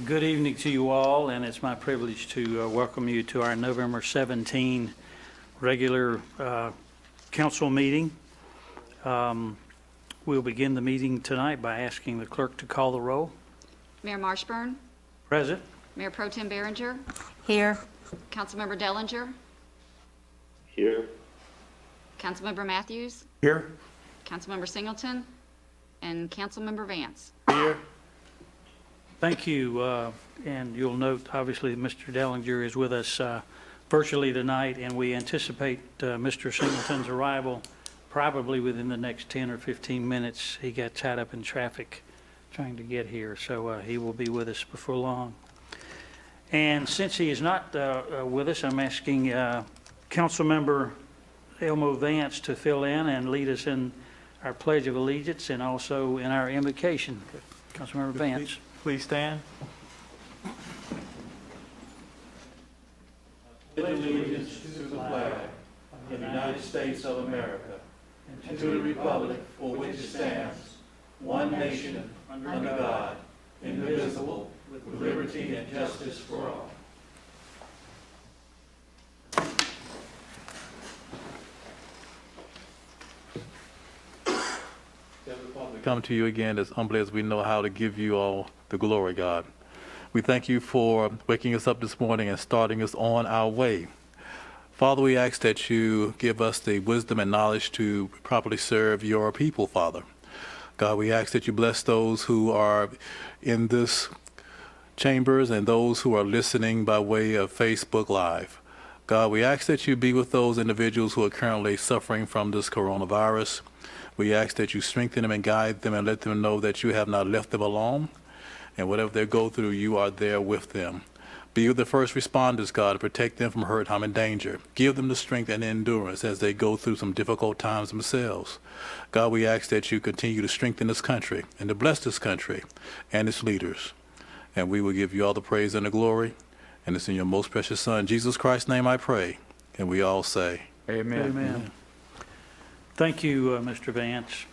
Good evening to you all, and it's my privilege to welcome you to our November 17 regular council meeting. We'll begin the meeting tonight by asking the clerk to call the roll. Mayor Marshburn, Present. Mayor Pro Tem Behringer, Here. Councilmember Dellinger, Here. Councilmember Matthews, Here. Councilmember Singleton, and Councilmember Vance. Here. Thank you, and you'll note, obviously, Mr. Dellinger is with us virtually tonight, and we anticipate Mr. Singleton's arrival probably within the next 10 or 15 minutes. He got tied up in traffic trying to get here, so he will be with us before long. And since he is not with us, I'm asking Councilmember Elmo Vance to fill in and lead us in our Pledge of Allegiance and also in our invocation. Councilmember Vance. Please stand. Allegiance to the flag of the United States of America and to the republic for which it stands, one nation, under God, indivisible, with liberty and justice for all. Come to you again as humbly as we know how to give you all the glory, God. We thank you for waking us up this morning and starting us on our way. Father, we ask that you give us the wisdom and knowledge to properly serve your people, Father. God, we ask that you bless those who are in this chambers and those who are listening by way of Facebook Live. God, we ask that you be with those individuals who are currently suffering from this coronavirus. We ask that you strengthen them and guide them and let them know that you have not left them alone. And whatever they go through, you are there with them. Be with the first responders, God, to protect them from hurt, harm, and danger. Give them the strength and endurance as they go through some difficult times themselves. God, we ask that you continue to strengthen this country and to bless this country and its leaders. And we will give you all the praise and the glory. And it's in your most precious Son, Jesus Christ's name, I pray. And we all say, Amen. Amen. Thank you, Mr. Vance.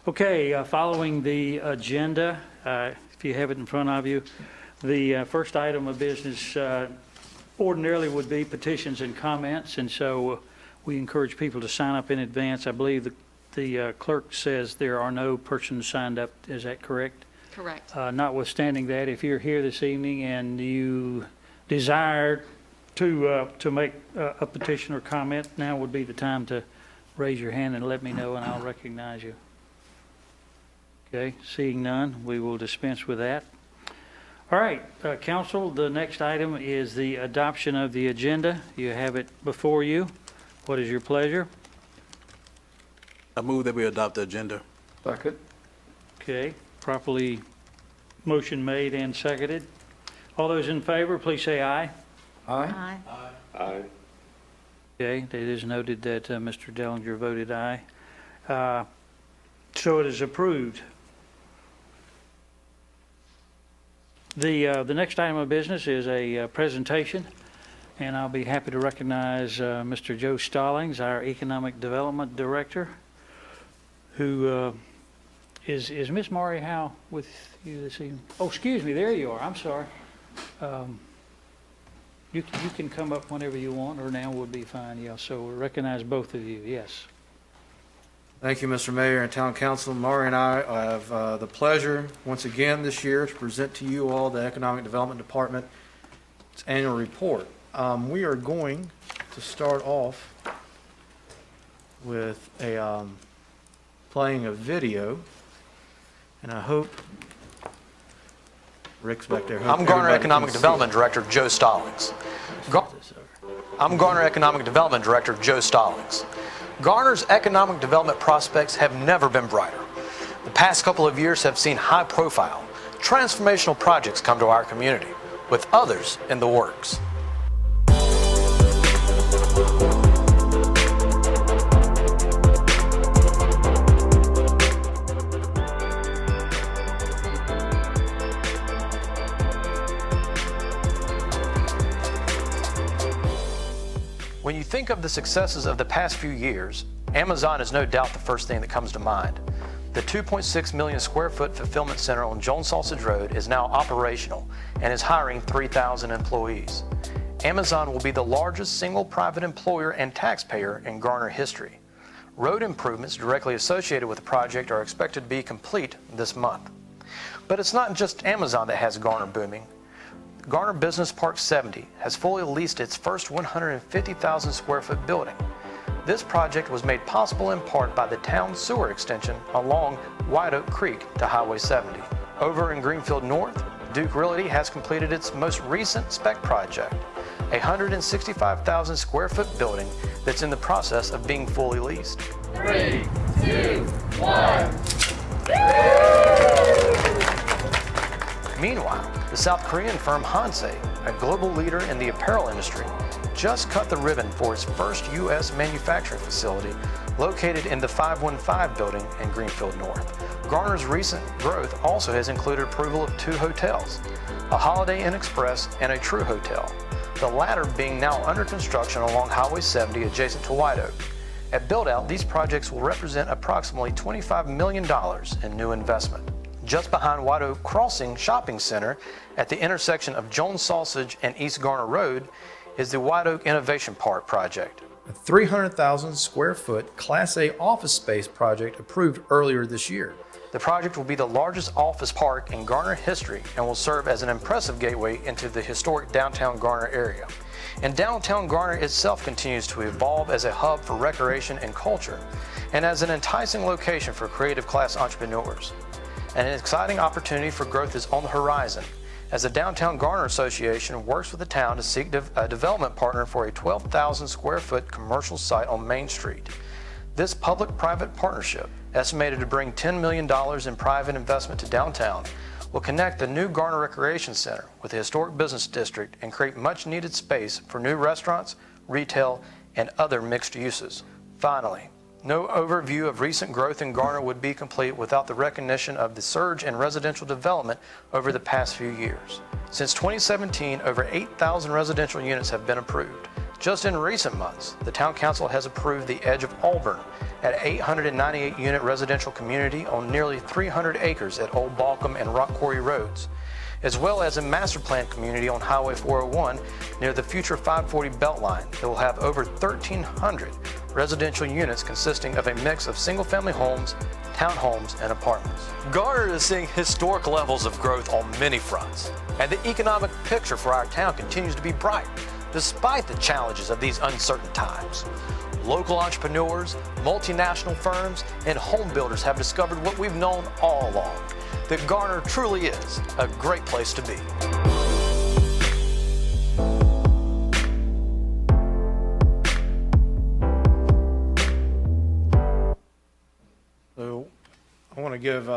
Okay, following the agenda, if you have it in front of you, the first item of business ordinarily would be petitions and comments, and so we encourage people to sign up in advance. I believe the clerk says there are no persons signed up. Is that correct? Correct. Notwithstanding that, if you're here this evening and you desire to make a petition or comment, now would be the time to raise your hand and let me know, and I'll recognize you. Okay, seeing none, we will dispense with that. All right, council, the next item is the adoption of the agenda. You have it before you. What is your pleasure? I move that we adopt the agenda. Second. Okay, properly motion made and seconded. All those in favor, please say aye. Aye. Aye. Okay, it is noted that Mr. Dellinger voted aye. So it is approved. The next item of business is a presentation, and I'll be happy to recognize Mr. Joe Stallings, our Economic Development Director, who is Ms. Maury Howe with you this evening? Oh, excuse me, there you are. I'm sorry. You can come up whenever you want, or now would be fine. Yeah, so we recognize both of you. Yes. Thank you, Mr. Mayor and Town Council. Maury and I have the pleasure once again this year to present to you all the Economic Development Department's annual report. We are going to start off with playing a video, and I hope Rick's back there. I'm Garner Economic Development Director Joe Stallings. I'm Garner Economic Development Director Joe Stallings. Garner's economic development prospects have never been brighter. The past couple of years have seen high-profile, transformational projects come to our community, with others in the works. When you think of the successes of the past few years, Amazon is no doubt the first thing that comes to mind. The 2.6 million square foot fulfillment center on Jones Sausage Road is now operational and is hiring 3,000 employees. Amazon will be the largest single private employer and taxpayer in Garner history. Road improvements directly associated with the project are expected to be complete this month. But it's not just Amazon that has Garner booming. Garner Business Park 70 has fully leased its first 150,000 square foot building. This project was made possible in part by the town sewer extension along White Oak Creek to Highway 70. Over in Greenfield North, Duke Realty has completed its most recent spec project, a 165,000 square foot building that's in the process of being fully leased. 3, 2, 1. Meanwhile, the South Korean firm Hansei, a global leader in the apparel industry, just cut the ribbon for its first U.S. manufacturing facility located in the 515 building in Greenfield North. Garner's recent growth also has included approval of 2 hotels, a Holiday Inn Express and a True Hotel, the latter being now under construction along Highway 70 adjacent to White Oak. At build-out, these projects will represent approximately $25 million in new investment. Just behind White Oak Crossing Shopping Center at the intersection of Jones Sausage and East Garner Road is the White Oak Innovation Park project. A 300,000 square foot Class A office space project approved earlier this year. The project will be the largest office park in Garner history and will serve as an impressive gateway into the historic downtown Garner area. And downtown Garner itself continues to evolve as a hub for recreation and culture, and as an enticing location for creative class entrepreneurs. And an exciting opportunity for growth is on the horizon, as the Downtown Garner Association works with the town to seek a development partner for a 12,000 square foot commercial site on Main Street. This public-private partnership, estimated to bring $10 million in private investment to downtown, will connect the new Garner Recreation Center with the historic business district and create much-needed space for new restaurants, retail, and other mixed uses. Finally, no overview of recent growth in Garner would be complete without the recognition of the surge in residential development over the past few years. Since 2017, over 8,000 residential units have been approved. Just in recent months, the Town Council has approved the Edge of Auburn, an 898-unit residential community on nearly 300 acres at Old Balcom and Rock Quarry Roads, as well as a master plan community on Highway 401 near the future 540 Beltline that will have over 1,300 residential units consisting of a mix of single-family homes, townhomes, and apartments. Garner is seeing historic levels of growth on many fronts, and the economic picture for our town continues to be bright, despite the challenges of these uncertain times. Local entrepreneurs, multinational firms, and home builders have discovered what we've known all along, that Garner truly is a great place to be. So I want to give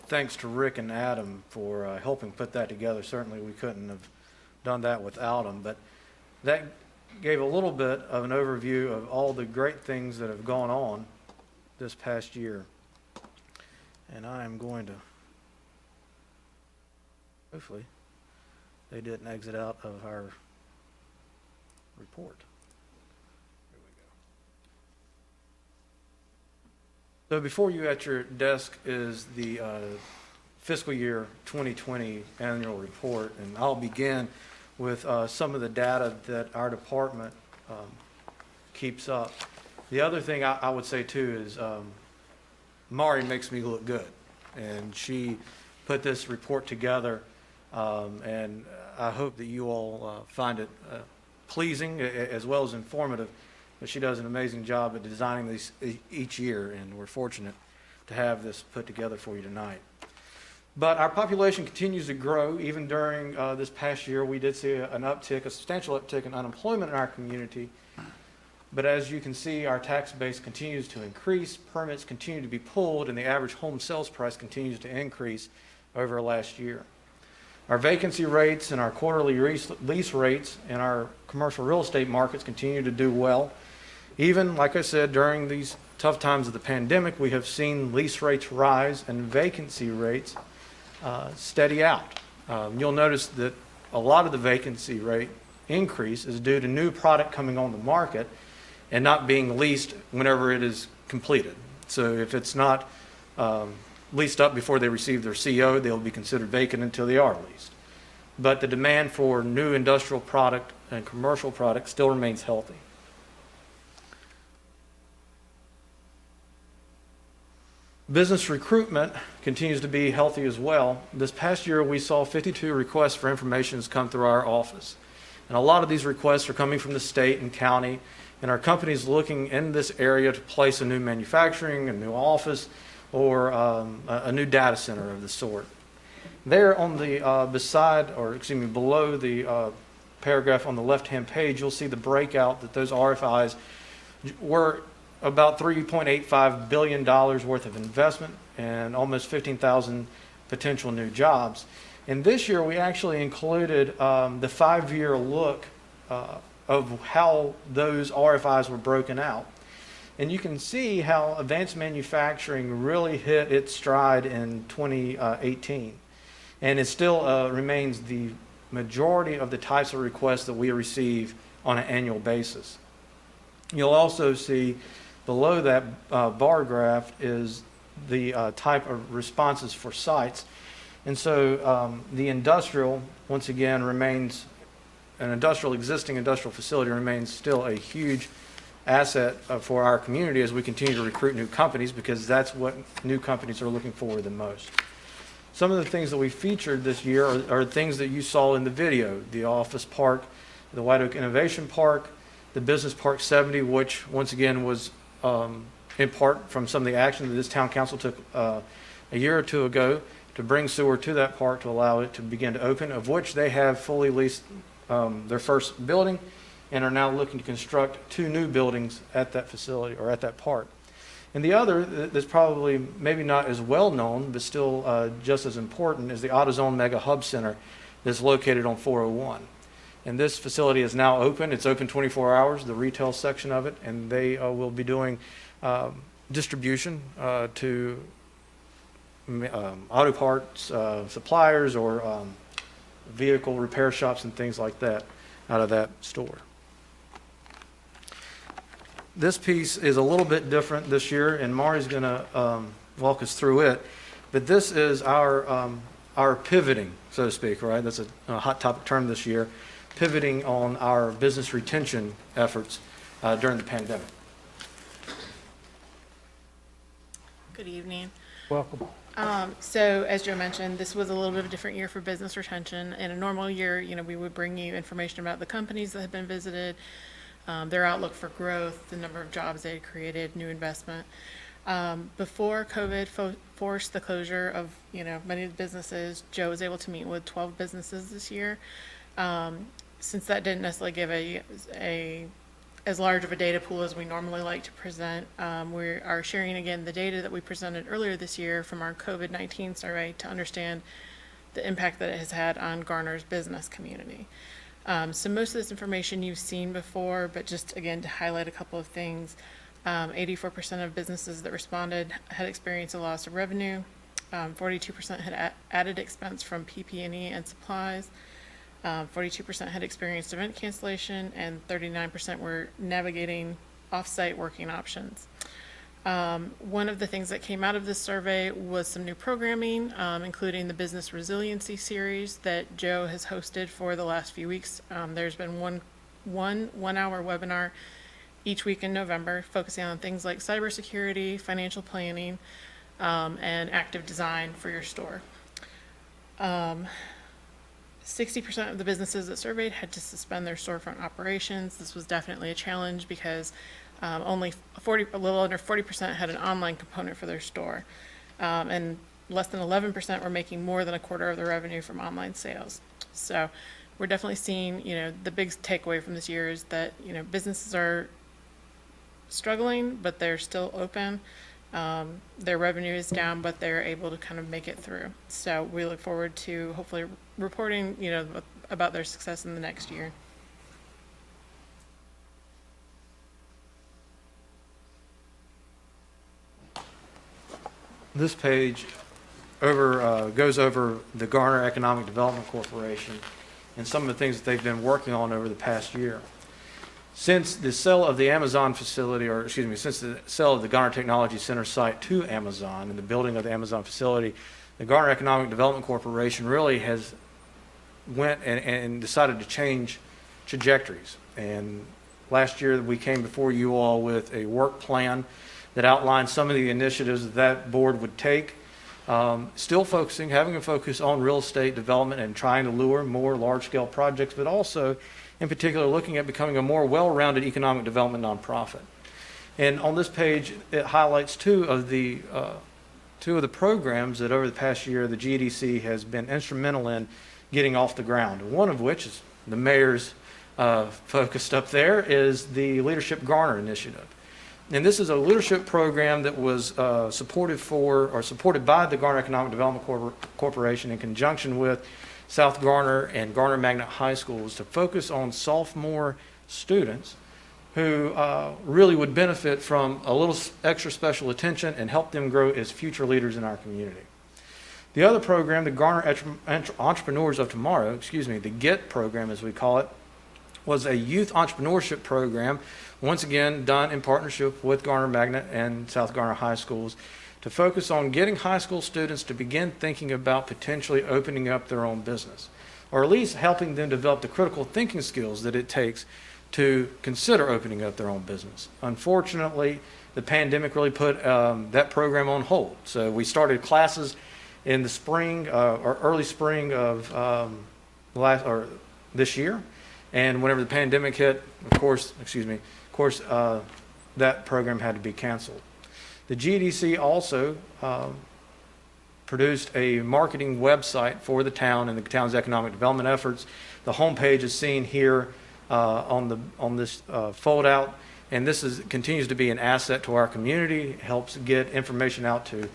thanks to Rick and Adam for helping put that together. Certainly we couldn't have done that without them, but that gave a little bit of an overview of all the great things that have gone on this past year. And I am going to, hopefully, they didn't exit out of our report. Here we go. So before you at your desk is the fiscal year 2020 annual report, and I'll begin with some of the data that our department keeps up. The other thing I would say too is Mari makes me look good, and she put this report together, and I hope that you all find it pleasing as well as informative. But she does an amazing job at designing these each year, and we're fortunate to have this put together for you tonight. But our population continues to grow. Even during this past year, we did see an uptick, a substantial uptick in unemployment in our community. But as you can see, our tax base continues to increase, permits continue to be pulled, and the average home sales price continues to increase over last year. Our vacancy rates and our quarterly lease rates in our commercial real estate markets continue to do well. Even, like I said, during these tough times of the pandemic, we have seen lease rates rise and vacancy rates steady out. You'll notice that a lot of the vacancy rate increase is due to new product coming on the market and not being leased whenever it is completed. So if it's not leased up before they receive their CO, they'll be considered vacant until they are leased. But the demand for new industrial product and commercial product still remains healthy. Business recruitment continues to be healthy as well. This past year, we saw 52 requests for information come through our office. And a lot of these requests are coming from the state and county, and our companies looking in this area to place a new manufacturing, a new office, or a new data center of the sort. There on the below the paragraph on the left-hand page, you'll see the breakout that those RFIs were about $3.85 billion worth of investment and almost 15,000 potential new jobs. And this year, we actually included the 5-year look of how those RFIs were broken out. And you can see how advanced manufacturing really hit its stride in 2018. And it still remains the majority of the types of requests that we receive on an annual basis. You'll also see below that bar graph is the type of responses for sites. And so the industrial, once again, remains existing industrial facility remains still a huge asset for our community as we continue to recruit new companies, because that's what new companies are looking for the most. Some of the things that we featured this year are things that you saw in the video: the Office Park, the White Oak Innovation Park, the Business Park 70, which once again was in part from some of the action that this town council took a year or two ago to bring sewer to that park to allow it to begin to open, of which they have fully leased their first building and are now looking to construct 2 new buildings at that facility or at that park. And the other that's probably maybe not as well known, but still just as important, is the AutoZone Mega Hub Center that's located on 401. And this facility is now open. It's open 24 hours, the retail section of it, and they will be doing distribution to auto parts suppliers or vehicle repair shops and things like that out of that store. This piece is a little bit different this year, and Mari's going to walk us through it. But this is our pivoting, so to speak, right? That's a hot topic term this year, pivoting on our business retention efforts during the pandemic. Good evening. Welcome. So as Joe mentioned, this was a little bit of a different year for business retention. In a normal year, we would bring you information about the companies that had been visited, their outlook for growth, the number of jobs they had created, new investment. Before COVID forced the closure of, many of the businesses, Joe was able to meet with 12 businesses this year. Since that didn't necessarily give as large of a data pool as we normally like to present, we are sharing again the data that we presented earlier this year from our COVID-19 survey to understand the impact that it has had on Garner's business community. So most of this information you've seen before, but just again to highlight a couple of things, 84% of businesses that responded had experienced a loss of revenue, 42% had added expense from PP&E and supplies, 42% had experienced event cancellation, and 39% were navigating off-site working options. One of the things that came out of this survey was some new programming, including the Business Resiliency Series that Joe has hosted for the last few weeks. There's been one 1-hour webinar each week in November focusing on things like cybersecurity, financial planning, and active design for your store. 60% of the businesses that surveyed had to suspend their storefront operations. This was definitely a challenge because only a little under 40% had an online component for their store, and less than 11% were making more than a quarter of their revenue from online sales. So we're definitely seeing, the big takeaway from this year is that, businesses are struggling, but they're still open. Their revenue is down, but they're able to kind of make it through. So we look forward to hopefully reporting, about their success in the next year. This page goes over the Garner Economic Development Corporation and some of the things that they've been working on over the past year. Since the sale of the Amazon facility, or excuse me, since the sale of the Garner Technology Center site to Amazon and the building of the Amazon facility, the Garner Economic Development Corporation really has went and decided to change trajectories. And last year we came before you all with a work plan that outlined some of the initiatives that that board would take, still having a focus on real estate development and trying to lure more large-scale projects, but also in particular looking at becoming a more well-rounded economic development nonprofit. And on this page, it highlights two of the programs that over the past year the GDC has been instrumental in getting off the ground. One of which is the mayor's focused up there is the Leadership Garner initiative. And this is a leadership program that was supported by the Garner Economic Development Corporation in conjunction with South Garner and Garner Magnet High Schools to focus on sophomore students who really would benefit from a little extra special attention and help them grow as future leaders in our community. The other program, the Garner Entrepreneurs of Tomorrow, the GET program as we call it, was a youth entrepreneurship program, once again done in partnership with Garner Magnet and South Garner High Schools, to focus on getting high school students to begin thinking about potentially opening up their own business, or at least helping them develop the critical thinking skills that it takes to consider opening up their own business. Unfortunately, the pandemic really put that program on hold. So we started classes in the spring or early spring of this year, and whenever the pandemic hit, of course, that program had to be canceled. The GDC also produced a marketing website for the town and the town's economic development efforts. The homepage is seen here on this fold out, and this continues to be an asset to our community. It helps get information out to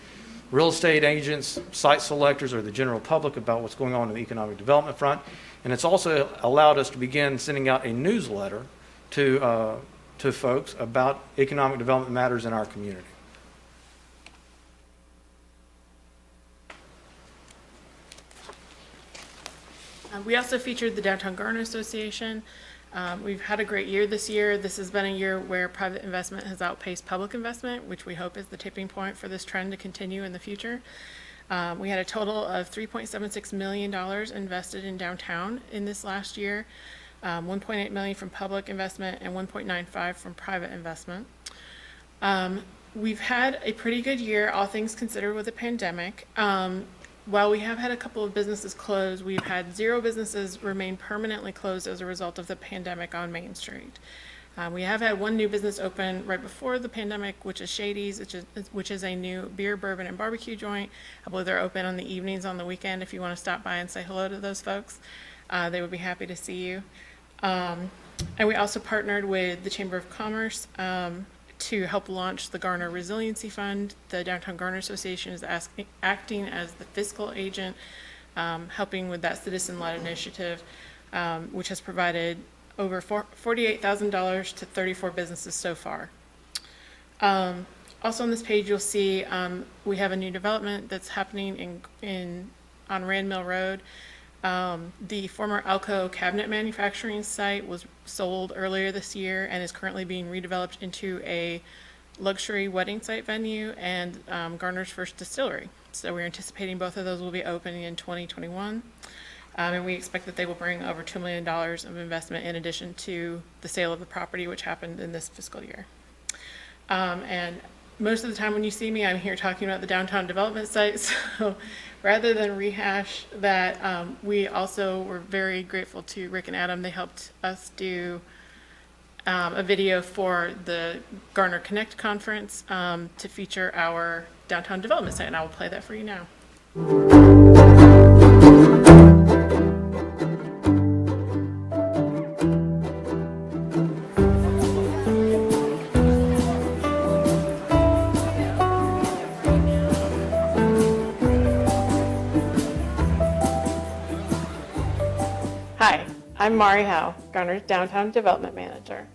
real estate agents, site selectors, or the general public about what's going on in the economic development front. And it's also allowed us to begin sending out a newsletter to folks about economic development matters in our community. We also featured the Downtown Garner Association. We've had a great year this year. This has been a year where private investment has outpaced public investment, which we hope is the tipping point for this trend to continue in the future. We had a total of $3.76 million invested in downtown in this last year, $1.8 million from public investment and $1.95 from private investment. We've had a pretty good year, all things considered, with the pandemic. While we have had a couple of businesses close, we've had 0 businesses remain permanently closed as a result of the pandemic on Main Street. We have had one new business open right before the pandemic, which is Shady's, which is a new beer, bourbon, and barbecue joint. I believe they're open on the evenings on the weekend if you want to stop by and say hello to those folks. They would be happy to see you. And we also partnered with the Chamber of Commerce to help launch the Garner Resiliency Fund. The Downtown Garner Association is acting as the fiscal agent, helping with that citizen-led initiative, which has provided over $48,000 to 34 businesses so far. Also on this page, you'll see we have a new development that's happening on Rand Mill Road. The former Alco cabinet manufacturing site was sold earlier this year and is currently being redeveloped into a luxury wedding site venue and Garner's first distillery. So we're anticipating both of those will be opening in 2021. And we expect that they will bring over $2 million of investment in addition to the sale of the property, which happened in this fiscal year. And most of the time when you see me, I'm here talking about the downtown development site. So rather than rehash that, we also were very grateful to Rick and Adam. They helped us do a video for the Garner Connect conference to feature our downtown development site, and I will play that for you now. Hi, I'm Mari Howe, Garner's Downtown Development Manager.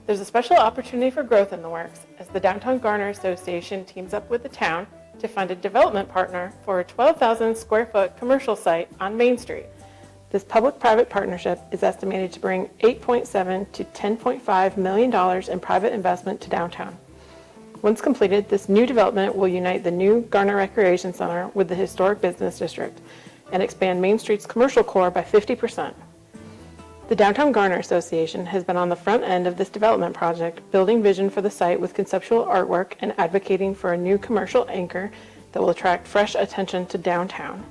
There's a special opportunity for growth in the works as the Downtown Garner Association teams up with the town to find a development partner for a 12,000 square foot commercial site on Main Street. This public-private partnership is estimated to bring $8.7 to $10.5 million in private investment to downtown. Once completed, this new development will unite the new Garner Recreation Center with the historic business district and expand Main Street's commercial core by 50%. The Downtown Garner Association has been on the front end of this development project, building vision for the site with conceptual artwork and advocating for a new commercial anchor that will attract fresh attention to downtown.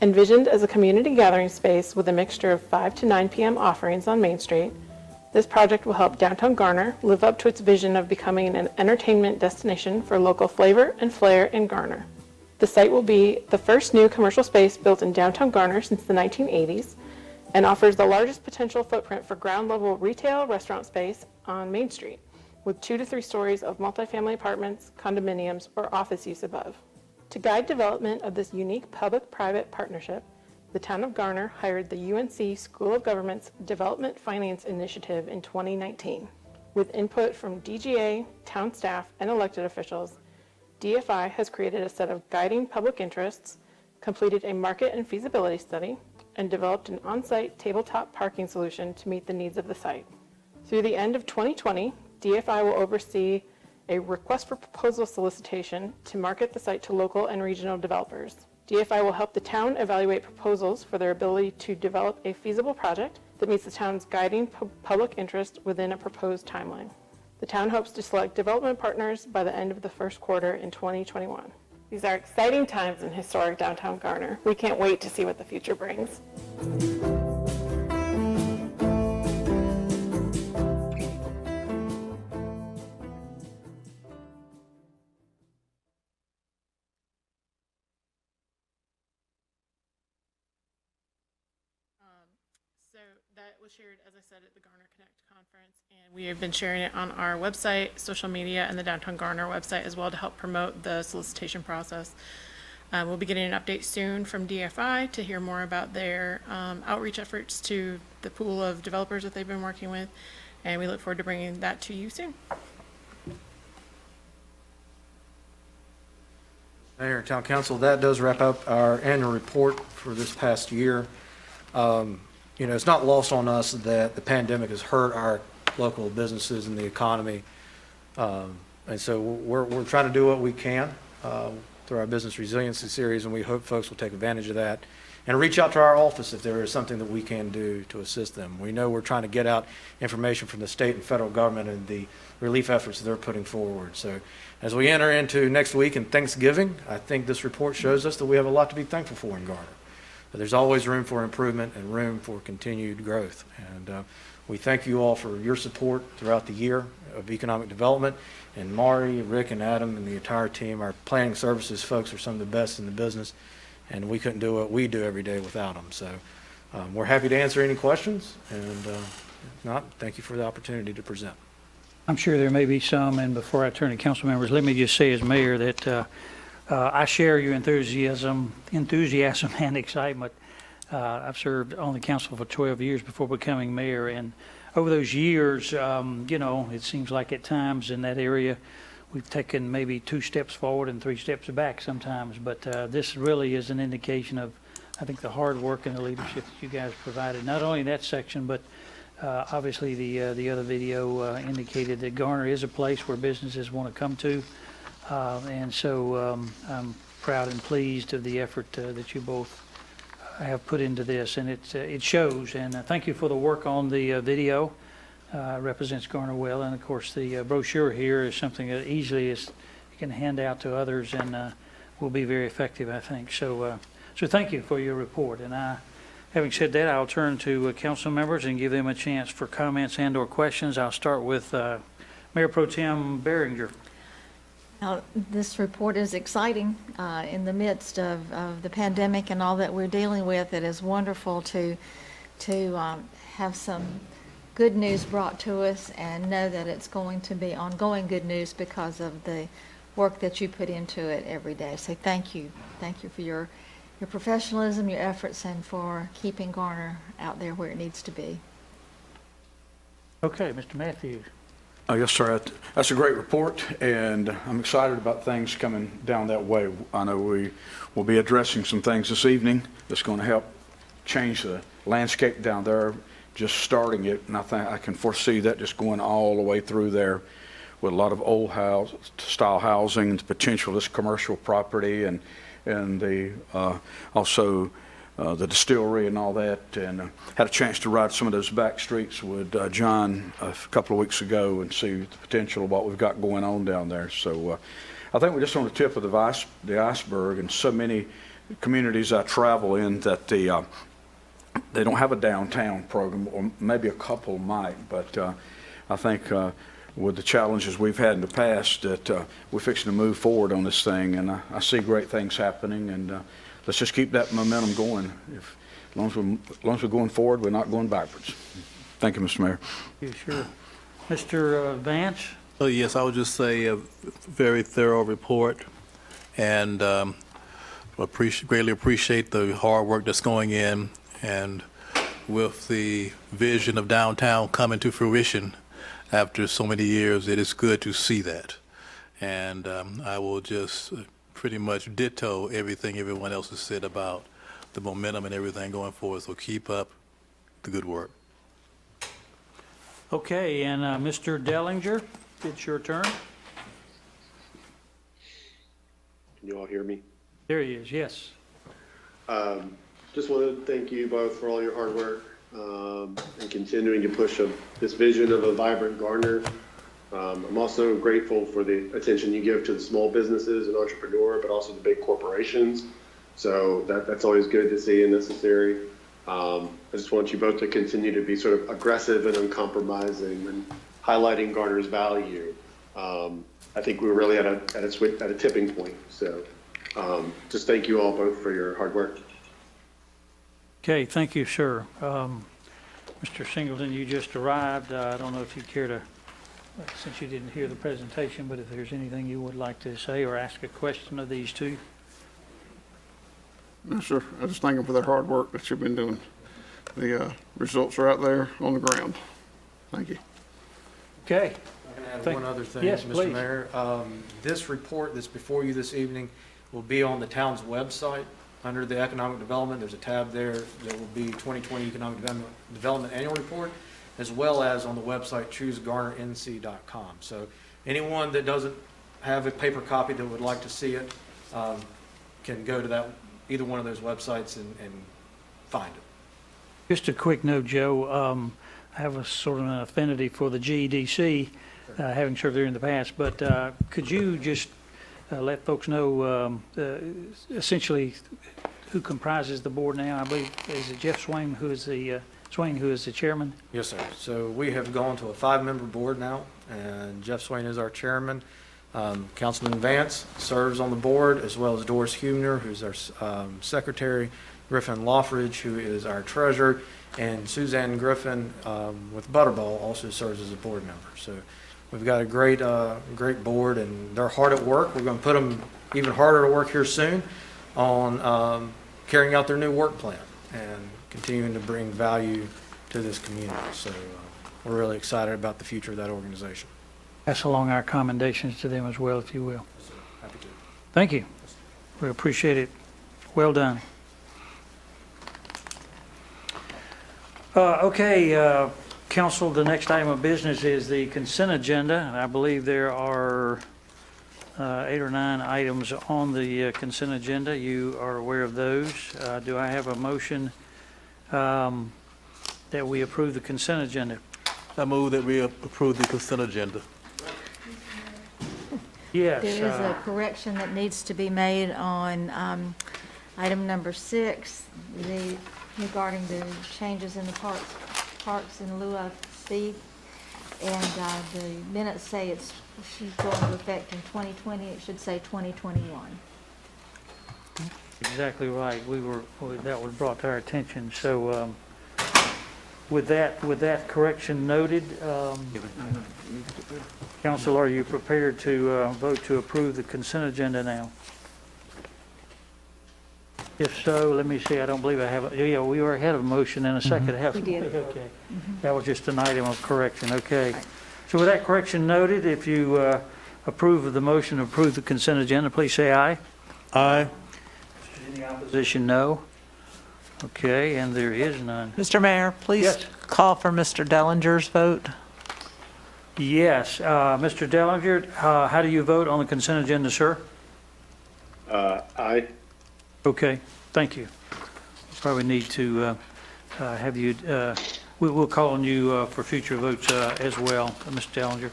Envisioned as a community gathering space with a mixture of 5 to 9 p.m. offerings on Main Street, this project will help Downtown Garner live up to its vision of becoming an entertainment destination for local flavor and flair in Garner. The site will be the first new commercial space built in Downtown Garner since the 1980s and offers the largest potential footprint for ground-level retail restaurant space on Main Street, with 2 to 3 stories of multifamily apartments, condominiums, or office use above. To guide development of this unique public-private partnership, the town of Garner hired the UNC School of Government's Development Finance Initiative in 2019. With input from DGA, town staff, and elected officials, DFI has created a set of guiding public interests, completed a market and feasibility study, and developed an on-site tabletop parking solution to meet the needs of the site. Through the end of 2020, DFI will oversee a request for proposal solicitation to market the site to local and regional developers. DFI will help the town evaluate proposals for their ability to develop a feasible project that meets the town's guiding public interest within a proposed timeline. The town hopes to select development partners by the end of the first quarter in 2021. These are exciting times in historic downtown Garner. We can't wait to see what the future brings. So that was shared, as I said, at the Garner Connect conference, and we have been sharing it on our website, social media, and the Downtown Garner website as well to help promote the solicitation process. We'll be getting an update soon from DFI to hear more about their outreach efforts to the pool of developers that they've been working with, and we look forward to bringing that to you soon. Mayor and Town Council, that does wrap up our annual report for this past year. You know, it's not lost on us that the pandemic has hurt our local businesses and the economy. And so we're trying to do what we can through our Business Resiliency Series, and we hope folks will take advantage of that and reach out to our office if there is something that we can do to assist them. We know we're trying to get out information from the state and federal government and the relief efforts that they're putting forward. So as we enter into next week and Thanksgiving, I think this report shows us that we have a lot to be thankful for in Garner. But there's always room for improvement and room for continued growth. And we thank you all for your support throughout the year of economic development. And Mari, Rick, and Adam, and the entire team, our planning services folks are some of the best in the business. And we couldn't do what we do every day without them. So we're happy to answer any questions. And if not, thank you for the opportunity to present. I'm sure there may be some, and before I turn to council members, let me just say as mayor that I share your enthusiasm and excitement. I've served on the council for 12 years before becoming mayor, and over those years, you know, it seems like at times in that area we've taken maybe 2 steps forward and 3 steps back sometimes, but this really is an indication of, I think, the hard work and the leadership that you guys provided, not only in that section, but obviously the other video indicated that Garner is a place where businesses want to come to. And so I'm proud and pleased of the effort that you both have put into this, and it shows. And thank you for the work on the video. Represents Garner well, and of course the brochure here is something that easily you can hand out to others, and will be very effective, I think. So thank you for your report. And having said that, I'll turn to council members and give them a chance for comments and/or questions. I'll start with Mayor Pro Tem Behringer. Now, this report is exciting in the midst of the pandemic and all that we're dealing with. It is wonderful to have some good news brought to us and know that it's going to be ongoing good news because of the work that you put into it every day. So thank you. Thank you for your professionalism, your efforts, and for keeping Garner out there where it needs to be. Okay, Mr. Matthews. Yes, sir. That's a great report, and I'm excited about things coming down that way. I know we will be addressing some things this evening that's going to help change the landscape down there, just starting it, and I think I can foresee that just going all the way through there with a lot of old house style housing, the potential of this commercial property, and the also the distillery and all that. And had a chance to ride some of those back streets with John a couple of weeks ago and see the potential of what we've got going on down there. So I think we're just on the tip of the iceberg, and so many communities I travel in that they don't have a downtown program, or maybe a couple might, but I think with the challenges we've had in the past that we're fixing to move forward on this thing, and I see great things happening, and let's just keep that momentum going. As long as we're going forward, we're not going backwards. Thank you, Mr. Mayor. You sure. Mr. Vance? Oh, yes, I would just say a very thorough report, and greatly appreciate the hard work that's going in, and with the vision of downtown coming to fruition after so many years, it is good to see that. And I will just pretty much ditto everything everyone else has said about the momentum and everything going forward, so keep up the good work. Okay, and Mr. Dellinger, it's your turn. Can you all hear me? There he is, yes. Just want to thank you both for all your hard work and continuing to push this vision of a vibrant Garner. I'm also grateful for the attention you give to the small businesses and entrepreneur, but also the big corporations. So that's always good to see and necessary. I just want you both to continue to be sort of aggressive and uncompromising and highlighting Garner's value. I think we're really at a tipping point. So just thank you all both for your hard work. Okay, thank you, sir. Mr. Singleton, you just arrived. I don't know if you care to, since you didn't hear the presentation, but if there's anything you would like to say or ask a question of these two. No, sir. I just thank them for their hard work that you've been doing. The results are out there on the ground. Thank you. Okay. I can add one other thing, Yes, Mr. please. Mayor. This report that's before you this evening will be on the town's website. Under the economic development, there's a tab there that will be 2020 Economic Development Annual Report, as well as on the website choosegarnernc.com. So anyone that doesn't have a paper copy that would like to see it can go to either one of those websites and find it. Just a quick note, Joe. I have a sort of an affinity for the GEDC, having served there in the past, but could you just let folks know essentially who comprises the board now? I believe, is it Jeff Swain who is the chairman? Yes, sir. So we have gone to a 5-member board now, and Jeff Swain is our chairman. Councilman Vance serves on the board, as well as Doris Huebner, who's our secretary, Griffin Loffridge, who is our treasurer, and Suzanne Griffin with Butterball also serves as a board member. So we've got a great board, and they're hard at work. We're going to put them even harder to work here soon on carrying out their new work plan and continuing to bring value to this community. So we're really excited about the future of that organization. Pass along our commendations to them as well, if you will. Yes, sir. Happy to. Thank you. We appreciate it. Well done. Okay, council, the next item of business is the consent agenda. And I believe there are 8 or 9 items on the consent agenda. You are aware of those. Do I have a motion that we approve the consent agenda? I move that we approve the consent agenda. Yes. There is a correction that needs to be made on item number 6, regarding the changes in the parks in lieu of Steve. And the minutes say she's going to effect in 2020. It should say 2021. Exactly right. That was brought to our attention. So with that correction noted, council, are you prepared to vote to approve the consent agenda now? If so, let me see. I don't believe I have. Yeah, we were ahead of a motion and a second. We did. Okay. That was just an item of correction. Okay. So with that correction noted, if you approve of the motion to approve the consent agenda, please say aye. Aye. If there's any opposition, no. Okay, and there is none. Mr. Mayor, please Yes. call for Mr. Dellinger's vote. Yes, Mr. Dellinger, how do you vote on the consent agenda, sir? Aye. Okay, thank you. Probably need to have you, we'll call on you for future votes as well, Mr. Dellinger.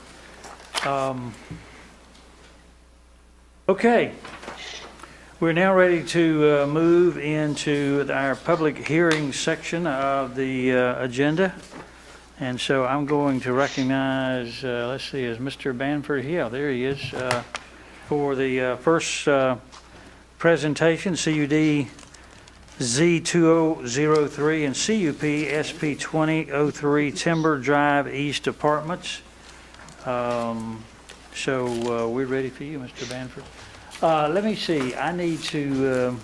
Okay, we're now ready to move into our public hearing section of the agenda. And so I'm going to recognize, let's see, is Mr. Banford? Yeah, there he is, for the first presentation, CUD Z2003 and CUP SP2003 Timber Drive East Apartments. So we're ready for you, Mr. Banford. Let me see, I need to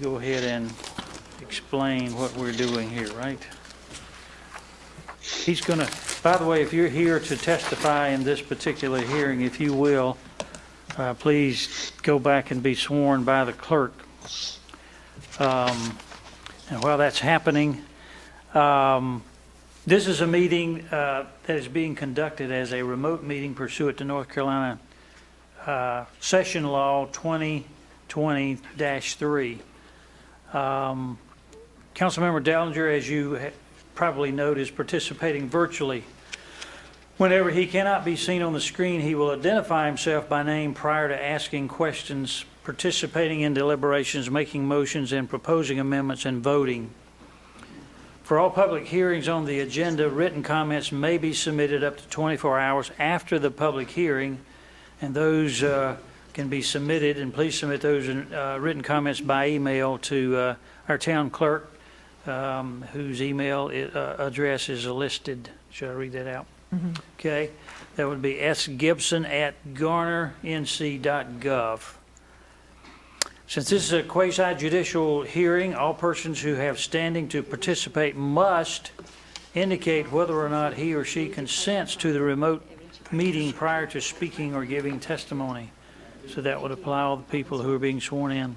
go ahead and explain what we're doing here, right? He's going to, by the way, if you're here to testify in this particular hearing, if you will, please go back and be sworn by the clerk. And while that's happening, this is a meeting that is being conducted as a remote meeting pursuant to North Carolina Session Law 2020-3. Councilmember Dellinger, as you probably note, is participating virtually. Whenever he cannot be seen on the screen, he will identify himself by name prior to asking questions, participating in deliberations, making motions, and proposing amendments and voting. For all public hearings on the agenda, written comments may be submitted up to 24 hours after the public hearing, and those can be submitted, and please submit those written comments by email to our town clerk, whose email address is listed. Should I read that out? Mm-hmm. Okay. That would be sgibson@garnernc.gov. Since this is a quasi-judicial hearing, all persons who have standing to participate must indicate whether or not he or she consents to the remote meeting prior to speaking or giving testimony. So that would apply all the people who are being sworn in.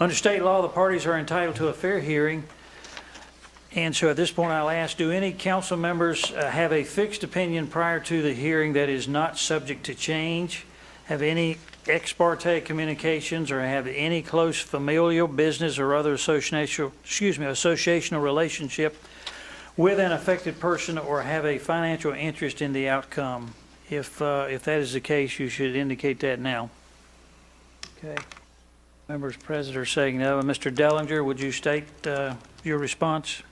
Under state law, the parties are entitled to a fair hearing. And so at this point, I'll ask, do any council members have a fixed opinion prior to the hearing that is not subject to change? Have any ex parte communications or have any close familial, business, or other associational relationship with an affected person or have a financial interest in the outcome? If that is the case, you should indicate that now. Okay. Members present are saying no. And Mr. Dellinger, would you state your response?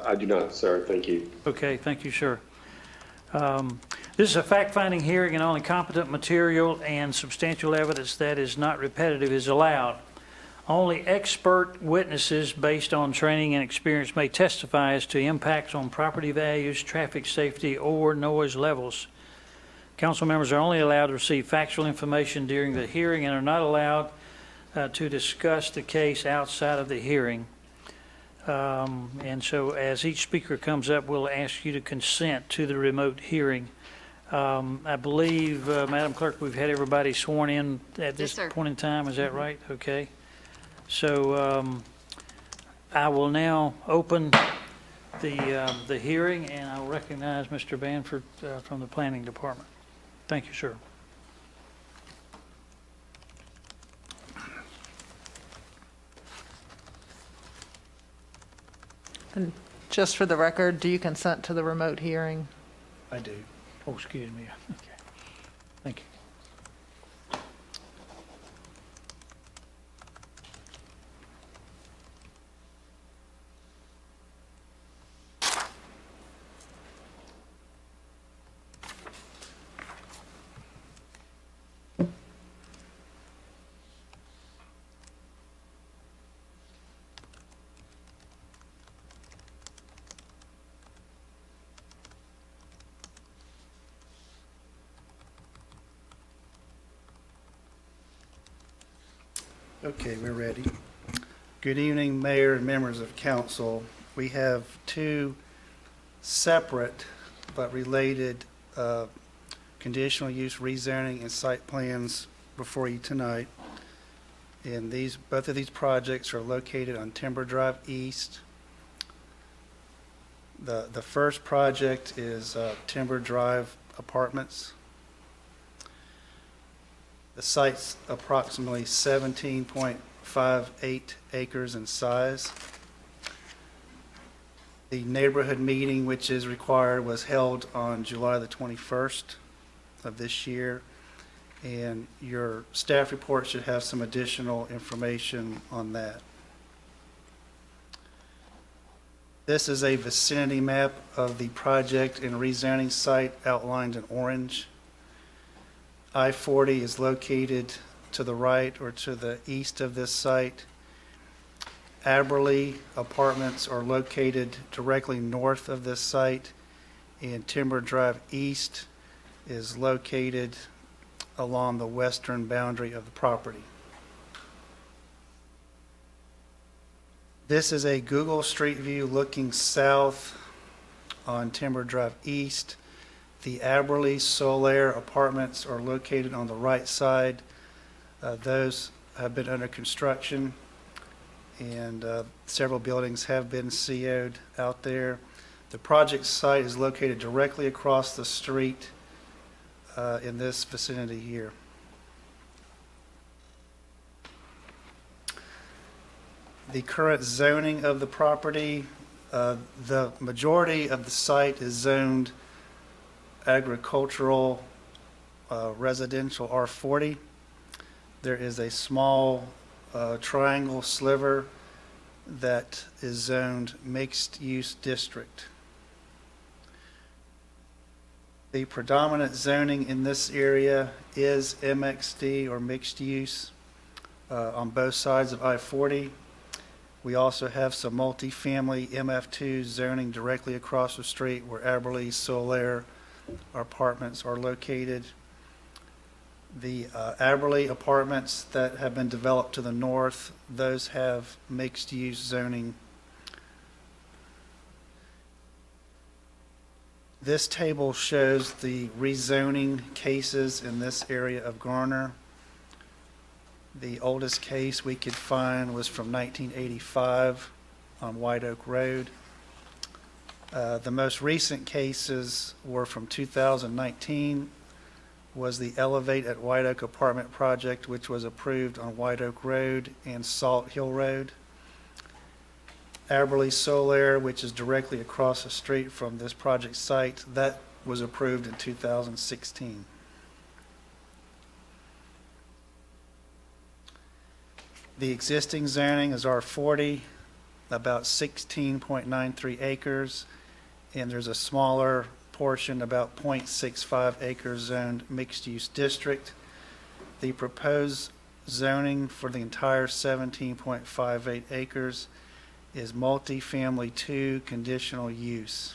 I do not, sir. Thank you. Okay, thank you, sir. This is a fact-finding hearing and only competent material and substantial evidence that is not repetitive is allowed. Only expert witnesses based on training and experience may testify as to impacts on property values, traffic safety, or noise levels. Council members are only allowed to receive factual information during the hearing and are not allowed to discuss the case outside of the hearing. And so as each speaker comes up, we'll ask you to consent to the remote hearing. I believe, Madam Clerk, we've had everybody sworn in at this point in time. Is that right? Okay. So I will now open the hearing, and I'll recognize Mr. Banford from the Planning Department. Thank you, sir. And just for the record, do you consent to the remote hearing? I do. Oh, excuse me. Okay. Thank you. Okay, we're ready. Good evening, Mayor and members of council. We have two separate but related conditional use rezoning and site plans before you tonight. And both of these projects are located on Timber Drive East. The first project is Timber Drive Apartments. The site's approximately 17.58 acres in size. The neighborhood meeting, which is required, was held on July the 21st of this year. And your staff report should have some additional information on that. This is a vicinity map of the project and rezoning site outlined in orange. I-40 is located to the right or to the east of this site. Aberley Apartments are located directly north of this site, and Timber Drive East is located along the western boundary of the property. This is a Google Street View looking south on Timber Drive East. The Aberley Solaire Apartments are located on the right side. Those have been under construction, and several buildings have been CO'd out there. The project site is located directly across the street in this vicinity here. The current zoning of the property, the majority of the site is zoned agricultural residential R40. There is a small triangle sliver that is zoned mixed use district. The predominant zoning in this area is MXD or mixed use on both sides of I-40. We also have some multifamily MF2 zoning directly across the street where Aberley Solaire Apartments are located. The Aberley Apartments that have been developed to the north, those have mixed-use zoning. This table shows the rezoning cases in this area of Garner. The oldest case we could find was from 1985 on White Oak Road. The most recent cases were from 2019, was the Elevate at White Oak apartment project, which was approved on White Oak Road and Salt Hill Road. Aberley Solaire, which is directly across the street from this project site, that was approved in 2016. The existing zoning is R40, about 16.93 acres, and there's a smaller portion, about 0.65 acres zoned mixed-use district. The proposed zoning for the entire 17.58 acres is multifamily 2 conditional use.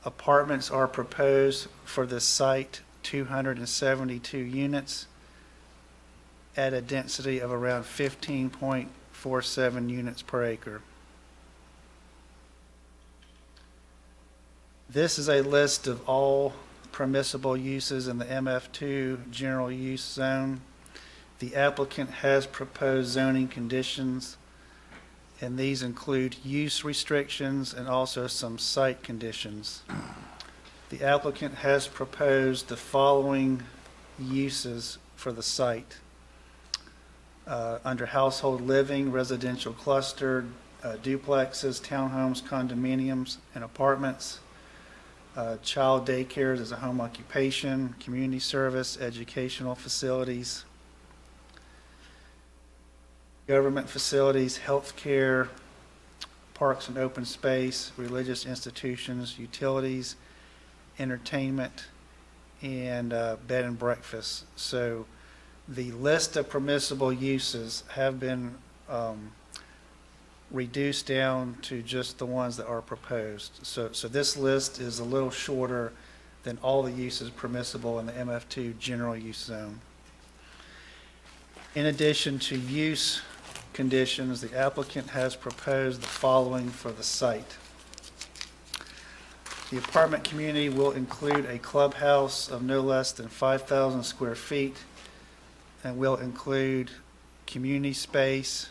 Apartments are proposed for this site, 272 units at a density of around 15.47 units per acre. This is a list of all permissible uses in the MF2 general use zone. The applicant has proposed zoning conditions, and these include use restrictions and also some site conditions. The applicant has proposed the following uses for the site. Under household living, residential cluster, duplexes, townhomes, condominiums, and apartments. Child daycares as a home occupation, community service, educational facilities, government facilities, healthcare, parks and open space, religious institutions, utilities, entertainment, and bed and breakfast. So the list of permissible uses have been reduced down to just the ones that are proposed. So this list is a little shorter than all the uses permissible in the MF2 general use zone. In addition to use conditions, the applicant has proposed the following for the site. The apartment community will include a clubhouse of no less than 5,000 square feet, and will include community space,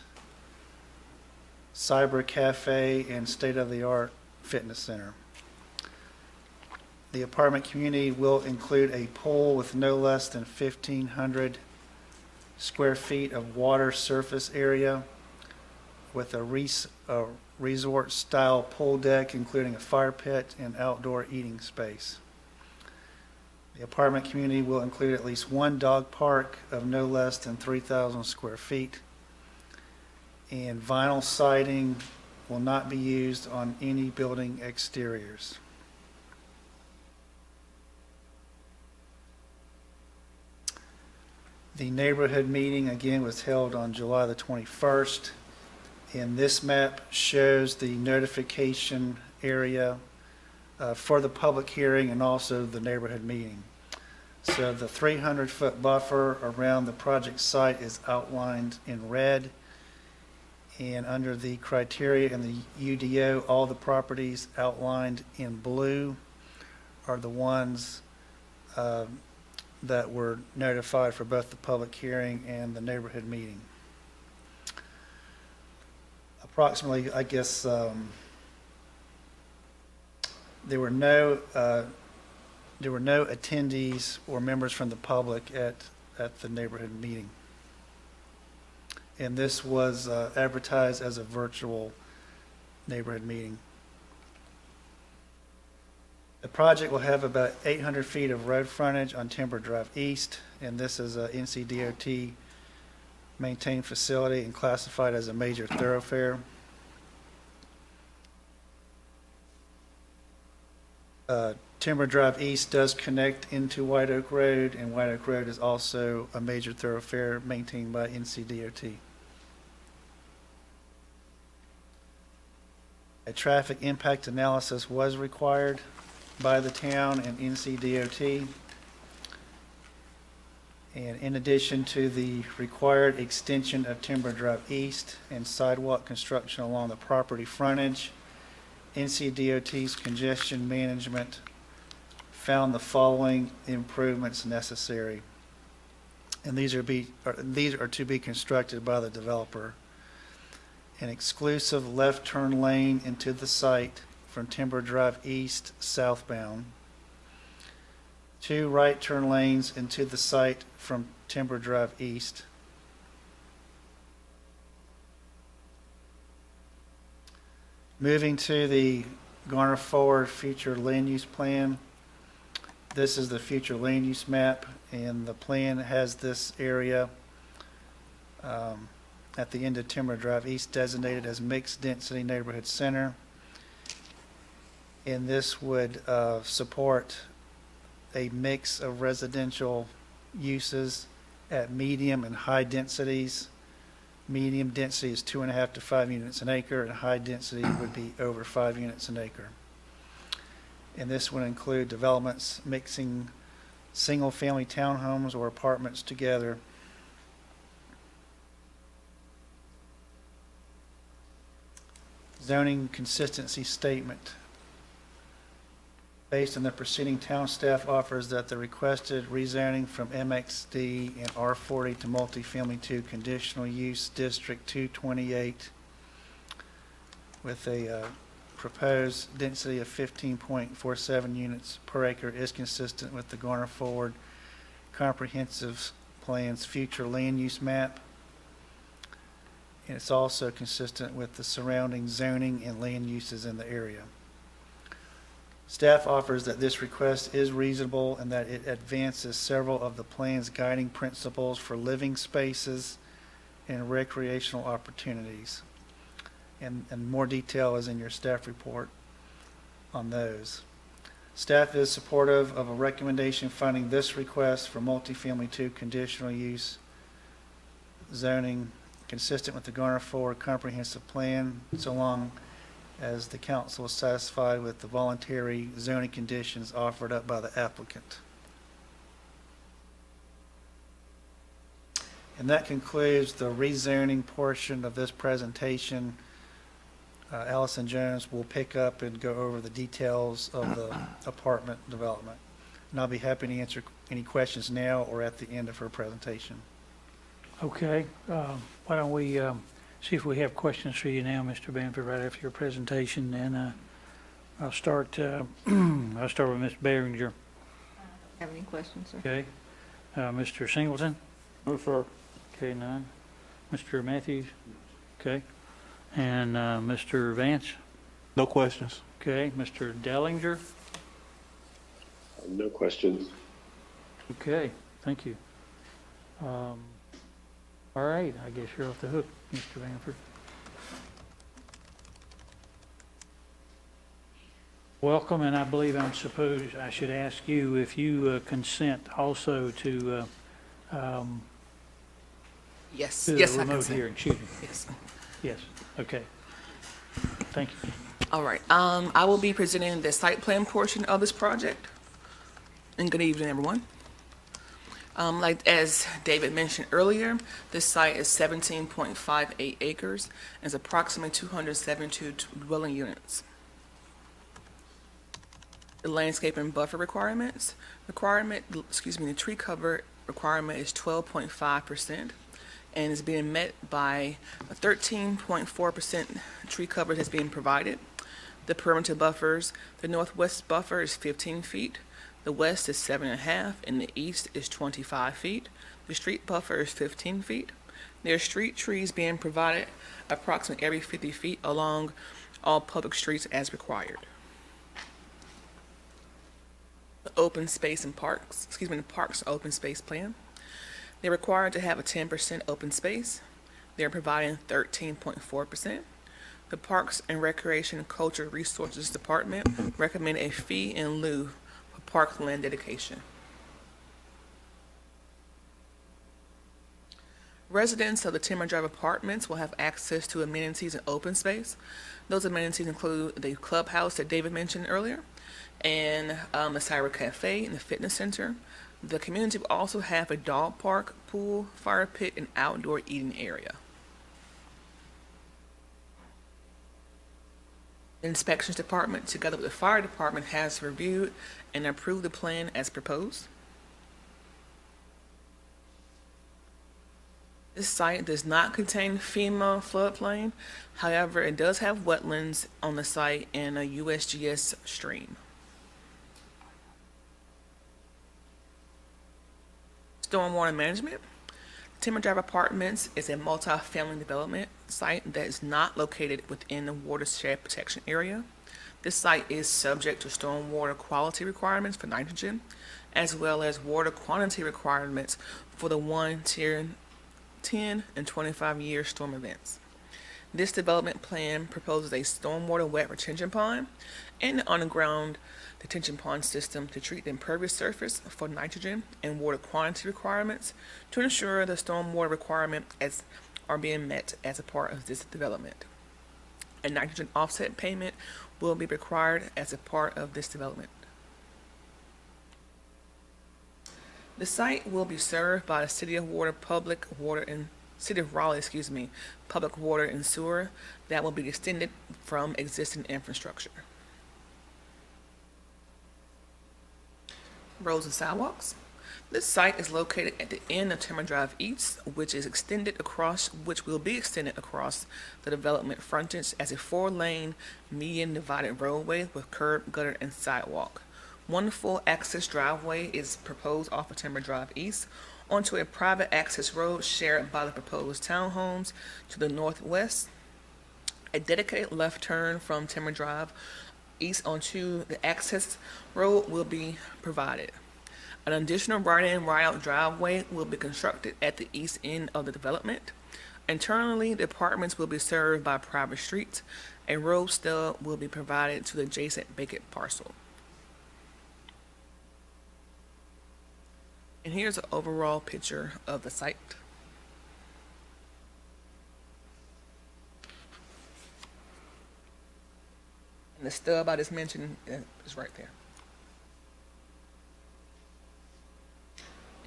cyber cafe, and state-of-the-art fitness center. The apartment community will include a pool with no less than 1,500 square feet of water surface area with a resort-style pool deck, including a fire pit and outdoor eating space. The apartment community will include at least one dog park of no less than 3,000 square feet, and vinyl siding will not be used on any building exteriors. The neighborhood meeting, again, was held on July the 21st, and this map shows the notification area for the public hearing and also the neighborhood meeting. So the 300-foot buffer around the project site is outlined in red, and under the criteria in the UDO, all the properties outlined in blue are the ones that were notified for both the public hearing and the neighborhood meeting. Approximately, I guess, there were no attendees or members from the public at the neighborhood meeting. And this was advertised as a virtual neighborhood meeting. The project will have about 800 feet of road frontage on Timber Drive East, and this is a NCDOT maintained facility and classified as a major thoroughfare. Timber Drive East does connect into White Oak Road, and White Oak Road is also a major thoroughfare maintained by NCDOT. A traffic impact analysis was required by the town and NCDOT. And in addition to the required extension of Timber Drive East and sidewalk construction along the property frontage, NCDOT's congestion management found the following improvements necessary. And these are to be constructed by the developer. An exclusive left turn lane into the site from Timber Drive East southbound. 2 right turn lanes into the site from Timber Drive East. Moving to the Garner Forward Future Land Use Plan. This is the future land use map, and the plan has this area at the end of Timber Drive East designated as Mixed Density Neighborhood Center. And this would support a mix of residential uses at medium and high densities. Medium density is 2.5 to 5 units an acre, and high density would be over 5 units an acre. And this would include developments mixing single-family townhomes or apartments together. Zoning consistency statement. Based on the preceding, town staff offers that the requested rezoning from MXD and R40 to multifamily to conditional use District 228 with a proposed density of 15.47 units per acre is consistent with the Garner Forward Comprehensive Plan's future land use map. And it's also consistent with the surrounding zoning and land uses in the area. Staff offers that this request is reasonable and that it advances several of the plan's guiding principles for living spaces and recreational opportunities. And more detail is in your staff report on those. Staff is supportive of a recommendation finding this request for multifamily to conditional use zoning consistent with the Garner Forward Comprehensive Plan, so long as the council is satisfied with the voluntary zoning conditions offered up by the applicant. And that concludes the rezoning portion of this presentation. Allison Jones will pick up and go over the details of the apartment development. And I'll be happy to answer any questions now or at the end of her presentation. Okay, why don't we see if we have questions for you now, Mr. Bamford, right after your presentation, and I'll start, I'll start with Ms. Behringer, Have any questions, sir? okay? Mr. Singleton? No, sir. Okay, none. Mr. Matthews? Okay. And Mr. Vance? No questions. Okay. Mr. Dellinger? No questions. Okay, thank you. All right, I guess you're off the hook, Mr. Bamford. Welcome, and I believe I should ask you if you consent also to Yes, the yes, I remote consent. hearing. Excuse me. Yes. Yes, okay. Thank you. All right. I will be presenting the site plan portion of this project. And good evening, everyone. Like as David mentioned earlier, this site is 17.58 acres and is approximately 272 dwelling units. The landscape and buffer requirements, the tree cover requirement is 12.5% and is being met by a 13.4% tree cover that's being provided. The perimeter buffers, the northwest buffer is 15 feet. The west is 7.5, and the east is 25 feet. The street buffer is 15 feet. There are street trees being provided approximately every 50 feet along all public streets as required. The open space and parks, the parks open space plan. They're required to have a 10% open space. They're providing 13.4%. The Parks and Recreation and Cultural Resources Department recommend a fee in lieu parkland dedication. Residents of the Timber Drive Apartments will have access to amenities and open space. Those amenities include the clubhouse that David mentioned earlier, and the Cyber Cafe and the fitness center. The community will also have a dog park, pool, fire pit, and outdoor eating area. The Inspections Department, together with the Fire Department, has reviewed and approved the plan as proposed. This site does not contain FEMA floodplain. However, it does have wetlands on the site and a USGS stream. Stormwater management. Timber Drive Apartments is a multi-family development site that is not located within the watershed protection area. This site is subject to stormwater quality requirements for nitrogen, as well as water quantity requirements for the 1, 10, and 25-year storm events. This development plan proposes a stormwater wet retention pond and an underground detention pond system to treat the impervious surface for nitrogen and water quantity requirements to ensure the stormwater requirements are being met as a part of this development. A nitrogen offset payment will be required as a part of this development. The site will be served by the City of Raleigh Public Water and Sewer that will be extended from existing infrastructure. Roads and sidewalks. This site is located at the end of Timber Drive East, which will be extended across the development frontage as a 4-lane median divided roadway with curb, gutter, and sidewalk. One full access driveway is proposed off of Timber Drive East onto a private access road shared by the proposed townhomes to the northwest. A dedicated left turn from Timber Drive East onto the access road will be provided. An additional right-in, right-out driveway will be constructed at the east end of the development. Internally, the apartments will be served by private streets. A road stub will be provided to the adjacent vacant parcel. And here's an overall picture of the site. And the stub I just mentioned is right there.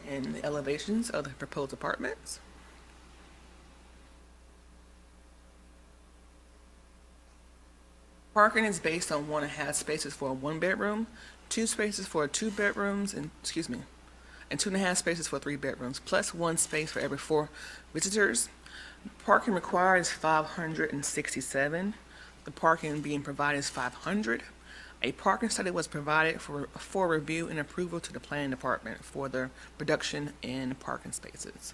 And the elevations of the proposed apartments. Parking is based on 1.5 spaces for a 1-bedroom, 2 spaces for 2 bedrooms, and and 2.5 spaces for 3 bedrooms, plus 1 space for every 4 visitors. Parking required is 567. The parking being provided is 500. A parking study was provided for review and approval to the planning department for the reduction in parking spaces.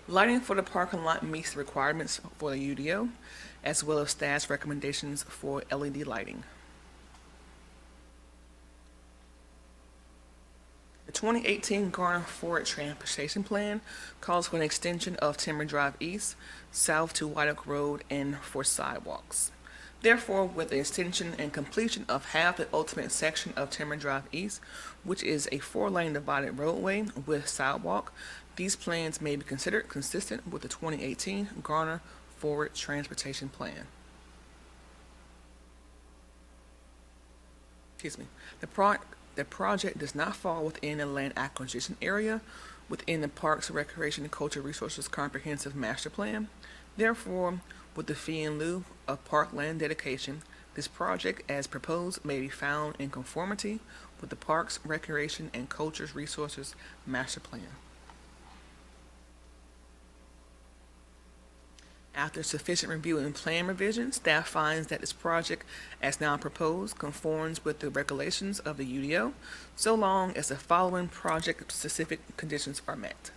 Lighting for the parking lot meets the requirements for the UDO, as well as staff's recommendations for LED lighting. The 2018 Garner Forward Transportation Plan calls for an extension of Timber Drive East, south to White Oak Road, and for sidewalks. Therefore, with the extension and completion of half the ultimate section of Timber Drive East, which is a 4-lane divided roadway with sidewalk, these plans may be considered consistent with the 2018 Garner Forward Transportation Plan. The project does not fall within the land acquisition area within the Parks, Recreation, and Cultural Resources Comprehensive Master Plan. Therefore, with the fee in lieu of park land dedication, this project as proposed may be found in conformity with the Parks, Recreation, and Cultural Resources Master Plan. After sufficient review and plan revision, staff finds that this project, as now proposed, conforms with the regulations of the UDO, so long as the following project-specific conditions are met.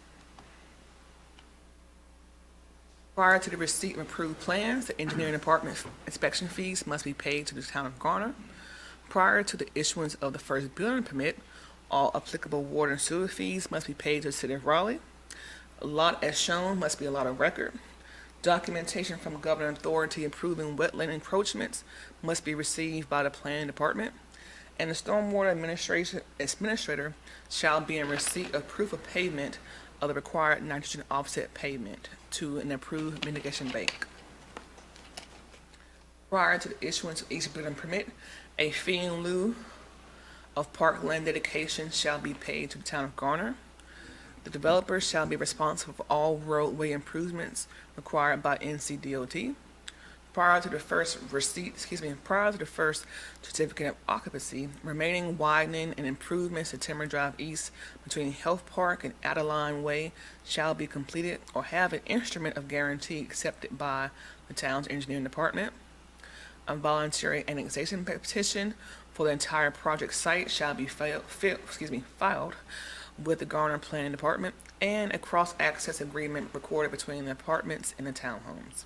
Prior to the receipt of approved plans, the engineering department inspection fees must be paid to the town of Garner. Prior to the issuance of the first building permit, all applicable water and sewer fees must be paid to the city of Raleigh. A lot as shown must be a lot of record. Documentation from governing authority approving wetland encroachments must be received by the planning department, and the stormwater administrator shall be in receipt of proof of payment of the required nitrogen offset payment to an approved mitigation bank. Prior to the issuance of each building permit, a fee in lieu of park land dedication shall be paid to the town of Garner. The developer shall be responsible for all roadway improvements required by NCDOT. Prior to the first certificate of occupancy, remaining widening and improvements to Timber Drive East between Health Park and Adeline Way shall be completed or have an instrument of guarantee accepted by the town's engineering department. A voluntary annexation petition for the entire project site shall be filed with the Garner Planning Department, and a cross-access agreement recorded between the apartments and the townhomes.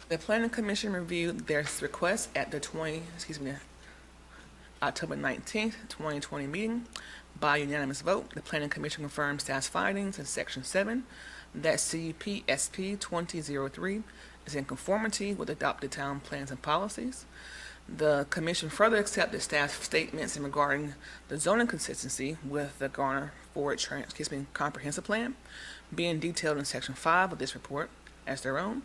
The Planning Commission reviewed their request at the October 19th, 2020 meeting. By unanimous vote, the Planning Commission confirmed staff's findings in Section 7 that CUP SP 2003 is in conformity with adopted town plans and policies. The Commission further accepted staff's statements in regarding the zoning consistency with the Garner Forward Comprehensive Plan, being detailed in Section 5 of this report as their own,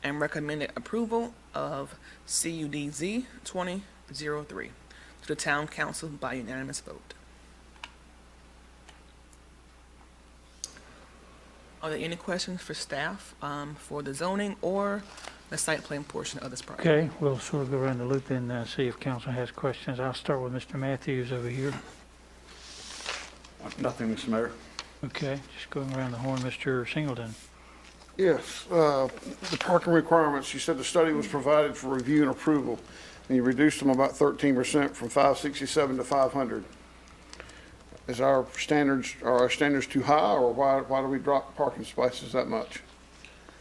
and recommended approval of CUDZ 2003 to the Town Council by unanimous vote. Are there any questions for staff for the zoning or the site plan portion of this project? Okay, we'll sort of go around the loop and see if council has questions. I'll start with Mr. Matthews over here. Nothing, Mr. Mayor. Okay, just going around the horn, Mr. Singleton. Yes, the parking requirements, you said the study was provided for review and approval, and you reduced them about 13% from 567 to 500. Is are our standards too high, or why do we drop parking spaces that much?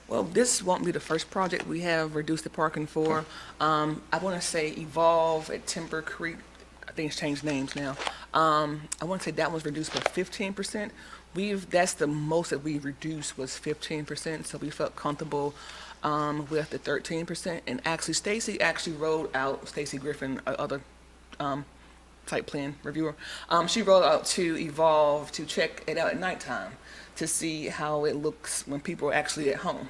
Well, this won't be the first project we have reduced the parking for. I want to say Evolve at Timber Creek, I think it's changed names now. I want to say that was reduced by 15%. That's the most that we reduced was 15%, so we felt comfortable with the 13%. And actually, Stacy wrote out, Stacy Griffin, other site plan reviewer, she wrote out to Evolve to check it out at nighttime to see how it looks when people are actually at home.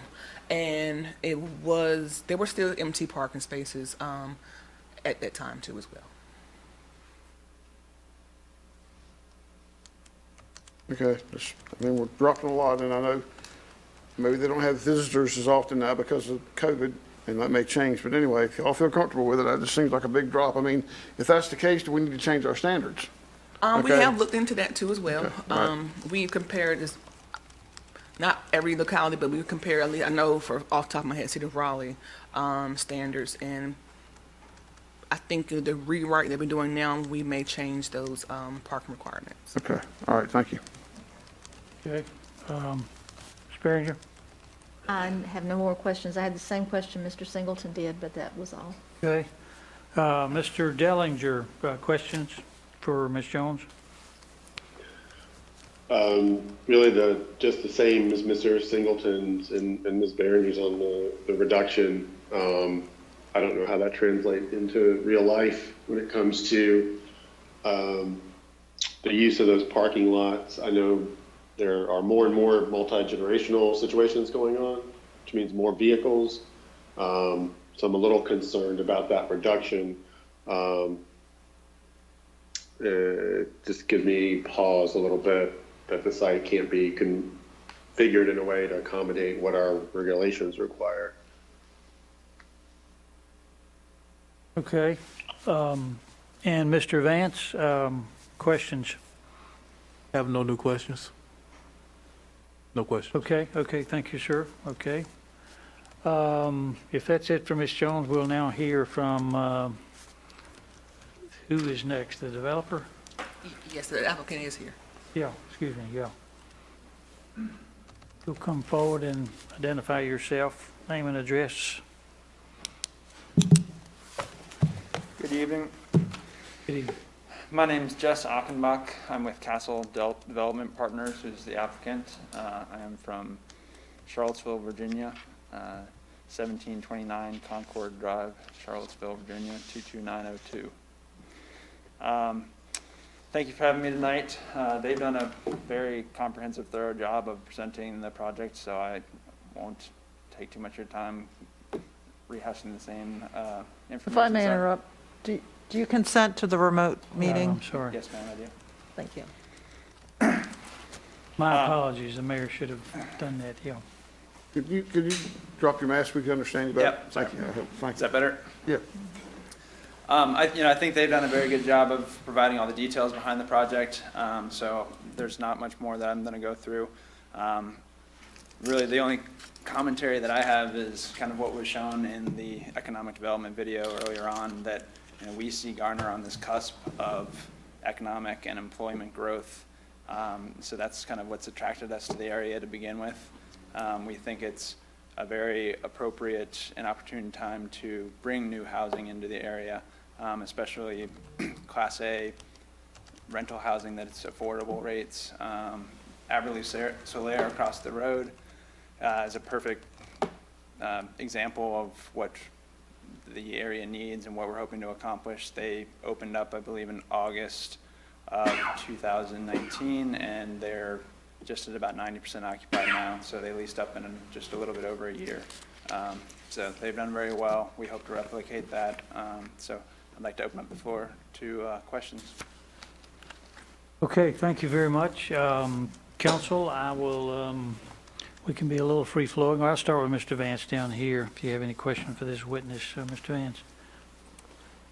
And there were still empty parking spaces at that time too as well. Okay, we're dropping a lot, and I know maybe they don't have visitors as often now because of COVID, And that may change, but anyway, if y'all feel comfortable with it, that just seems like a big drop. I mean, if that's the case, do we need to change our standards? We Okay. have looked into that too as well. Okay, all right. We compared this, not every locality, but we compare, at least I know for off the top of my head, City of Raleigh standards. And I think the rewrite that we're doing now, we may change those parking requirements. Okay, all right, thank you. Okay. Ms. Behringer? I have no more questions. I had the same question Mr. Singleton did, but that was all. Okay. Mr. Dellinger, questions for Ms. Jones? Really just the same as Mr. Singleton's and Ms. Behringer's on the reduction. I don't know how that translates into real life when it comes to the use of those parking lots. I know there are more and more multi-generational situations going on, which means more vehicles. So I'm a little concerned about that reduction. It just gives me pause a little bit that the site can't be configured in a way to accommodate what our regulations require. Okay. And Mr. Vance, questions? Have no new questions? No questions. Okay, thank you, sir. Okay. If that's it for Ms. Jones, we'll now hear from, who is next, the developer? Yes, the applicant is here. Yeah, excuse me, yeah. You'll come forward and identify yourself, name and address. Good evening. Good evening. My name is Jess Achenbach. I'm with Castle Development Partners, who's the applicant. I am from Charlottesville, Virginia, 1729 Concord Drive, Charlottesville, Virginia, 22902. Thank you for having me tonight. They've done a very comprehensive, thorough job of presenting the project, so I won't take too much of your time rehashing the same information. If I may interrupt, do you consent to the remote meeting? I'm sorry. Yes, ma'am, I do. Thank you. My apologies, the mayor should have done that, yeah. Could you drop your mask, we can understand you better? Yep. Thank you. Thank Is you. that better? Yeah. I think they've done a very good job of providing all the details behind the project, so there's not much more that I'm going to go through. Really, the only commentary that I have is kind of what was shown in the economic development video earlier on, that we see Garner on this cusp of economic and employment growth. So that's kind of what's attracted us to the area to begin with. We think it's a very appropriate and opportune time to bring new housing into the area, especially Class A rental housing that's affordable rates. Aberley Solaire across the road is a perfect example of what the area needs and what we're hoping to accomplish. They opened up, I believe, in August of 2019, and they're just at about 90% occupied now, so they leased up in just a little bit over a year. So they've done very well. We hope to replicate that. So I'd like to open up the floor to questions. Okay, thank you very much. Council, we can be a little free-flowing. I'll start with Mr. Vance down here, if you have any question for this witness. Mr. Vance.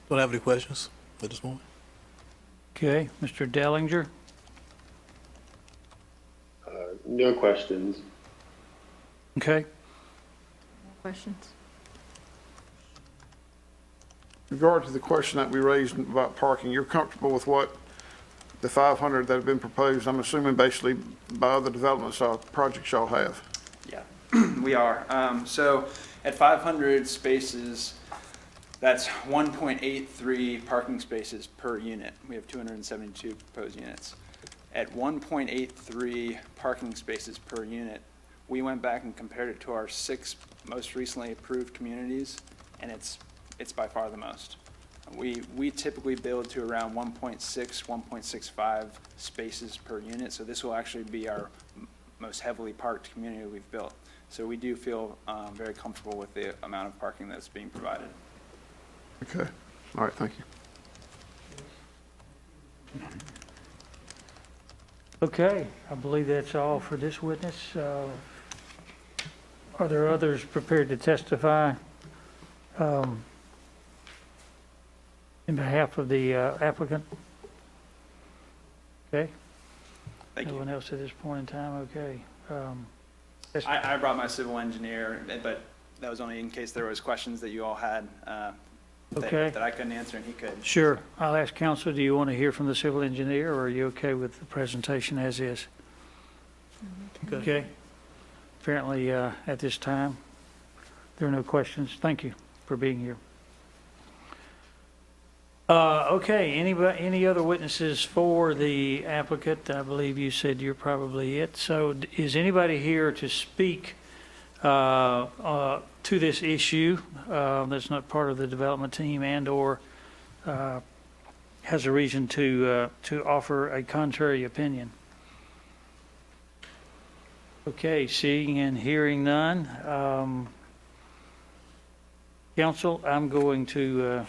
Don't have any questions at this moment. Okay, Mr. Dellinger. No questions. Okay. Questions? In regard to the question that we raised about parking, you're comfortable with what the 500 that have been proposed, I'm assuming basically by other developments, projects y'all have? Yeah, we are. So at 500 spaces, that's 1.83 parking spaces per unit. We have 272 proposed units. At 1.83 parking spaces per unit, we went back and compared it to our 6 most recently approved communities, and it's by far the most. We typically build to around 1.6, 1.65 spaces per unit, so this will actually be our most heavily parked community we've built. So we do feel very comfortable with the amount of parking that's being provided. Okay, all right, thank you. Okay, I believe that's all for this witness. Are there others prepared to testify In behalf of the applicant? Okay. Thank No you. one else at this point in time? Okay. Yes. I brought my civil engineer, but that was only in case there was questions that you all had Okay. that I couldn't answer and he could. Sure. I'll ask counsel, do you want to hear from the civil engineer, or are you okay with the presentation as is? Okay. Apparently, at this time, there are no questions. Thank you for being here. Okay, any other witnesses for the applicant? I believe you said you're probably it. So is anybody here to speak to this issue that's not part of the development team and/or has a reason to offer a contrary opinion? Okay, seeing and hearing none. Council, I'm going to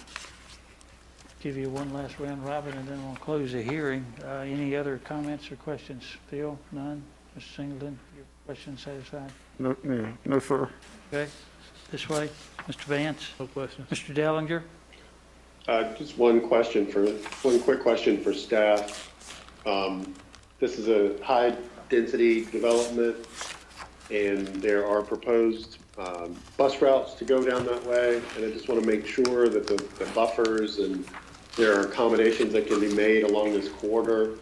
give you one last round robin and then we'll close the hearing. Any other comments or questions? Phil? None? Mr. Singleton, your question satisfied? No, sir. Okay, this way. Mr. Vance? No questions. Mr. Dellinger? Just one quick question for staff. This is a high-density development, and there are proposed bus routes to go down that way, and I just want to make sure that the buffers and there are accommodations that can be made along this corridor.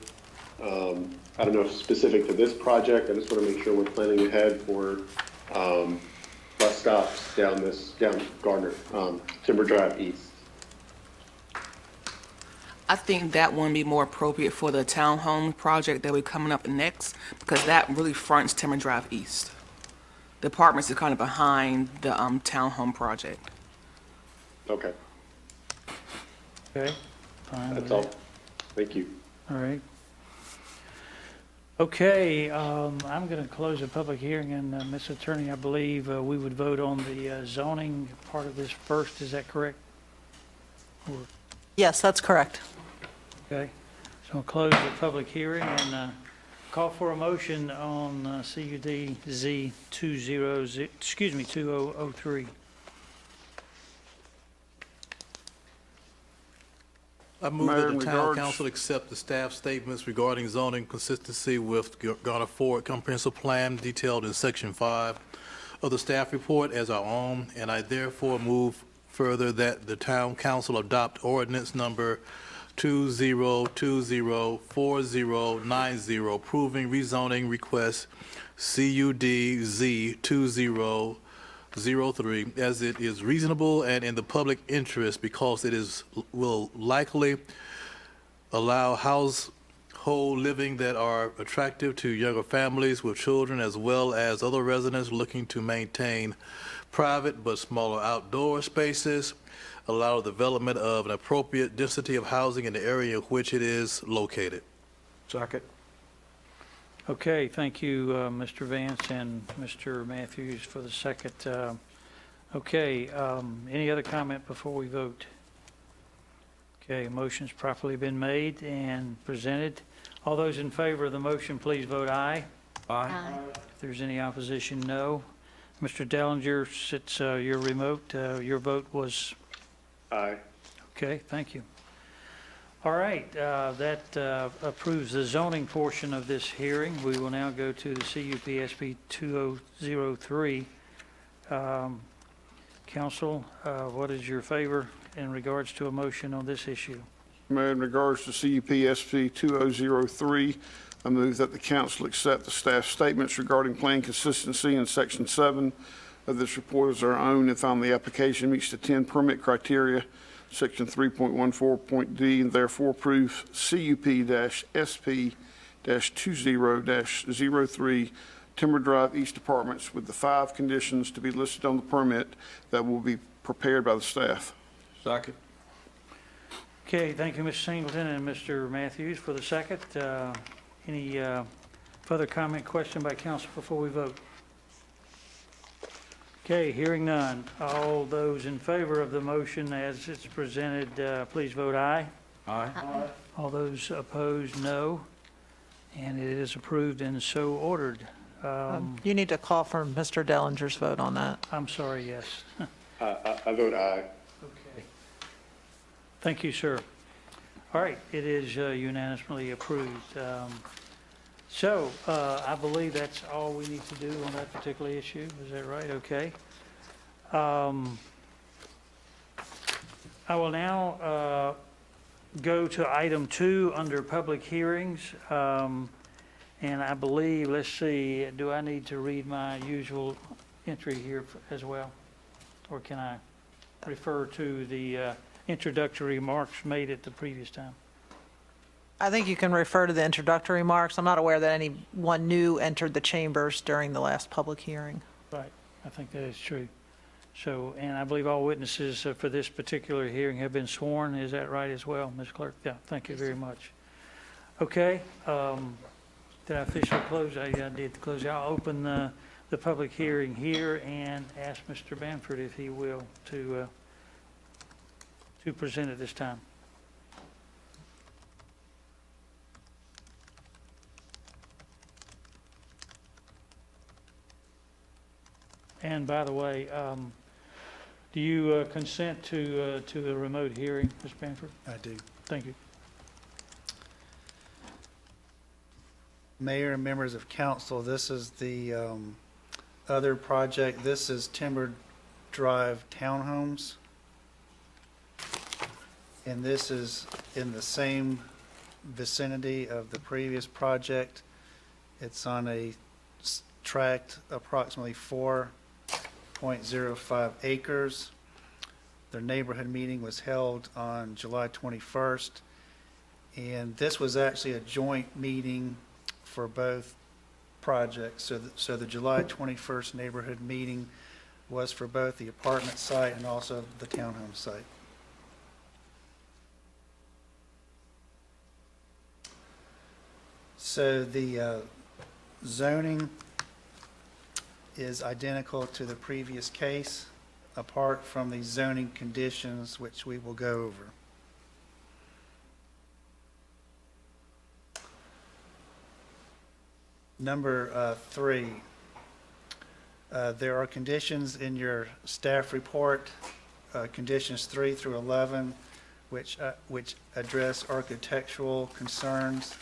I don't know if it's specific to this project. I just want to make sure we're planning ahead for bus stops down Garner, Timber Drive East. I think that one would be more appropriate for the townhome project that we're coming up next, because that really fronts Timber Drive East. The apartments are kind of behind the townhome project. Okay, Okay. Fine with that's all. that. Thank you. All right. Okay, I'm going to close the public hearing, and Ms. Attorney, I believe we would vote on the zoning part of this first. Is that correct? Or- Yes, that's correct. Okay, so I'll close the public hearing and call for a motion on CUD Z 2003. I move Mayor, that in the town regards- council accept the staff statements regarding zoning consistency with Garner Ford Comprehensive Plan detailed in Section 5 of the staff report as our own, and I therefore move further that the town council adopt ordinance number 20204090 approving rezoning request CUD Z 2003 as it is reasonable and in the public interest because it will likely allow household living that are attractive to younger families with children as well as other residents looking to maintain private but smaller outdoor spaces, allow development of an appropriate density of housing in the area in which it is located. Second. Okay, thank you, Mr. Vance and Mr. Matthews for the second. Okay, any other comment before we vote? Okay, motion's properly been made and presented. All those in favor of the motion, please vote aye. Aye. If there's any opposition, no. Mr. Dellinger, since you're remote, your vote was Aye. okay, thank you. All right, that approves the zoning portion of this hearing. We will now go to the CUPSP 2003. Council, what is your favor in regards to a motion on this issue? Mayor, in regards to CUPSP 2003, I move that the council accept the staff statements regarding plan consistency in Section 7 of this report as our own and found the application meets the 10 permit criteria, Section 3.14.d, and therefore approve CUP-SP-20-03 Timber Drive East Apartments with the 5 conditions to be listed on the permit that will be prepared by the staff. Second. Okay, thank you, Mr. Singleton and Mr. Matthews for the second. Any further comment, question by council before we vote? Okay, hearing none. All those in favor of the motion as it's presented, please vote aye. Aye. All those opposed, no. And it is approved and so ordered. You need to call for Mr. Dellinger's vote on that. I'm sorry, yes. I vote aye. Okay. Thank you, sir. All right, it is unanimously approved. So I believe that's all we need to do on that particular issue. Is that right? Okay. I will now go to item 2 under public hearings. And I believe, let's see, do I need to read my usual entry here as well? Or can I refer to the introductory remarks made at the previous time? I think you can refer to the introductory remarks. I'm not aware that anyone new entered the chambers during the last public hearing. Right, I think that is true. So, and I believe all witnesses for this particular hearing have been sworn. Is that right as well, Ms. Clerk? Yeah, thank you very much. Okay, did I officially close? I did close. I'll open the public hearing here and ask Mr. Bamford if he will to present at this time. And by the way, do you consent to a remote hearing, Mr. Bamford? I do. Thank you. Mayor and members of council, this is the other project. This is Timber Drive Townhomes. And this is in the same vicinity of the previous project. It's on a tract approximately 4.05 acres. Their neighborhood meeting was held on July 21st. And this was actually a joint meeting for both projects. So the July 21st neighborhood meeting was for both the apartment site and also the townhome site. So the zoning is identical to the previous case, apart from the zoning conditions, which we will go over. Number 3, there are conditions in your staff report, conditions 3 through 11, which address architectural concerns.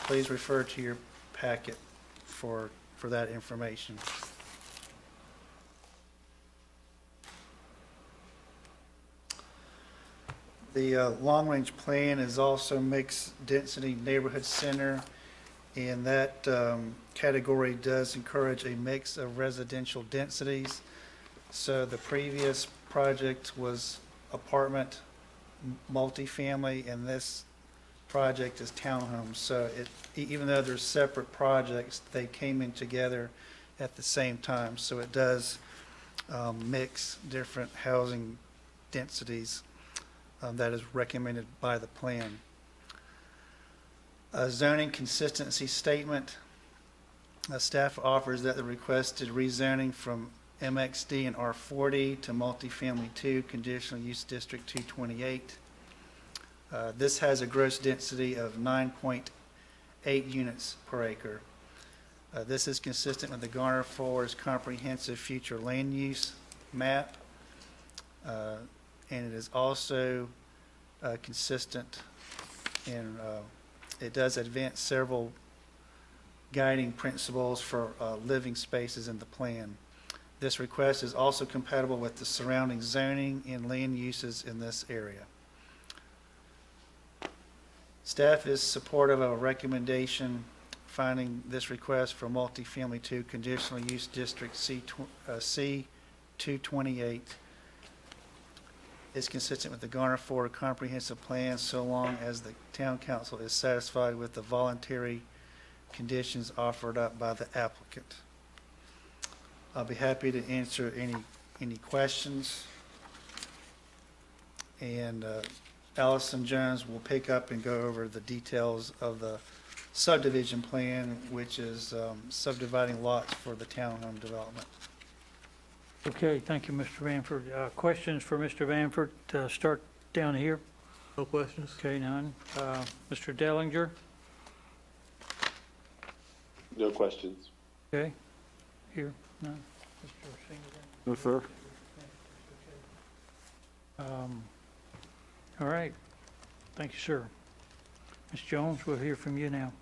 Please refer to your packet for that information. The long-range plan is also mixed-density neighborhood center, and that category does encourage a mix of residential densities. So the previous project was apartment, multifamily, and this project is townhomes. So even though they're separate projects, they came in together at the same time. So it does mix different housing densities that is recommended by the plan. A zoning consistency statement. Staff offers that the requested rezoning from MXD and R40 to multifamily 2, conditional use district 228. This has a gross density of 9.8 units per acre. This is consistent with the Garner Forest Comprehensive Future Land Use Map, and it is also consistent in it does advance several guiding principles for living spaces in the plan. This request is also compatible with the surrounding zoning and land uses in this area. Staff is supportive of a recommendation finding this request for multifamily 2 conditional use district C228 is consistent with the Garner Forest Comprehensive Plan so long as the Town Council is satisfied with the voluntary conditions offered up by the applicant. I'll be happy to answer any questions. And Allison Jones will pick up and go over the details of the subdivision plan, which is subdividing lots for the townhome development. Okay, thank you, Mr. Bamford. Questions for Mr. Bamford? Start down here. No questions? Okay, none. Mr. Dellinger? No questions. Okay, here, none. Mr. Singleton? No, sir. All right. Thank you, sir. Ms. Jones, we'll hear from you now.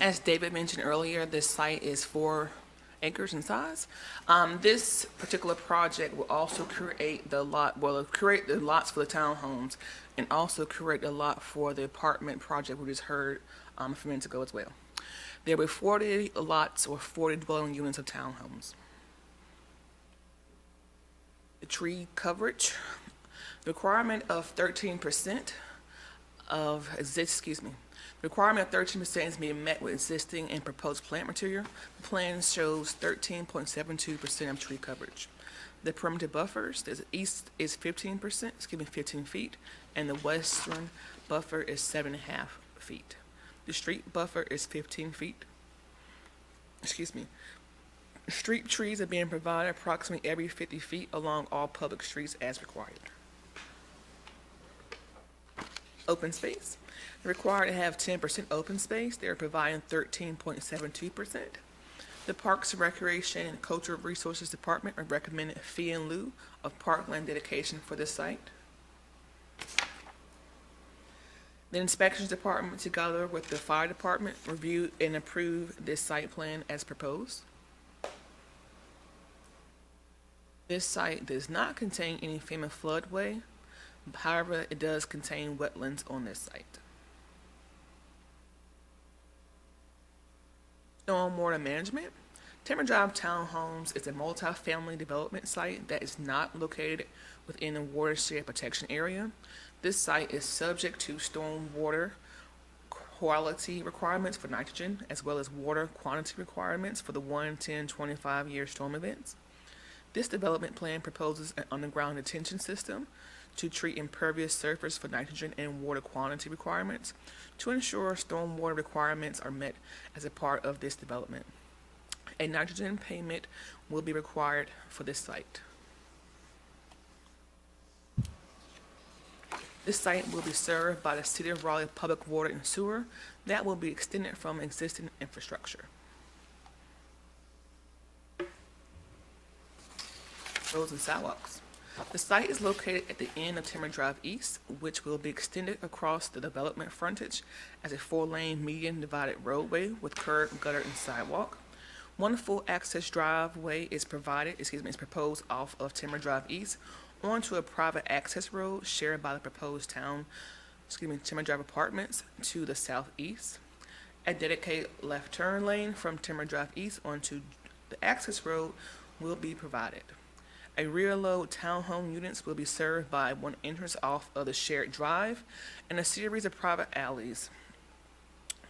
As David mentioned earlier, this site is 4 acres in size. This particular project will also create the lot, well, create the lots for the townhomes and also create a lot for the apartment project we just heard a few minutes ago as well. There will be 40 lots or 40 dwelling units of townhomes. The tree coverage, the requirement of 13% of the requirement of 13% is being met with existing and proposed plant material. The plan shows 13.72% of tree coverage. The perimeter buffers, the east is 15%, 15 feet, and the western buffer is 7.5 feet. The street buffer is 15 feet. Street trees are being provided approximately every 50 feet along all public streets as required. Open space. They're required to have 10% open space. They're providing 13.72%. The Parks, Recreation, and Cultural Resources Department are recommending a fee in lieu of parkland dedication for this site. The Inspections Department, together with the Fire Department, review and approve this site plan as proposed. This site does not contain any FEMA floodway. However, it does contain wetlands on this site. Stormwater management. Timber Drive Townhomes is a multi-family development site that is not located within a watershed protection area. This site is subject to stormwater quality requirements for nitrogen, as well as water quantity requirements for the 1, 10, 25-year storm events. This development plan proposes an underground detention system to treat impervious surface for nitrogen and water quantity requirements to ensure stormwater requirements are met as a part of this development. A nitrogen payment will be required for this site. This site will be served by the City of Raleigh Public Water and Sewer that will be extended from existing infrastructure. Roads and sidewalks. The site is located at the end of Timber Drive East, which will be extended across the development frontage as a 4-lane median divided roadway with curb, gutter, and sidewalk. One full access driveway is proposed off of Timber Drive East onto a private access road shared by the proposed Timber Drive Apartments to the southeast. A dedicated left turn lane from Timber Drive East onto the access road will be provided. A rear load townhome units will be served by one entrance off of the shared drive and a series of private alleys.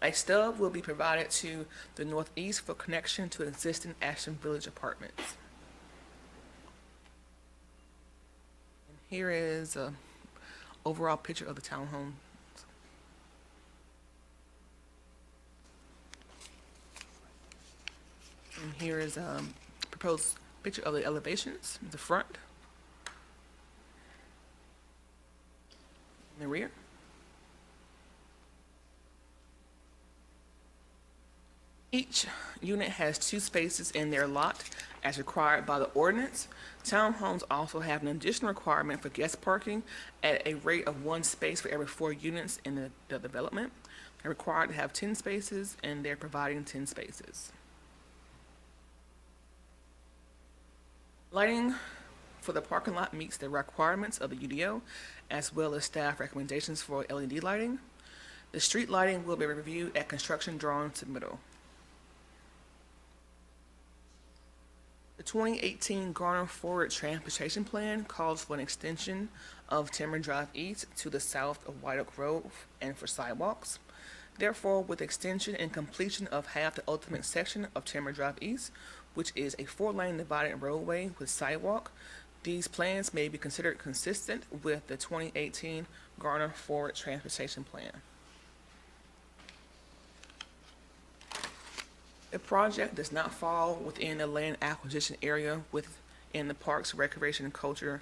A stub will be provided to the northeast for connection to existing Ashton Village apartments. And here is an overall picture of the townhome. And here is proposed picture of the elevations, the front, and the rear. Each unit has 2 spaces in their lot as required by the ordinance. Townhomes also have an additional requirement for guest parking at a rate of 1 space for every 4 units in the development. They're required to have 10 spaces and they're providing 10 spaces. Lighting for the parking lot meets the requirements of the UDO, as well as staff recommendations for LED lighting. The street lighting will be reviewed at construction drawing submittal. The 2018 Garner Forward Transportation Plan calls for an extension of Timber Drive East to the south of White Oak Road and for sidewalks. Therefore, with extension and completion of half the ultimate section of Timber Drive East, which is a 4-lane divided roadway with sidewalk, these plans may be considered consistent with the 2018 Garner Forward Transportation Plan. The project does not fall within the land acquisition area within the Parks, Recreation, and Cultural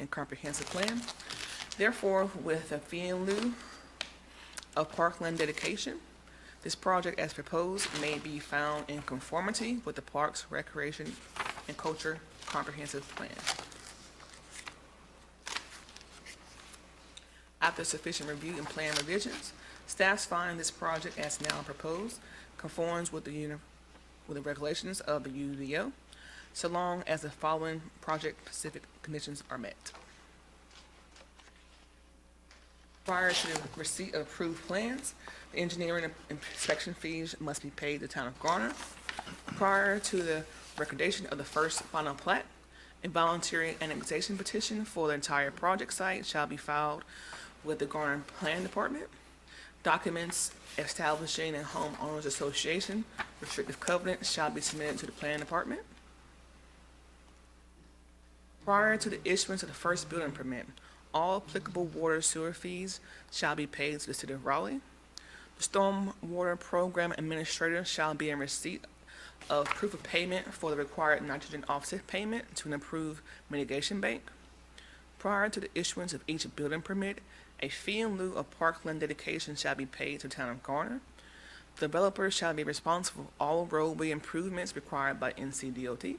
and Comprehensive Plan. Therefore, with a fee in lieu of parkland dedication, This project as proposed may be found in conformity with the Parks, Recreation, and Culture Comprehensive Plan. After sufficient review and plan revisions, staffs find this project as now proposed conforms with the regulations of the UDO, so long as the following project-specific conditions are met. Prior to the receipt of approved plans, the engineering and inspection fees must be paid to the town of Garner. Prior to the recordation of the first final plat, a voluntary annexation petition for the entire project site shall be filed with the Garner Plan Department. Documents establishing a homeowners association restrictive covenant shall be submitted to the Plan Department. Prior to the issuance of the first building permit, all applicable water sewer fees shall be paid to the City of Raleigh. The Stormwater Program Administrator shall be in receipt of proof of payment for the required nitrogen offset payment to an approved mitigation bank. Prior to the issuance of each building permit, a fee in lieu of parkland dedication shall be paid to the town of Garner. The developer shall be responsible for all roadway improvements required by NCDOT.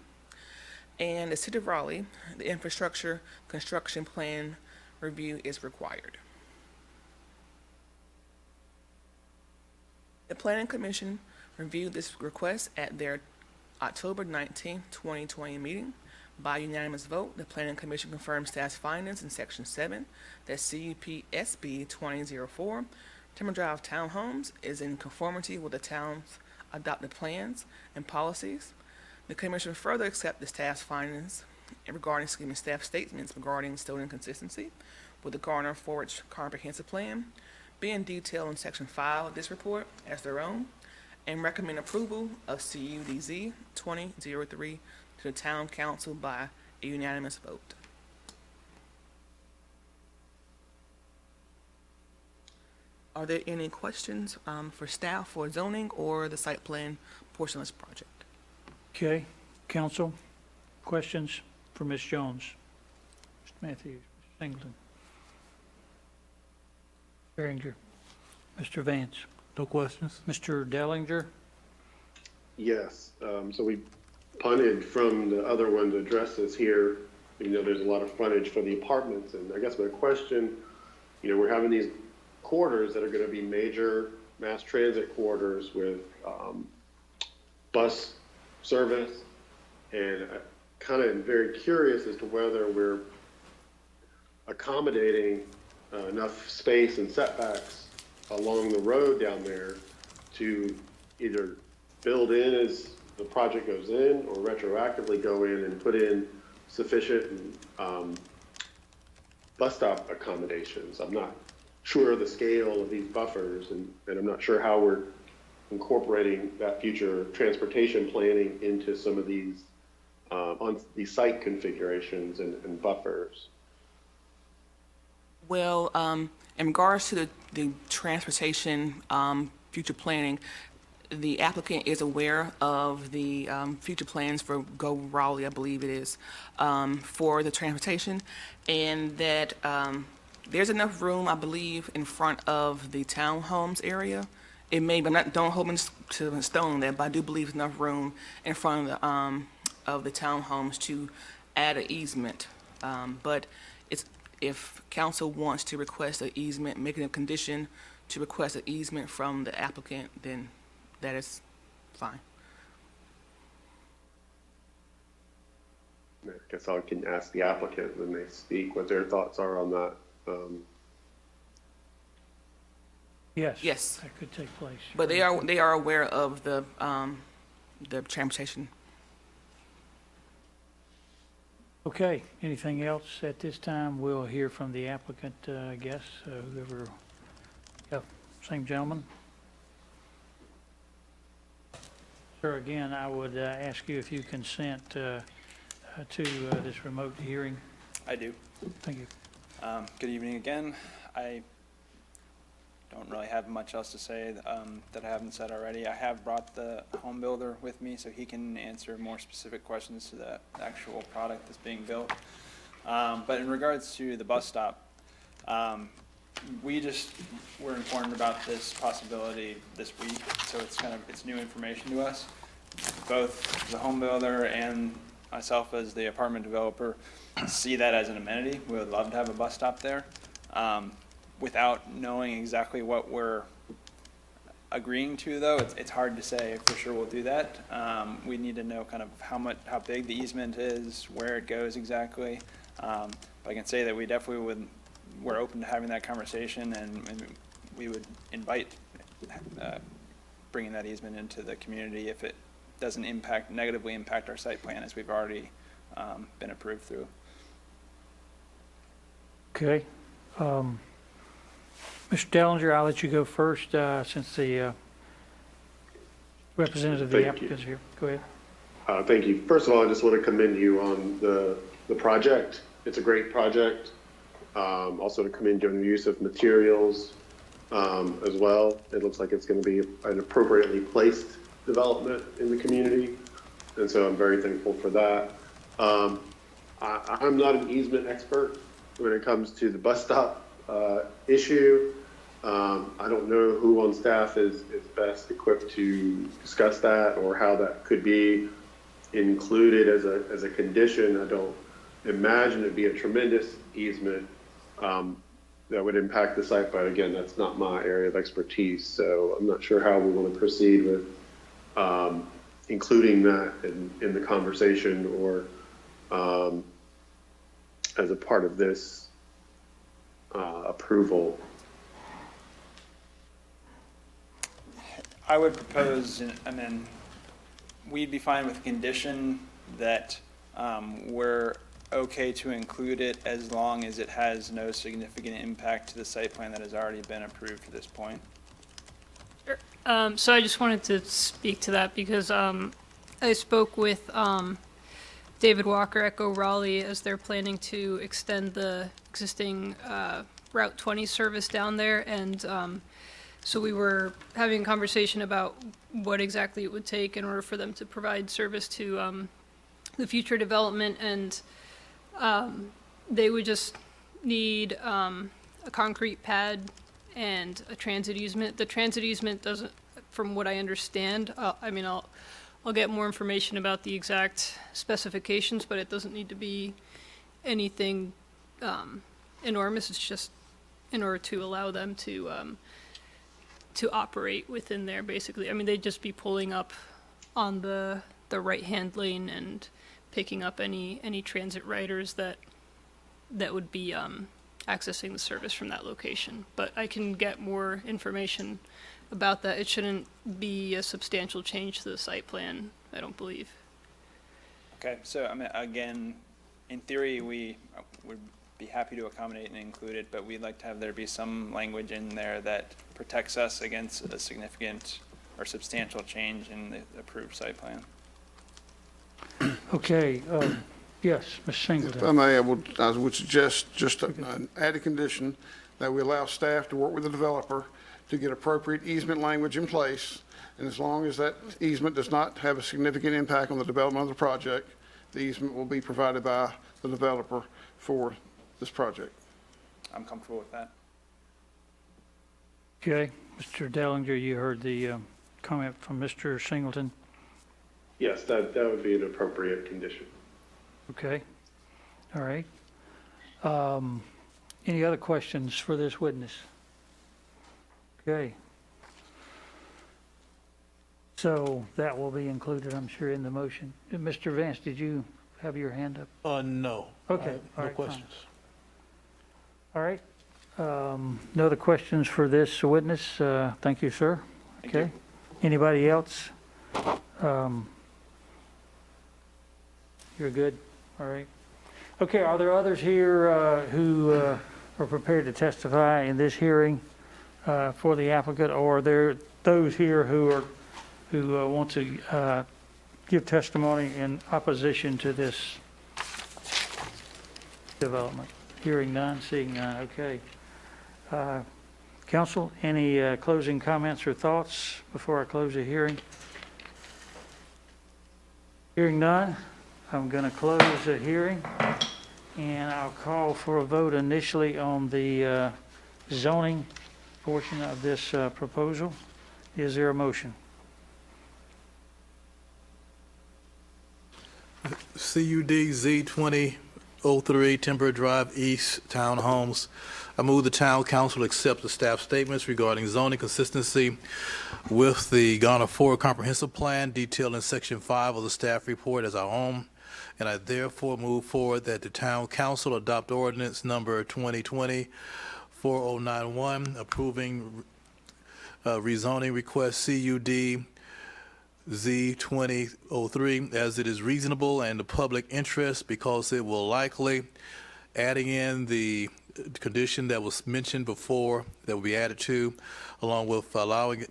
And the City of Raleigh, the infrastructure construction plan review is required. The Planning Commission reviewed this request at their October 19, 2020 meeting. By unanimous vote, the Planning Commission confirmed staff's findings in Section 7 that CUP SB 2004 Timber Drive Townhomes is in conformity with the town's adopted plans and policies. The Commission further accepts the staff's findings regarding, staff statements regarding stolen consistency with the Garner Forage Comprehensive Plan, being detailed in Section 5 of this report as their own, and recommend approval of CUDZ 2003 to the Town Council by a unanimous vote. Are there any questions for staff for zoning or the site plan portion of this project? Okay, council, questions for Ms. Jones? Mr. Matthews, Mr. Singleton? Behringer? Mr. Vance? No questions? Mr. Dellinger? Yes, so we punted from the other one to address this here. You know, there's a lot of frontage for the apartments, and I guess my question, you know, we're having these corridors that are going to be major mass transit corridors with bus service, and I kind of am very curious as to whether we're accommodating enough space and setbacks along the road down there to either build in as the project goes in or retroactively go in and put in sufficient bus stop accommodations. I'm not sure of the scale of these buffers, and I'm not sure how we're incorporating that future transportation planning into some of these on these site configurations and buffers. Well, in regards to the transportation future planning, the applicant is aware of the future plans for Go Raleigh, I believe it is, for the transportation, and that there's enough room, I believe, in front of the townhomes area. It may, but don't hold me to stone there, but I do believe there's enough room in front of the townhomes to add an easement. But it's, if council wants to request an easement, making a condition to request an easement from the applicant, then that is fine. I guess I can ask the applicant when they speak what their thoughts are on that. Yes. Yes. That could take place. But they are aware of the transportation. Okay, anything else at this time? We'll hear from the applicant, I guess, whoever, yeah, same gentleman. Sir, again, I would ask you if you consent to this remote hearing. I do. Thank you. Good evening again. I don't really have much else to say that I haven't said already. I have brought the home builder with me so he can answer more specific questions to the actual product that's being built. But in regards to the bus stop, We just were informed about this possibility this week, so it's new information to us. Both the home builder and myself as the apartment developer see that as an amenity. We would love to have a bus stop there. Without knowing exactly what we're agreeing to, though, it's hard to say for sure we'll do that. We need to know kind of how big the easement is, where it goes exactly. But I can say that we definitely we're open to having that conversation, and we would invite bringing that easement into the community if it doesn't negatively impact our site plan, as we've already been approved through. Okay. Mr. Dellinger, I'll let you go first, since the representative of the Thank you. applicant is here. Go ahead. Thank you. First of all, I just want to commend you on the project. It's a great project. Also to commend you on the use of materials as well. It looks like it's going to be an appropriately placed development in the community, and so I'm very thankful for that. I'm not an easement expert when it comes to the bus stop issue. I don't know who on staff is best equipped to discuss that or how that could be included as a condition. I don't imagine it'd be a tremendous easement that would impact the site, but again, that's not my area of expertise, so I'm not sure how we want to proceed with including that in the conversation or as a part of this approval. I would propose, we'd be fine with a condition that we're okay to include it as long as it has no significant impact to the site plan that has already been approved to this point. So I just wanted to speak to that because I spoke with David Walker, Echo Raleigh, as they're planning to extend the existing Route 20 service down there, and so we were having a conversation about what exactly it would take in order for them to provide service to the future development, and they would just need a concrete pad and a transit easement. The transit easement doesn't, from what I understand, I'll get more information about the exact specifications, but it doesn't need to be anything enormous. It's just in order to allow them to operate within there, basically. I mean, they'd just be pulling up on the right-hand lane and picking up any transit riders that would be accessing the service from that location. But I can get more information about that. It shouldn't be a substantial change to the site plan, I don't believe. Okay, so again, in theory, we would be happy to accommodate and include it, but we'd like to have there be some language in there that protects us against a significant or substantial change in the approved site plan. Okay, yes, Ms. Singleton. If I may, I would suggest just an added condition that we allow staff to work with the developer to get appropriate easement language in place, and as long as that easement does not have a significant impact on the development of the project, the easement will be provided by the developer for this project. I'm comfortable with that. Okay, Mr. Dellinger, you heard the comment from Mr. Singleton. Yes, that would be an appropriate condition. Okay, all right. Any other questions for this witness? Okay. So that will be included, I'm sure, in the motion. Mr. Vance, did you have your hand up? No. Okay, No all right, fine. questions. All right. No other questions for this witness? Thank you, sir. Thank Okay. you. Anybody else? You're good? All right. Okay, are there others here who are prepared to testify in this hearing for the applicant, or are there those here who want to give testimony in opposition to this development? Hearing none, seeing none. Okay. Council, any closing comments or thoughts before I close the hearing? Hearing none, I'm going to close the hearing, and I'll call for a vote initially on the zoning portion of this proposal. Is there a motion? CUD Z2003 Timber Drive East Townhomes. I move the town council accept the staff statements regarding zoning consistency with the Garner 4 comprehensive plan detailed in section 5 of the staff report as our own. And I therefore move forward that the town council adopt ordinance number 2020-4091 approving rezoning request CUD Z2003 as it is reasonable and the public interest because it will likely, adding in the condition that was mentioned before that will be added to, along with allowing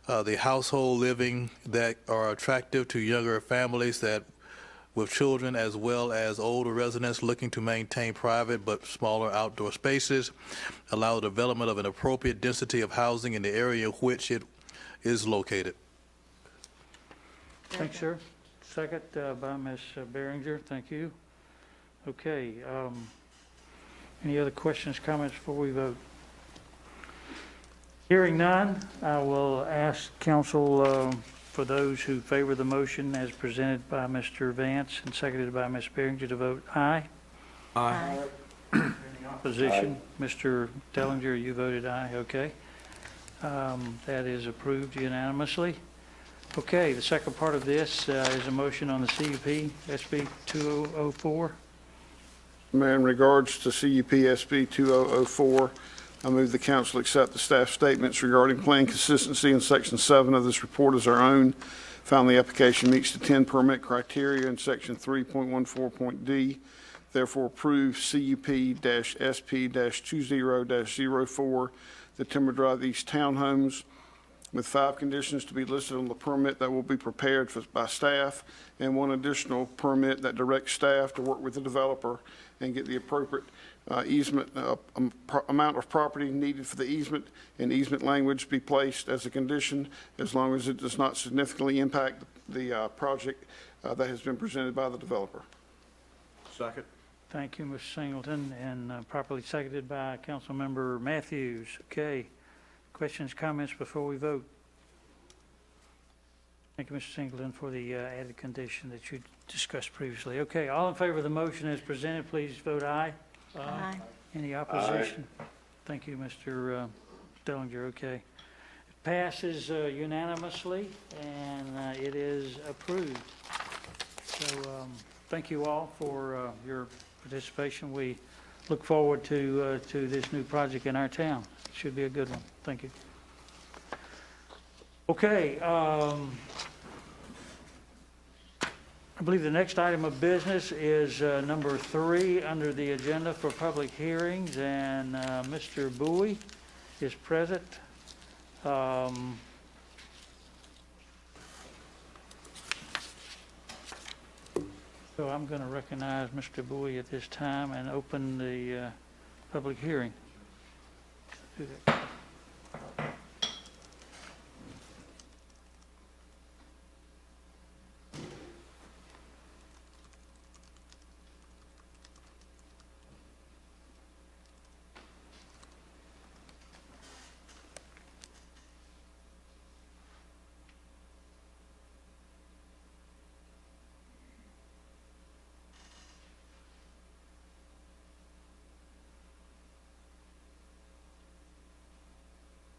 the household living that are attractive to younger families that with children as well as older residents looking to maintain private but smaller outdoor spaces, allow the development of an appropriate density of housing in the area in which it is located. Thanks, sir. Second by Ms. Behringer. Thank you. Okay. Any other questions, comments before we vote? Hearing none, I will ask council for those who favor the motion as presented by Mr. Vance and seconded by Ms. Behringer to vote aye. Aye. Any opposition? Mr. Dellinger, you voted aye. Okay. That is approved unanimously. Okay, the second part of this is a motion on the CUP SB 2004. Mayor, in regards to CUP SB 2004, I move the council accept the staff statements regarding plan consistency in section 7 of this report as our own. Found the application meets the 10 permit criteria in section 3.14.d. Therefore approve CUP-SP-20-04, the Timber Drive East Townhomes, with 5 conditions to be listed on the permit that will be prepared by staff, and 1 additional permit that directs staff to work with the developer and get the appropriate easement amount of property needed for the easement, and easement language be placed as a condition as long as it does not significantly impact the project that has been presented by the developer. Second. Thank you, Mr. Singleton, and properly seconded by Councilmember Matthews. Okay. Questions, comments before we vote? Thank you, Mr. Singleton, for the added condition that you discussed previously. Okay, all in favor of the motion as presented, please vote aye. Aye. Any opposition? Thank you, Mr. Dellinger. Okay. It passes unanimously, and it is approved. So thank you all for your participation. We look forward to this new project in our town. It should be a good one. Thank you. Okay. I believe the next item of business is number 3 under the agenda for public hearings, and Mr. Bowie is present. So I'm going to recognize Mr. Bowie at this time and open the public hearing. Do that.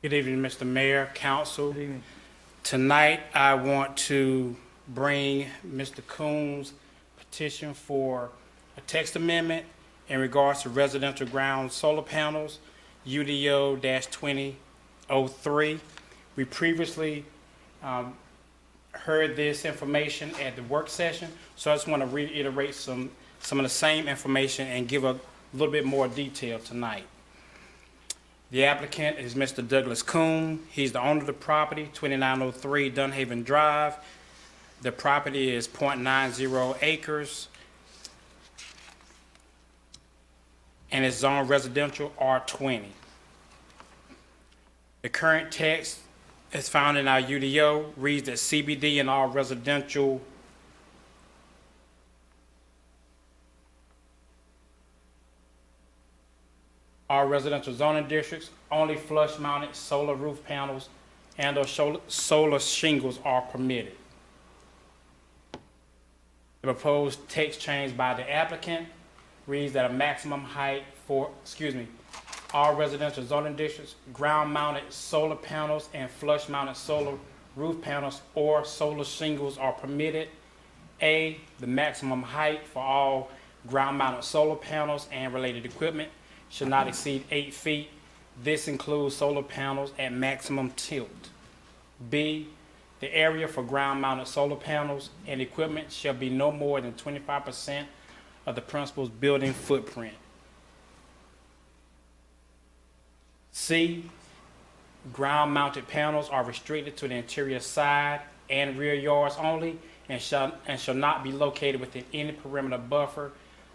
Good evening, Mr. Mayor, Council. Good evening. Tonight, I want to bring Mr. Coon's petition for a text amendment in regards to residential ground solar panels, UDO-2003. We previously heard this information at the work session, so I just want to reiterate some of the same information and give a little bit more detail tonight. The applicant is Mr. Douglas Coon. He's the owner of the property, 2903 Dunhaven Drive. The property is .90 acres and is zoned residential R20. The current text is found in our UDO, reads that CBD in all residential All residential zoning districts, only flush-mounted solar roof panels and/or solar shingles are permitted. The proposed text change by the applicant reads that a maximum height for, all residential zoning districts, ground-mounted solar panels and flush-mounted solar roof panels or solar shingles are permitted. A, the maximum height for all ground-mounted solar panels and related equipment should not exceed 8 feet. This includes solar panels at maximum tilt. B, the area for ground-mounted solar panels and equipment shall be no more than 25% of the principal's building footprint. C, ground-mounted panels are restricted to the interior side and rear yards only and shall not be located within any perimeter buffer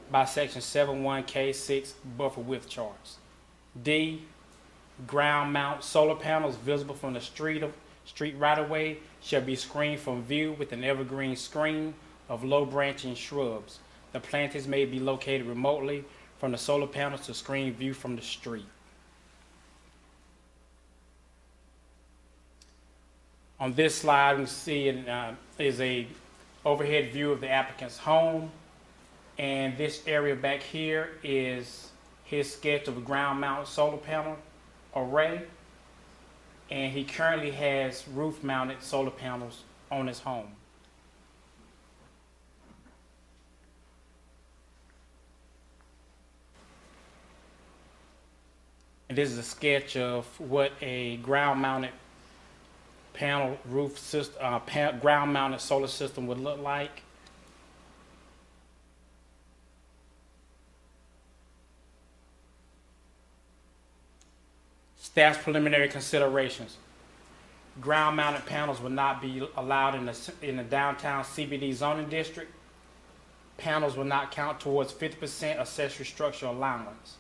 by section 71K6 buffer width charts. D, ground mount solar panels visible from the street right-of-way shall be screened from view with an evergreen screen of low branching shrubs. The plantings may be located remotely from the solar panels to screen view from the street. On this slide, we see it is a overhead view of the applicant's home. And this area back here is his sketch of a ground-mounted solar panel array. And he currently has roof-mounted solar panels on his home. And this is a sketch of what a ground-mounted panel roof system, ground-mounted solar system would look like. Staff's preliminary considerations. Ground-mounted panels will not be allowed in the downtown CBD zoning district. Panels will not count towards 50% accessory structure allowance.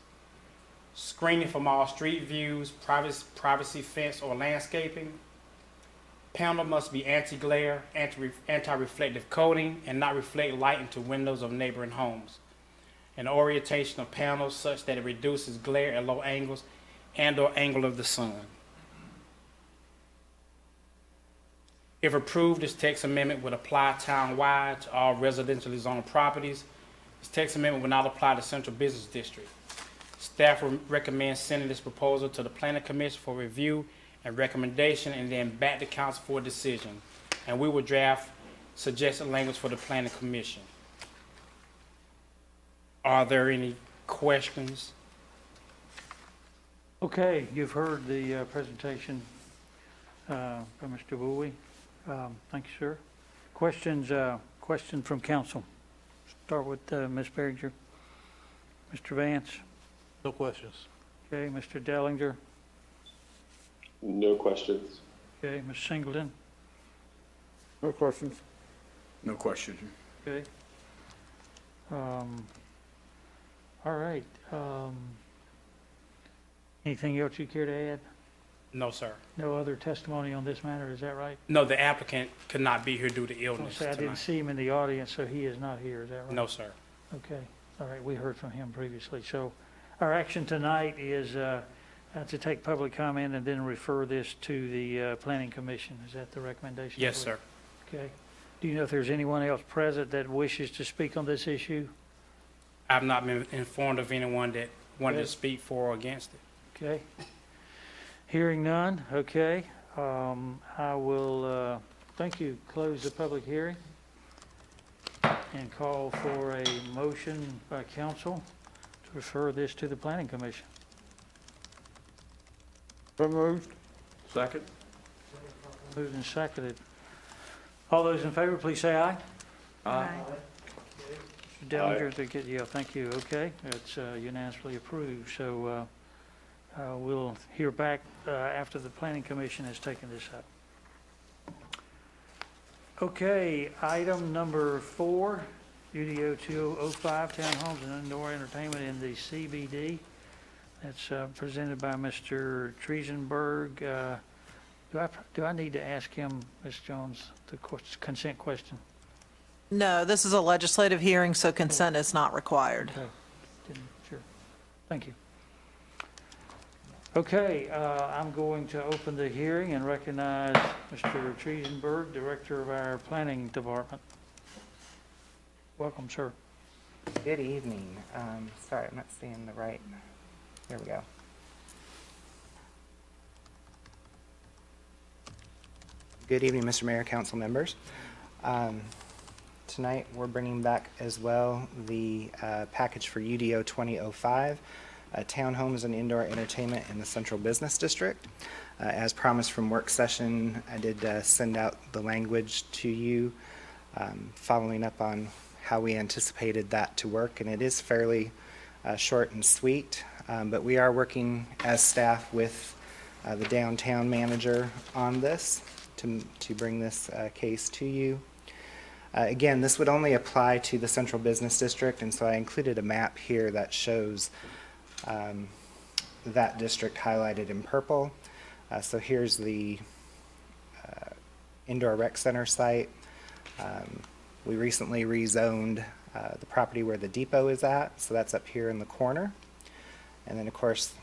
Screening from all street views, privacy fence, or landscaping. Panel must be anti-glare, anti-reflective coating, and not reflect light into windows of neighboring homes. An orientation of panels such that it reduces glare at low angles and/or angle of the sun. If approved, this text amendment would apply town-wide to all residentially zoned properties. This text amendment would not apply to Central Business District. Staff would recommend sending this proposal to the Planning Commission for review and recommendation, and then back to council for a decision. And we will draft suggested language for the Planning Commission. Are there any questions? Okay, you've heard the presentation from Mr. Bowie. Thank you, sir. Question from council. Start with Ms. Berringer. Mr. Vance? No questions. Okay, Mr. Dellinger? No questions. Okay, Ms. Singleton? No questions. No question. Okay. All right. Anything else you care to add? No, sir. No other testimony on this matter, is that right? No, the applicant could not be here due to I illness didn't tonight. see him in the audience, so he is not here, is that right? No, sir. Okay, all right, we heard from him previously. So our action tonight is to take public comment and then refer this to the Planning Commission. Is that the recommendation? Yes, sir. Okay. Do you know if there's anyone else present that wishes to speak on this issue? I've not been informed of anyone that wanted Okay. to speak for or against it. Okay. Hearing none, okay. I will, thank you, close the public hearing and call for a motion by council to refer this to the Planning Commission. So moved. Second? Moved and seconded. All those in favor, please say aye. Aye. Mr. Dellinger, yeah, thank you. Okay, it's unanimously approved. So we'll hear back after the Planning Commission has taken this up. Okay, item number 4, UDO 2005, Townhomes and Indoor Entertainment in the CBD. That's presented by Mr. Triesenberg. Do I need to ask him, Ms. Jones, the consent question? No, this is a legislative hearing, so consent is not required. Okay, sure. Thank you. Okay, I'm going to open the hearing and recognize Mr. Triesenberg, Director of our Planning Department. Welcome, sir. Good evening. Sorry, I'm not seeing the right. There we go. Good evening, Mr. Mayor, council members. Tonight, we're bringing back as well the package for UDO 2005, townhomes and indoor entertainment in the Central Business District. As promised from work session, I did send out the language to you, following up on how we anticipated that to work, and it is fairly short and sweet, but we are working as staff with the downtown manager on this to bring this case to you. Again, this would only apply to the Central Business District, and so I included a map here that shows that district highlighted in purple. So here's the indoor rec center site. We recently rezoned the property where the depot is at, so that's up here in the corner. And then, of course,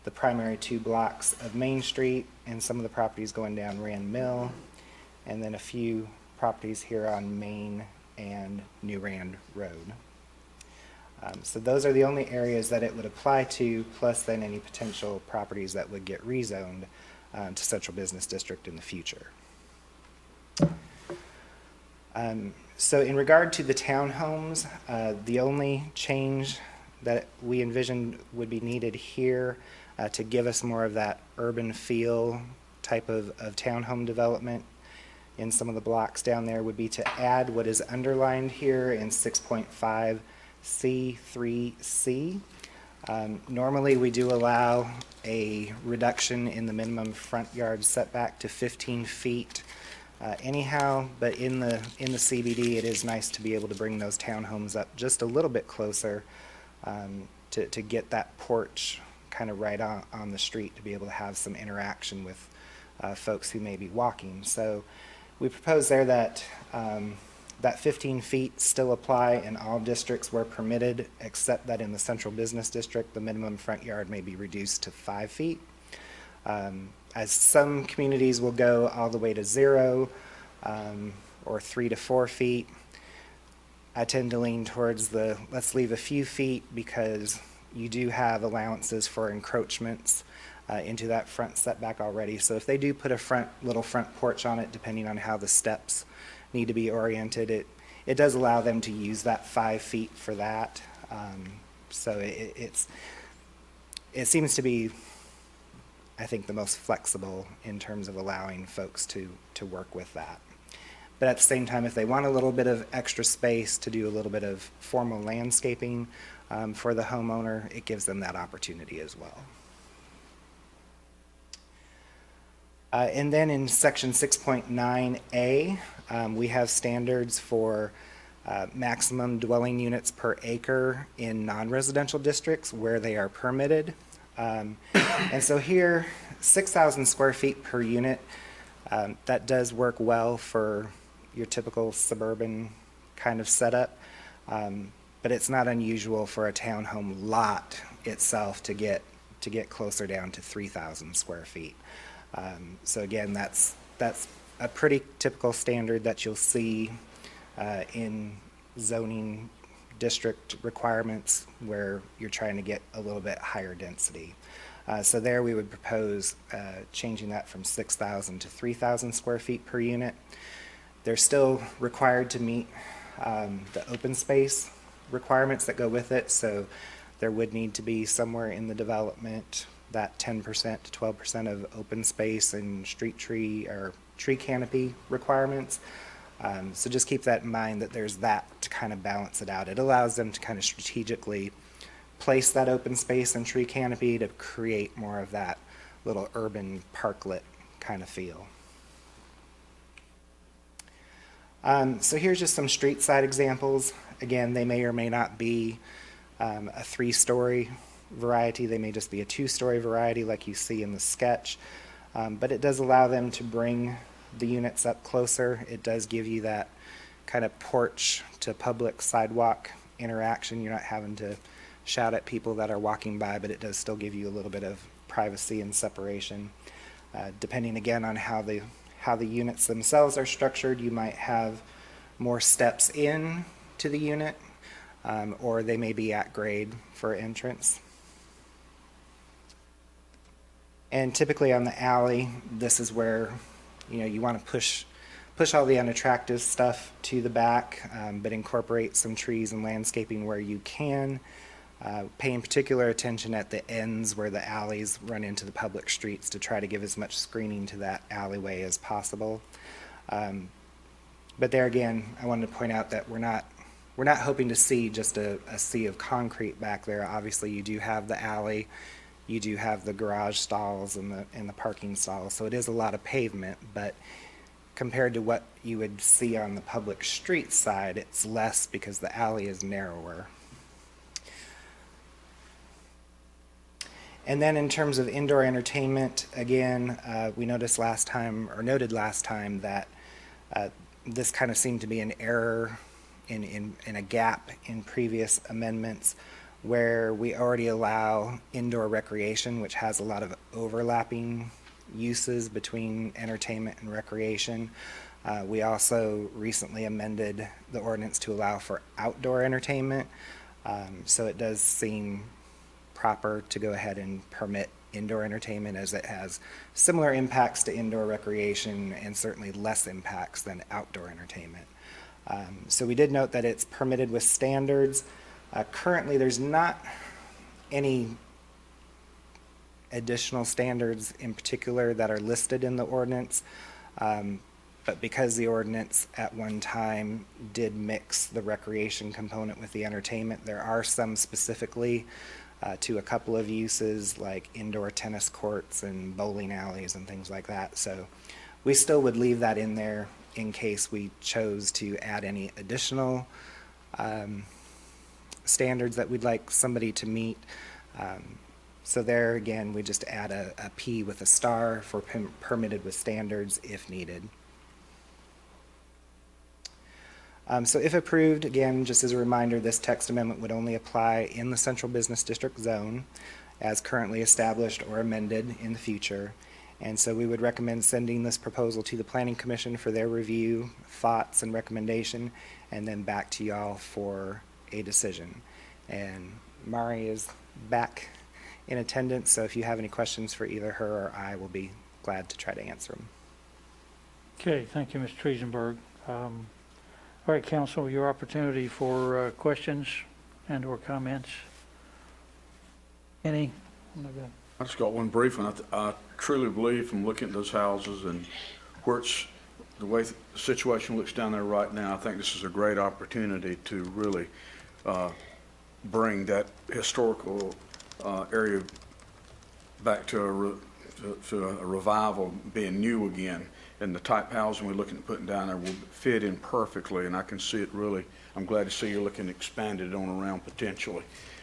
the primary 2 blocks of Main Street and some of the properties going down Rand Mill, and then a few properties here on Main and New Rand Road. So those are the only areas that it would apply to, plus then any potential properties that would get rezoned to Central Business District in the future. So in regard to the townhomes, the only change that we envisioned would be needed here to give us more of that urban feel type of townhome development in some of the blocks down there would be to add what is underlined here in 6.5 C3C. Normally we do allow a reduction in the minimum front yard setback to 15 feet anyhow, but in the CBD it is nice to be able to bring those townhomes up just a little bit closer to get that porch kind of right on the street to be able to have some interaction with folks who may be walking. So we propose there that that 15 feet still apply in all districts where permitted, except that in the Central Business District, the minimum front yard may be reduced to 5 feet. As some communities will go all the way to 0 or 3 to 4 feet, I tend to lean towards the let's leave a few feet because you do have allowances for encroachments into that front setback already. So if they do put a little front porch on it, depending on how the steps need to be oriented, it does allow them to use that 5 feet for that. So it seems to be, I think, the most flexible in terms of allowing folks to work with that. But at the same time, if they want a little bit of extra space to do a little bit of formal landscaping for the homeowner, it gives them that opportunity as well. And then in section 6.9A, we have standards for maximum dwelling units per acre in non-residential districts where they are permitted. And so here, 6,000 square feet per unit, that does work well for your typical suburban kind of setup. But it's not unusual for a townhome lot itself to get closer down to 3,000 square feet. So again, that's a pretty typical standard that you'll see in zoning district requirements where you're trying to get a little bit higher density. So there we would propose changing that from 6,000 to 3,000 square feet per unit. They're still required to meet the open space requirements that go with it, so there would need to be somewhere in the development that 10% to 12% of open space and street tree or tree canopy requirements. So just keep that in mind that there's that to kind of balance it out. It allows them to kind of strategically place that open space and tree canopy to create more of that little urban parklet kind of feel. So here's just some street side examples. Again, they may or may not be a 3-story variety. They may just be a 2-story variety like you see in the sketch. But it does allow them to bring the units up closer. It does give you that kind of porch to public sidewalk interaction. You're not having to shout at people that are walking by, but it does still give you a little bit of privacy and separation. Depending again on how the units themselves are structured, you might have more steps in to the unit, or they may be at grade for entrance. And typically on the alley, this is where, you want to push all the unattractive stuff to the back, but incorporate some trees and landscaping where you can. Paying particular attention at the ends where the alleys run into the public streets to try to give as much screening to that alleyway as possible. But there again, I wanted to point out that we're not hoping to see just a sea of concrete back there. Obviously, you do have the alley, you do have the garage stalls and the parking stalls, so it is a lot of pavement, but compared to what you would see on the public street side, it's less because the alley is narrower. And then in terms of indoor entertainment, again, we noted last time that this kind of seemed to be an error in a gap in previous amendments where we already allow indoor recreation, which has a lot of overlapping uses between entertainment and recreation. We also recently amended the ordinance to allow for outdoor entertainment, so it does seem proper to go ahead and permit indoor entertainment, as it has similar impacts to indoor recreation and certainly less impacts than outdoor entertainment. So we did note that it's permitted with standards. Currently, there's not any additional standards in particular that are listed in the ordinance, but because the ordinance at one time did mix the recreation component with the entertainment, there are some specifically to a couple of uses like indoor tennis courts and bowling alleys and things like that. So we still would leave that in there in case we chose to add any additional standards that we'd like somebody to meet. So there again, we just add a P with a star for permitted with standards if needed. So if approved, again, just as a reminder, this text amendment would only apply in the Central Business District zone as currently established or amended in the future. And so we would recommend sending this proposal to the Planning Commission for their review, thoughts, and recommendation, and then back to y'all for a decision. And Mari is back in attendance, so if you have any questions for either her or I, will be glad to try to answer them. Okay, thank you, Mr. Triesenberg. All right, council, your opportunity for questions and or comments. Any? I just got one brief one. I truly believe from looking at those houses and where the way the situation looks down there right now, I think this is a great opportunity to really bring that historical area back to a revival, being new again. And the type housing we're looking at putting down there will fit in perfectly, and I can see it really. I'm glad to see you're looking expanded on around potentially,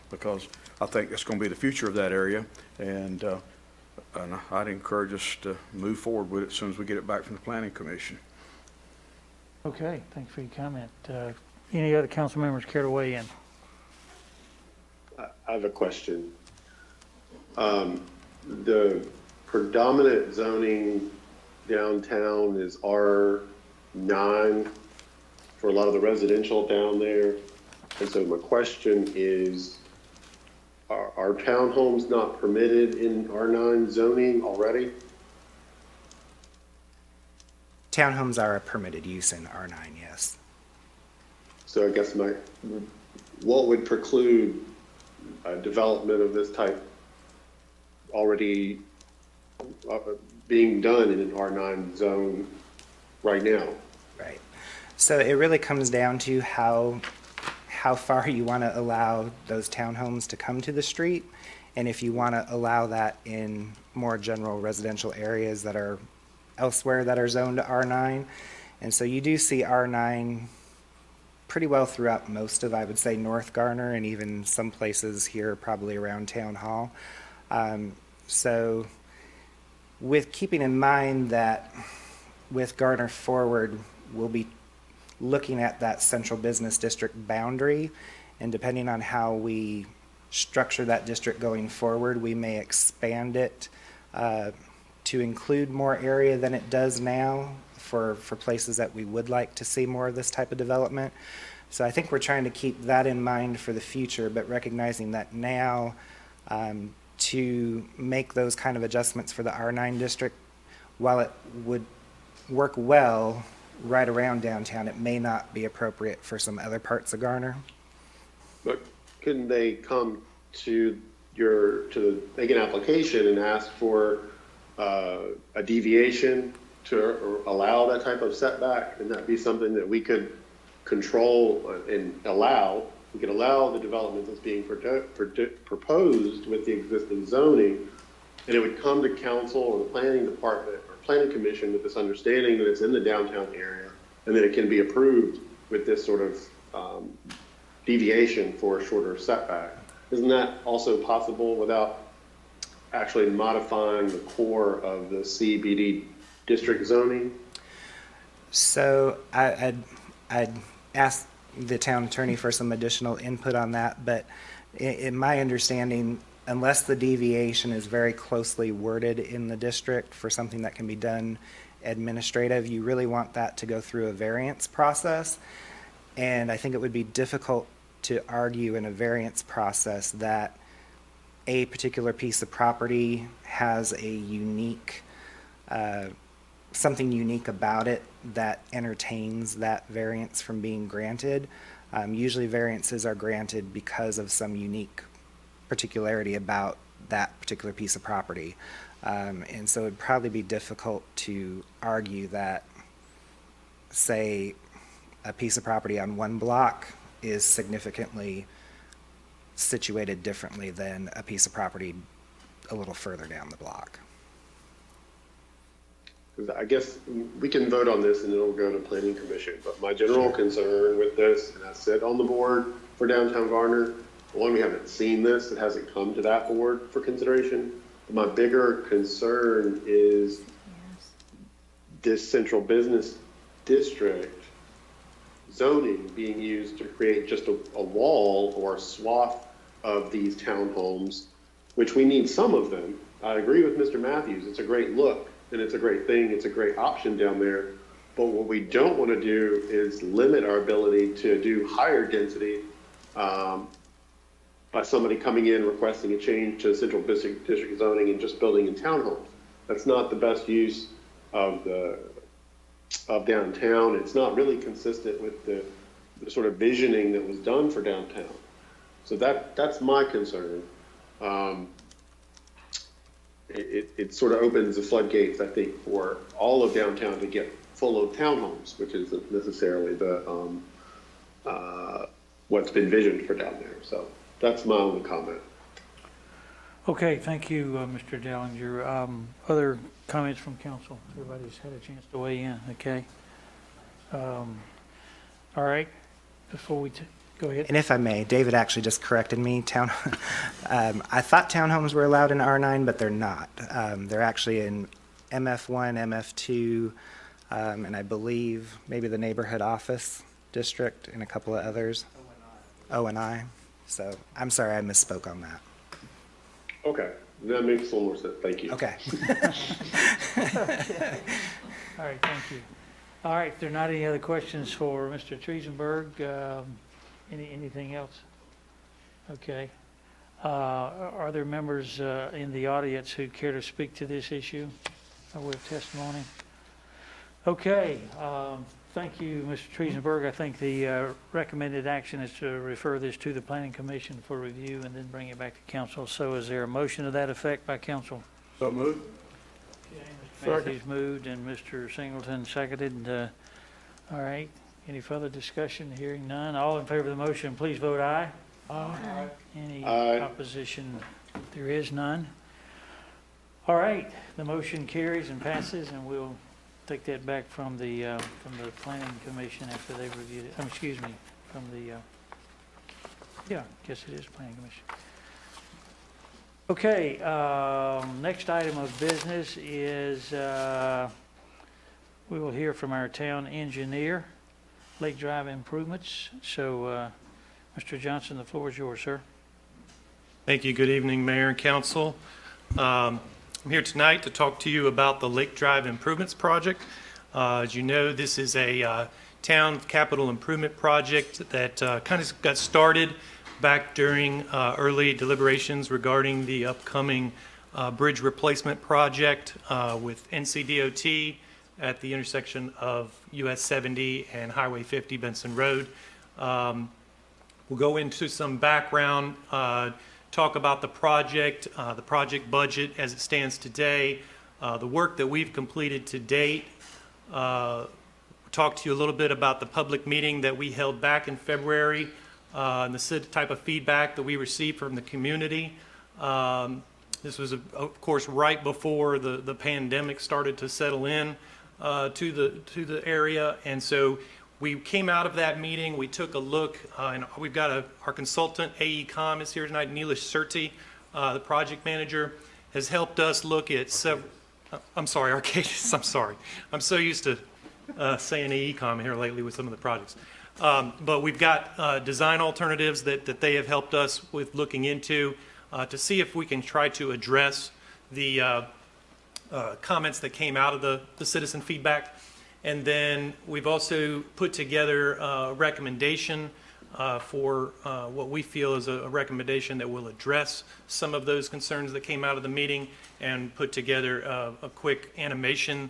because I think that's going to be the future of that area, and I'd encourage us to move forward with it as soon as we get it back from the Planning Commission. Okay, thanks for your comment. Any other council members care to weigh in? I have a question. The predominant zoning downtown is R9 for a lot of the residential down there. And so my question is, are townhomes not permitted in R9 zoning already? Townhomes are a permitted use in R9, yes. So I guess what would preclude development of this type already being done in an R9 zone right now? Right. So it really comes down to how far you want to allow those townhomes to come to the street, and if you want to allow that in more general residential areas that are elsewhere that are zoned to R9. And so you do see R9 pretty well throughout most of, I would say, North Garner, and even some places here probably around Town Hall. So with keeping in mind that with Garner Forward, we'll be looking at that central business district boundary, and depending on how we structure that district going forward. We may expand it to include more area than it does now for places that we would like to see more of this type of development. So I think we're trying to keep that in mind for the future, but recognizing that now to make those kind of adjustments for the R9 district, while it would work well right around downtown, it may not be appropriate for some other parts of Garner. But couldn't they come to make an application and ask for a deviation to allow that type of setback? And that be something that we could control and allow? We could allow the development that's being proposed with the existing zoning, and it would come to council or the planning department or planning commission with this understanding that it's in the downtown area, and then it can be approved with this sort of deviation for a shorter setback. Isn't that also possible without actually modifying the core of the CBD district zoning? So I'd ask the town attorney for some additional input on that, but in my understanding, unless the deviation is very closely worded in the district for something that can be done administrative, you really want that to go through a variance process. And I think it would be difficult to argue in a variance process that a particular piece of property has a unique, something unique about it that entertains that variance from being granted. Usually variances are granted because of some unique particularity about that particular piece of property. And so it'd probably be difficult to argue that, say, a piece of property on one block is significantly situated differently than a piece of property a little further down the block. I guess we can vote on this and it'll go to planning commission, but my general concern with this, and I sit on the board for downtown Garner, one, we haven't seen this, it hasn't come to that board for consideration. But my bigger concern is this central business district zoning being used to create just a wall or a swath of these townhomes, which we need some of them. I agree with Mr. Matthews, it's a great look and it's a great thing, it's a great option down there. But what we don't want to do is limit our ability to do higher density by somebody coming in requesting a change to central district zoning and just building in townhomes. That's not the best use of downtown. It's not really consistent with the sort of visioning that was done for downtown. So that's my concern. It sort of opens the floodgates, I think, for all of downtown to get full of townhomes, which isn't necessarily the what's been envisioned for down there. So that's my only comment. Okay, thank you, Mr. Dellinger. Other comments from council? Everybody's had a chance to weigh in, okay? All right, before we go ahead. And if I may, David actually just corrected me. I thought townhomes were allowed in R9, but they're not. They're actually in MF1, MF2, and I believe maybe the neighborhood office district and a couple of others. O&I. So I'm sorry I misspoke on that. Okay, that makes a little more sense. Thank you. Okay. All right, thank you. All right, if there are not any other questions for Mr. Triesenberg, anything else? Okay. Are there members in the audience who care to speak to this issue with testimony? Okay. Thank you, Mr. Triesenberg. I think the recommended action is to refer this to the Planning Commission for review and then bring it back to council. So is there a motion to that effect by council? So moved. Okay, Mr. Matthews moved and Mr. Singleton seconded. All right. Any further discussion? Hearing none. All in favor of the motion, please vote aye. Aye. Any opposition? There is none. All right. The motion carries and passes, and we'll take that back from the Planning Commission after they've reviewed it. Excuse me, from the, yeah, I guess it is Planning Commission. Okay, next item of business is we will hear from our town engineer, Lake Drive improvements. So, Mr. Johnson, the floor is yours, sir. Thank you. Good evening, Mayor and Council. I'm here tonight to talk to you about the Lake Drive Improvements Project. As you know, this is a town capital improvement project that kind of got started back during early deliberations regarding the upcoming bridge replacement project with NCDOT at the intersection of US 70 and Highway 50 Benson Road. We'll go into some background, talk about the project budget as it stands today, the work that we've completed to date, talk to you a little bit about the public meeting that we held back in February, and the type of feedback that we received from the community. This was, of course, right before the pandemic started to settle in to the area, and so we came out of that meeting. We took a look, and we've got our consultant, AECom, is here tonight. Neelish Surti, the project manager, has helped us look at several. I'm sorry, Arcadis. I'm sorry. I'm so used to saying AECom here lately with some of the projects. But we've got design alternatives that they have helped us with looking into to see if we can try to address the comments that came out of the citizen feedback. And then we've also put together a recommendation for what we feel is a recommendation that will address some of those concerns that came out of the meeting, and put together a quick animation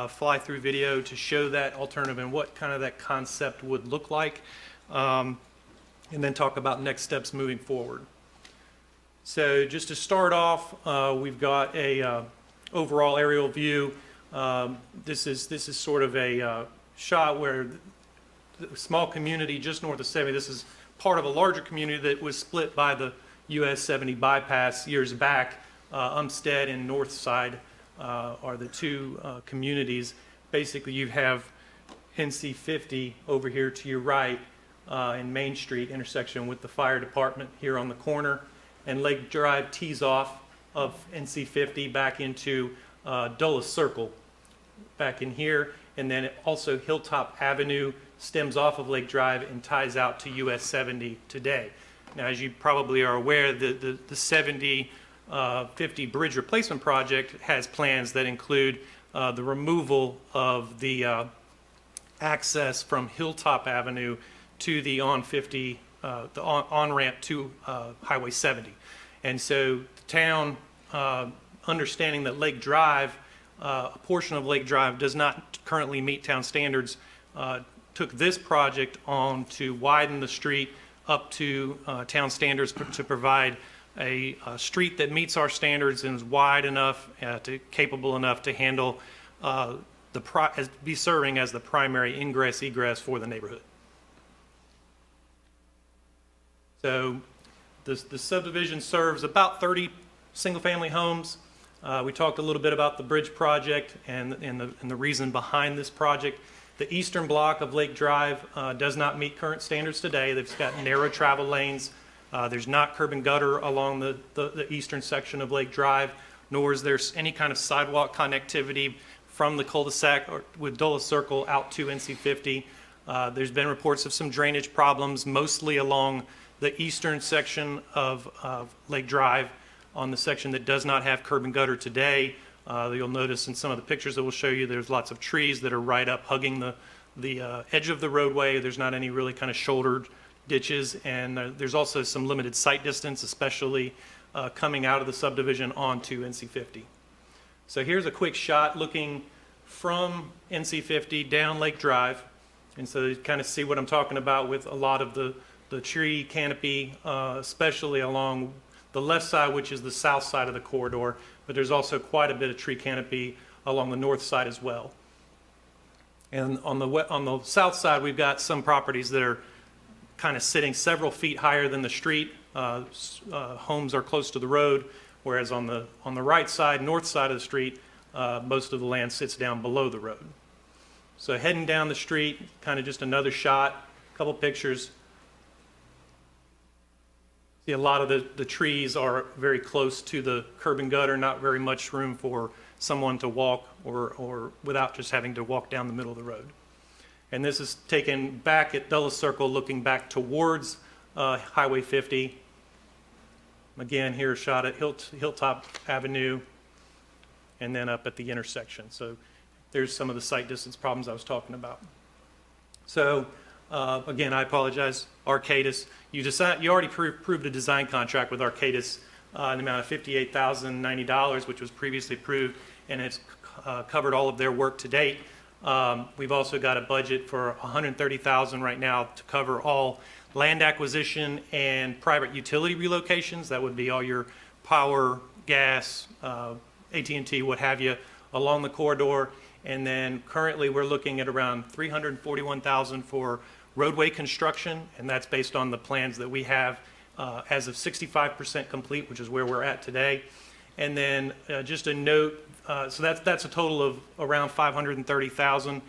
fly-through video to show that alternative and what kind of that concept would look like, and then talk about next steps moving forward. So just to start off, we've got a overall aerial view. This is sort of a shot where the small community just north of 70, this is part of a larger community that was split by the US 70 bypass years back. Umstead and Northside are the two communities. Basically, you have NC 50 over here to your right in Main Street intersection with the fire department here on the corner, and Lake Drive tees off of NC 50 back into Dulles Circle back in here, and then also Hilltop Avenue stems off of Lake Drive and ties out to US 70 today. Now, as you probably are aware, the 70 50 bridge replacement project has plans that include the removal of the access from Hilltop Avenue to the on-50, the on-ramp to Highway 70. And so the town, understanding that Lake Drive, a portion of Lake Drive does not currently meet town standards, took this project on to widen the street up to town standards to provide a street that meets our standards and is wide enough, capable enough to handle be serving as the primary ingress egress for the neighborhood. So the subdivision serves about 30 single-family homes. We talked a little bit about the bridge project and the reason behind this project. The eastern block of Lake Drive does not meet current standards today. They've got narrow travel lanes. There's not curb and gutter along the eastern section of Lake Drive, nor is there any kind of sidewalk connectivity from the cul-de-sac or with Dulles Circle out to NC 50. There's been reports of some drainage problems, mostly along the eastern section of Lake Drive, on the section that does not have curb and gutter today. You'll notice in some of the pictures that we'll show you, there's lots of trees that are right up hugging the edge of the roadway. There's not any really kind of shouldered ditches, and there's also some limited sight distance, especially coming out of the subdivision onto NC 50. So here's a quick shot looking from NC 50 down Lake Drive, and so you kind of see what I'm talking about with a lot of the tree canopy, especially along the left side, which is the south side of the corridor, but there's also quite a bit of tree canopy along the north side as well. And on the south side, we've got some properties that are kind of sitting several feet higher than the street. Homes are close to the road, whereas on the right side, north side of the street, most of the land sits down below the road. So heading down the street, kind of just another shot, a couple pictures. See, a lot of the trees are very close to the curb and gutter, not very much room for someone to walk or without just having to walk down the middle of the road. And this is taken back at Dulles Circle, looking back towards Highway 50. Again, here's a shot at Hilltop Avenue and then up at the intersection. So there's some of the site distance problems I was talking about. So again, I apologize, Arcadis. You already approved a design contract with Arcadis in the amount of $58,090, which was previously approved, and it's covered all of their work to date. We've also got a budget for $130,000 right now to cover all land acquisition and private utility relocations. That would be all your power, gas, AT&T, what have you, along the corridor. And then currently we're looking at around $341,000 for roadway construction, and that's based on the plans that we have as of 65% complete, which is where we're at today. And then just a note, so that's a total of around $530,000.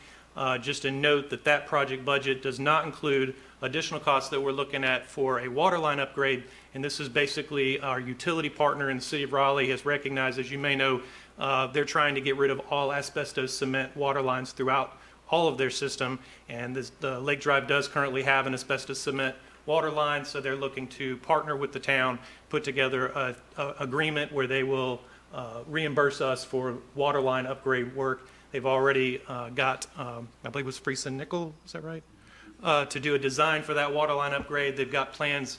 Just a note that that project budget does not include additional costs that we're looking at for a water line upgrade, and this is basically our utility partner in the city of Raleigh has recognized, as you may know, they're trying to get rid of all asbestos cement water lines throughout all of their system, and the Lake Drive does currently have an asbestos cement water line, so they're looking to partner with the town, put together an agreement where they will reimburse us for water line upgrade work. They've already got, I believe it was Friesen Nickel, is that right? To do a design for that water line upgrade. They've got plans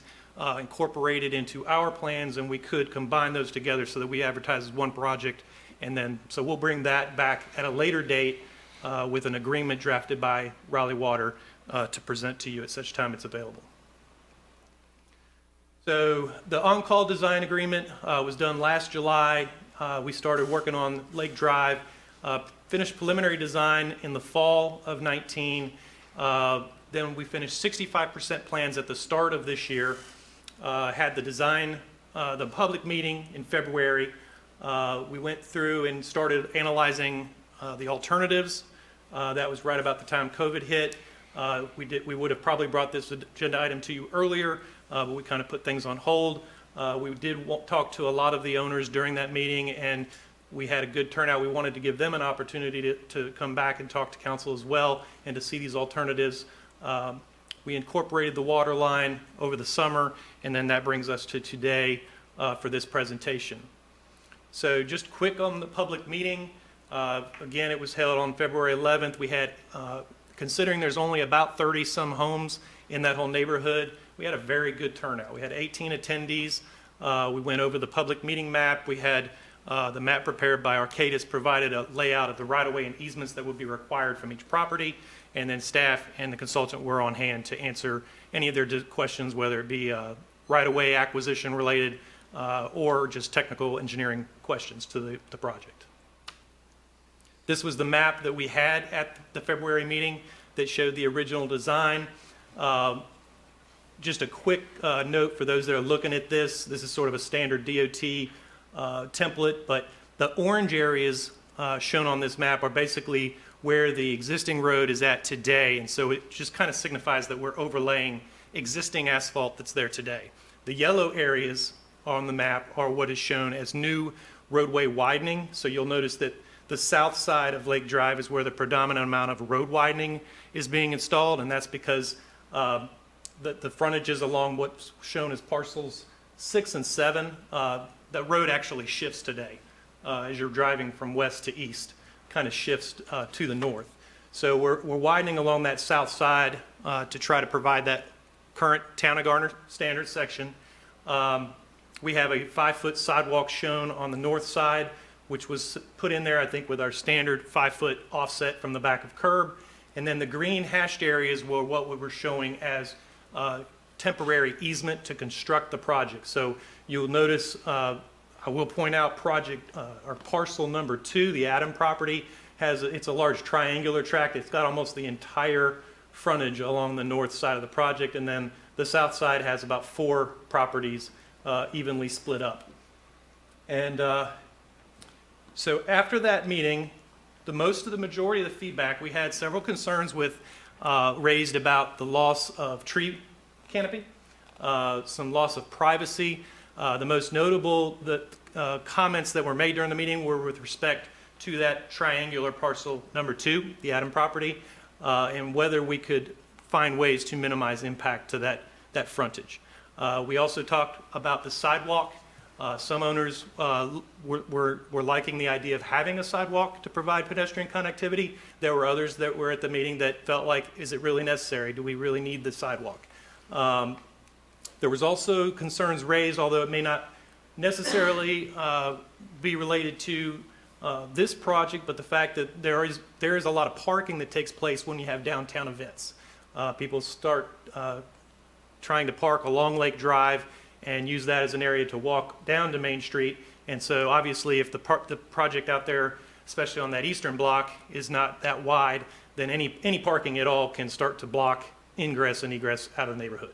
incorporated into our plans, and we could combine those together so that we advertise as one project. And then, so we'll bring that back at a later date with an agreement drafted by Raleigh Water to present to you at such time it's available. So the on-call design agreement was done last July. We started working on Lake Drive, finished preliminary design in the fall of 19. Then we finished 65% plans at the start of this year. Had the design, the public meeting in February. We went through and started analyzing the alternatives. That was right about the time COVID hit. We would have probably brought this agenda item to you earlier, but we kind of put things on hold. We did talk to a lot of the owners during that meeting, and we had a good turnout. We wanted to give them an opportunity to come back and talk to council as well and to see these alternatives. We incorporated the water line over the summer, and then that brings us to today for this presentation. So just quick on the public meeting. Again, it was held on February 11th. We had, considering there's only about 30 some homes in that whole neighborhood, we had a very good turnout. We had 18 attendees. We went over the public meeting map. We had the map prepared by Arcadis, provided a layout of the right-of-way and easements that would be required from each property, and then staff and the consultant were on hand to answer any of their questions, whether it be right-of-way acquisition related or just technical engineering questions to the project. This was the map that we had at the February meeting that showed the original design. Just a quick note for those that are looking at this. This is sort of a standard DOT template, but the orange areas shown on this map are basically where the existing road is at today, and so it just kind of signifies that we're overlaying existing asphalt that's there today. The yellow areas on the map are what is shown as new roadway widening, so you'll notice that the south side of Lake Drive is where the predominant amount of road widening is being installed, and that's because the frontages along what's shown as parcels 6 and 7, the road actually shifts today as you're driving from west to east, kind of shifts to the north. So we're widening along that south side to try to provide that current Town of Garner standard section. We have a 5-foot sidewalk shown on the north side, which was put in there, I think, with our standard 5-foot offset from the back of curb. And then the green hashed areas were what we were showing as temporary easement to construct the project. So you'll notice, I will point out project, or parcel number 2, the Adam property, it's a large triangular tract. It's got almost the entire frontage along the north side of the project, and then the south side has about 4 properties evenly split up. And so after that meeting, the majority of the feedback, we had several concerns with raised about the loss of tree canopy, some loss of privacy. The most notable comments that were made during the meeting were with respect to that triangular parcel number 2, the Adam property, and whether we could find ways to minimize impact to that frontage. We also talked about the sidewalk. Some owners were liking the idea of having a sidewalk to provide pedestrian connectivity. There were others that were at the meeting that felt like, is it really necessary? Do we really need the sidewalk? There was also concerns raised, although it may not necessarily be related to this project, but the fact that there is a lot of parking that takes place when you have downtown events. People start trying to park along Lake Drive and use that as an area to walk down to Main Street. And so obviously if the project out there, especially on that eastern block, is not that wide, then any parking at all can start to block ingress and egress out of the neighborhood.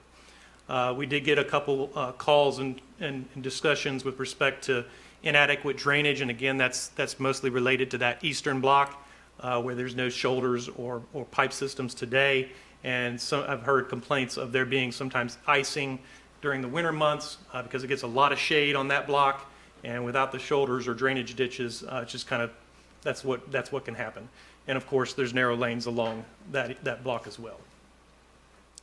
We did get a couple calls and discussions with respect to inadequate drainage, and again, that's mostly related to that eastern block where there's no shoulders or pipe systems today. And so I've heard complaints of there being sometimes icing during the winter months because it gets a lot of shade on that block, and without the shoulders or drainage ditches, it's just kind of that's what can happen. And of course, there's narrow lanes along that block as well.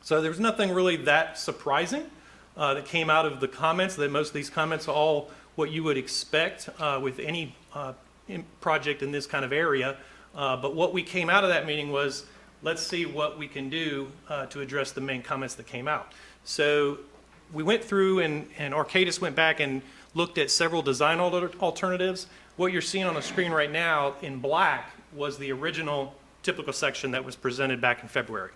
So there's nothing really that surprising that came out of the comments. That most of these comments are all what you would expect with any project in this kind of area. But what we came out of that meeting was, let's see what we can do to address the main comments that came out. So we went through and Arcadis went back and looked at several design alternatives. What you're seeing on the screen right now in black was the original typical section that was presented back in February.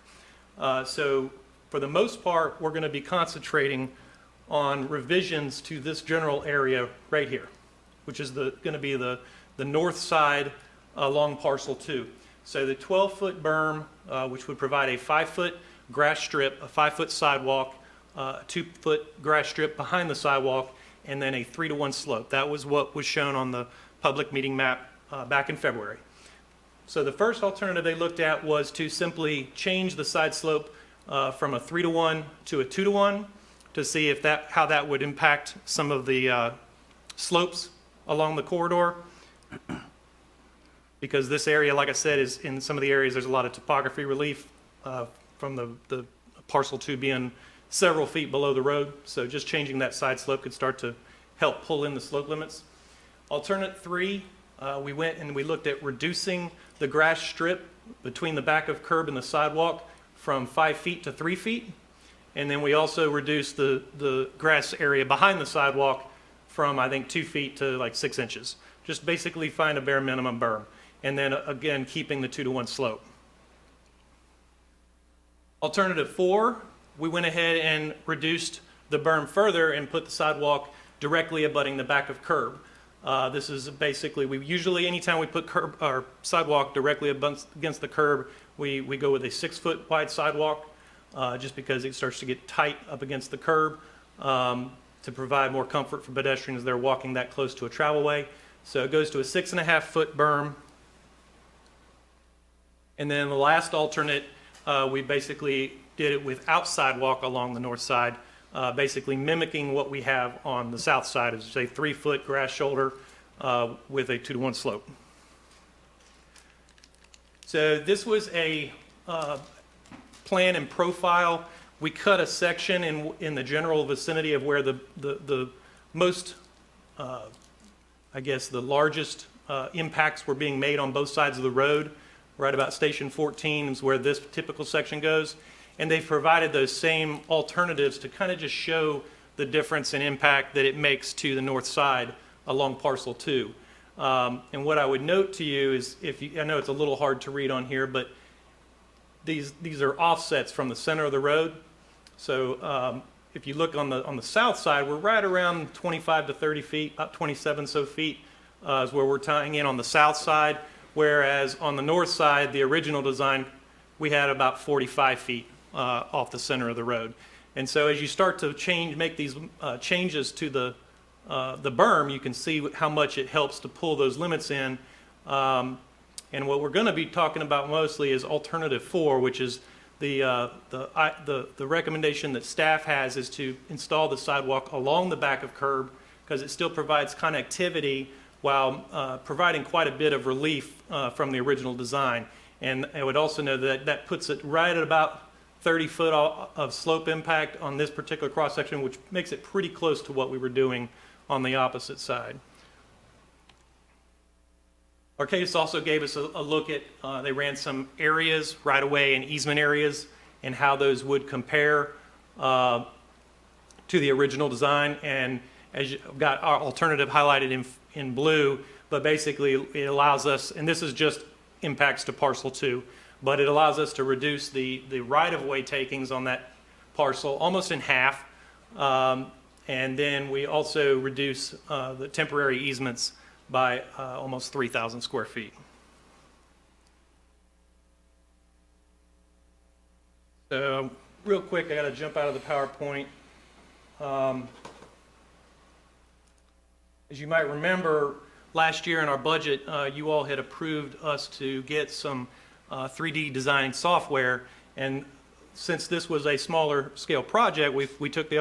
So for the most part, we're going to be concentrating on revisions to this general area right here, which is going to be the north side along parcel 2. So the 12-foot berm, which would provide a 5-foot grass strip, a 5-foot sidewalk, a 2-foot grass strip behind the sidewalk, and then a 3-to-1 slope. That was what was shown on the public meeting map back in February. So the first alternative they looked at was to simply change the side slope from a 3-to-1 to a 2-to-1 to see if how that would impact some of the slopes along the corridor. Because this area, like I said, is in some of the areas there's a lot of topography relief from the parcel 2 being several feet below the road. So just changing that side slope could start to help pull in the slope limits. Alternate 3, we went and we looked at reducing the grass strip between the back of curb and the sidewalk from 5 feet to 3 feet. And then we also reduced the grass area behind the sidewalk from, I think, 2 feet to like 6 inches. Just basically find a bare minimum berm. And then again, keeping the 2-to-1 slope. Alternative 4, we went ahead and reduced the berm further and put the sidewalk directly abutting the back of curb. This is basically, we usually, anytime we put sidewalk directly against the curb, we go with a 6-foot wide sidewalk, just because it starts to get tight up against the curb to provide more comfort for pedestrians as they're walking that close to a travelway. So it goes to a 6.5-foot berm. And then the last alternate, we basically did it without sidewalk along the north side, basically mimicking what we have on the south side, is a 3-foot grass shoulder with a 2-to-1 slope. So this was a plan and profile. We cut a section in the general vicinity of where the most, I guess, the largest impacts were being made on both sides of the road. Right about Station 14 is where this typical section goes. And they've provided those same alternatives to kind of just show the difference in impact that it makes to the north side along parcel 2. And what I would note to you is, I know it's a little hard to read on here, but these are offsets from the center of the road. So if you look on the south side, we're right around 25 to 30 feet, up 27 so feet is where we're tying in on the south side. Whereas on the north side, the original design, we had about 45 feet off the center of the road. And so as you start to make these changes to the berm, you can see how much it helps to pull those limits in. And what we're going to be talking about mostly is alternative 4, which is the recommendation that staff has is to install the sidewalk along the back of curb because it still provides connectivity while providing quite a bit of relief from the original design. And I would also know that that puts it right at about 30-foot of slope impact on this particular cross-section, which makes it pretty close to what we were doing on the opposite side. Arcadis also gave us a look at, they ran some areas, right-of-way and easement areas, and how those would compare to the original design. And as you've got our alternative highlighted in blue, but basically it allows us, and this is just impacts to parcel 2, but it allows us to reduce the right-of-way takings on that parcel almost in half. And then we also reduce the temporary easements by almost 3,000 square feet. So real quick, I got to jump out of the PowerPoint. As you might remember, last year in our budget, you all had approved us to get some 3D design software, and since this was a smaller scale project, we took the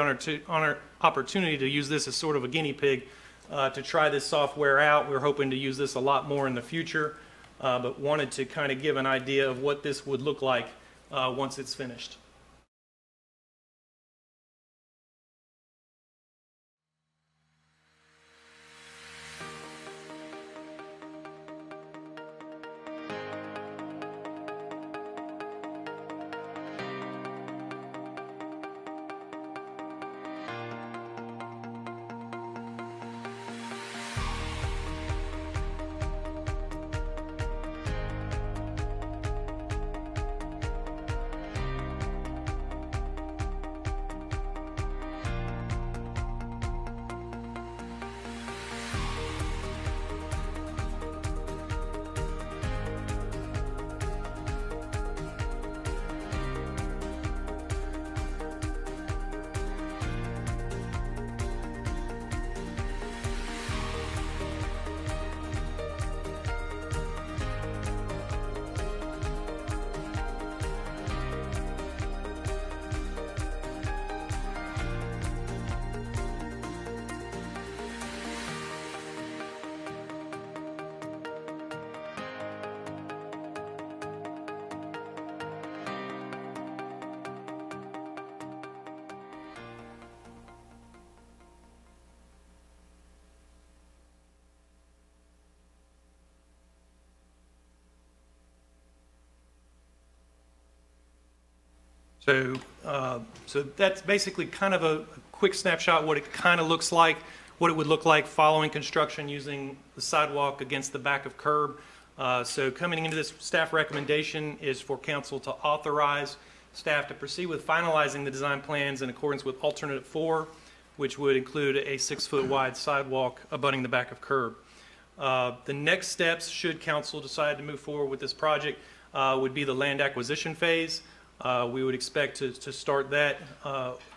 opportunity to use this as sort of a guinea pig to try this software out. We're hoping to use this a lot more in the future, but wanted to kind of give an idea of what this would look like once it's finished. So that's basically kind of a quick snapshot what it kind of looks like, what it would look like following construction using the sidewalk against the back of curb. So coming into this, staff recommendation is for council to authorize staff to proceed with finalizing the design plans in accordance with alternate 4, which would include a 6-foot wide sidewalk abutting the back of curb. The next steps, should council decide to move forward with this project, would be the land acquisition phase. We would expect to start that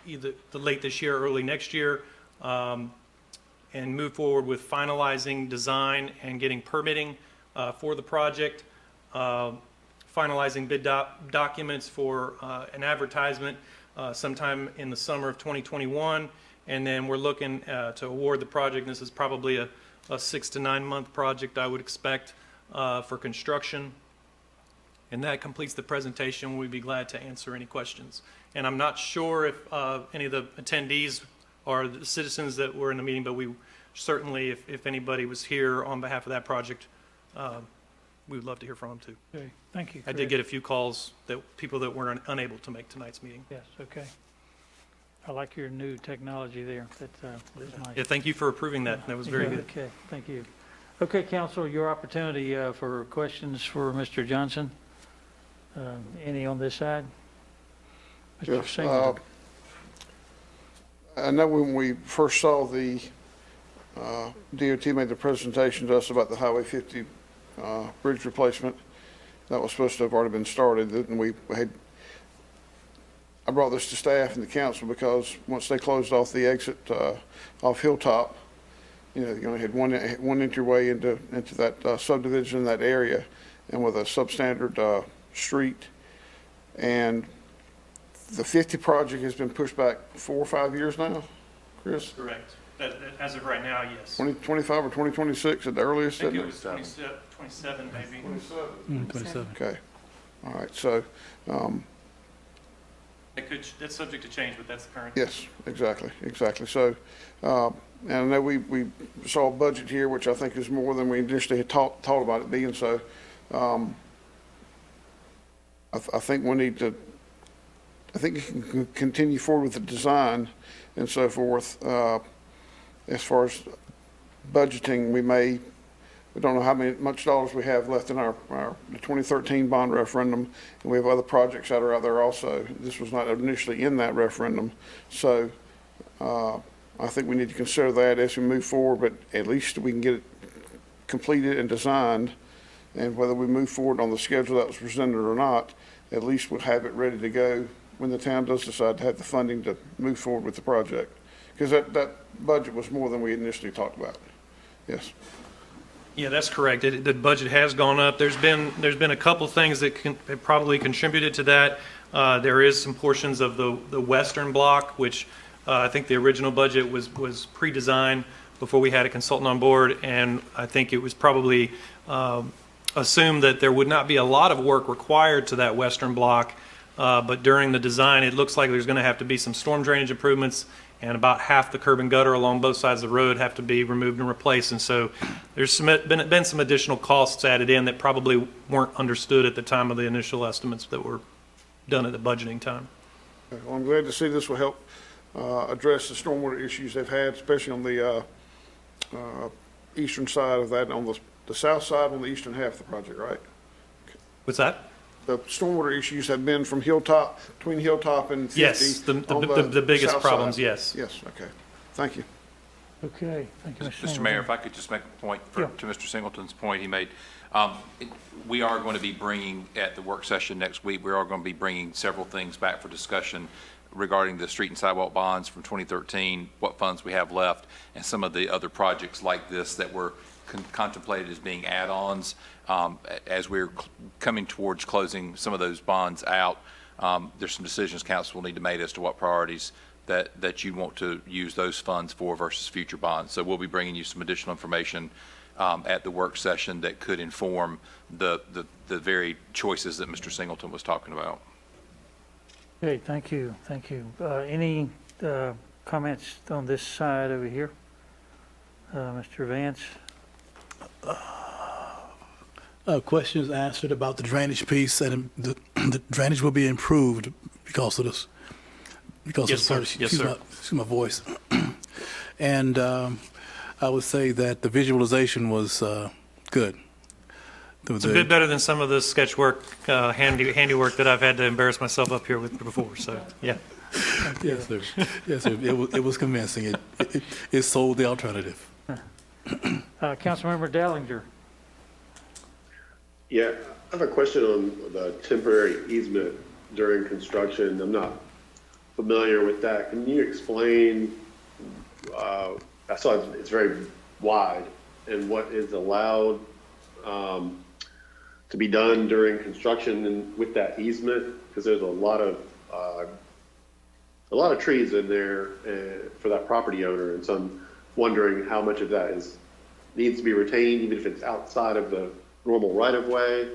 either late this year or early next year, and move forward with finalizing design and getting permitting for the project, finalizing bid documents for an advertisement sometime in the summer of 2021, and then we're looking to award the project. This is probably a 6 to 9 month project, I would expect, for construction. And that completes the presentation. We'd be glad to answer any questions. And I'm not sure if any of the attendees are the citizens that were in the meeting, but we certainly, if anybody was here on behalf of that project, we would love to hear from them too. Okay, thank you. I did get a few calls that people that were unable to make tonight's meeting. Yes, okay. I like your new technology there. That is nice. Yeah, thank you for approving that. That was very good. Okay, thank you. Okay, council, your opportunity for questions for Mr. Johnson. Any on this side? Mr. Yes, Singleton. I know when we first saw the DOT made the presentation to us about the Highway 50 bridge replacement, that was supposed to have already been started, and I brought this to staff and the council because once they closed off the exit off Hilltop, you only had one entryway into that subdivision in that area, and with a substandard street, and the 50 project has been pushed back 4 or 5 years now, Chris? Correct. As of right now, yes. 2025 or 2026 at the earliest? I think it was 27 maybe. 27. 27. Okay. All right. So That's subject to change, but that's the current. Yes, exactly. So, and I know we saw a budget here, which I think is more than we initially had thought about it being. So, I think we need to, I think you can continue forward with the design and so forth. As far as budgeting, we don't know how much dollars we have left in the 2013 bond referendum, and we have other projects that are out there also. This was not initially in that referendum. So, I think we need to consider that as we move forward, but at least we can get it completed and designed. And whether we move forward on the schedule that was presented or not, at least we'll have it ready to go when the town does decide to have the funding to move forward with the project. Because that budget was more than we initially talked about. Yes. Yeah, that's correct. The budget has gone up. There's been a couple things that have probably contributed to that. There is some portions of the western block, which I think the original budget was pre-designed before we had a consultant on board, and I think it was probably assumed that there would not be a lot of work required to that western block, but during the design, it looks like there's going to have to be some storm drainage improvements, and about half the curb and gutter along both sides of the road have to be removed and replaced. And so there's been some additional costs added in that probably weren't understood at the time of the initial estimates that were done at the budgeting time. Well, I'm glad to see this will help address the stormwater issues they've had, especially on the eastern side of that, on the south side, on the eastern half of the project, right? What's that? The stormwater issues have been from Hilltop, between Hilltop and 50. Yes, the biggest south problems, side. yes. Yes, okay. Thank you. Okay, thank you, Mr. Mr. Singleton. Mayor, if I could just make a point to Mr. Singleton's point he made. We are going to be bringing, at the work session next week, we are going to be bringing several things back for discussion regarding the street and sidewalk bonds from 2013, what funds we have left, and some of the other projects like this that were contemplated as being add-ons. As we're coming towards closing some of those bonds out, there's some decisions council will need to make as to what priorities that you want to use those funds for versus future bonds. So we'll be bringing you some additional information at the work session that could inform the very choices that Mr. Singleton was talking about. Okay, thank you. Any comments on this side over here? Mr. Vance? Questions answered about the drainage piece, and the drainage will be improved because of this. Yes, sir. Yes, sir. Excuse my voice. And I would say that the visualization was good. It's a bit better than some of the sketch work, handiwork that I've had to embarrass myself up here with before. So, yeah. Yes, sir. Yes, sir. It was convincing. It sold the alternative. Councilmember Dellinger. Yeah, I have a question on the temporary easement during construction. I'm not familiar with that. Can you explain, I saw it's very wide, and what is allowed to be done during construction and with that easement? Because there's a lot of trees in there for that property owner, and so I'm wondering how much of that needs to be retained, even if it's outside of the normal right-of-way.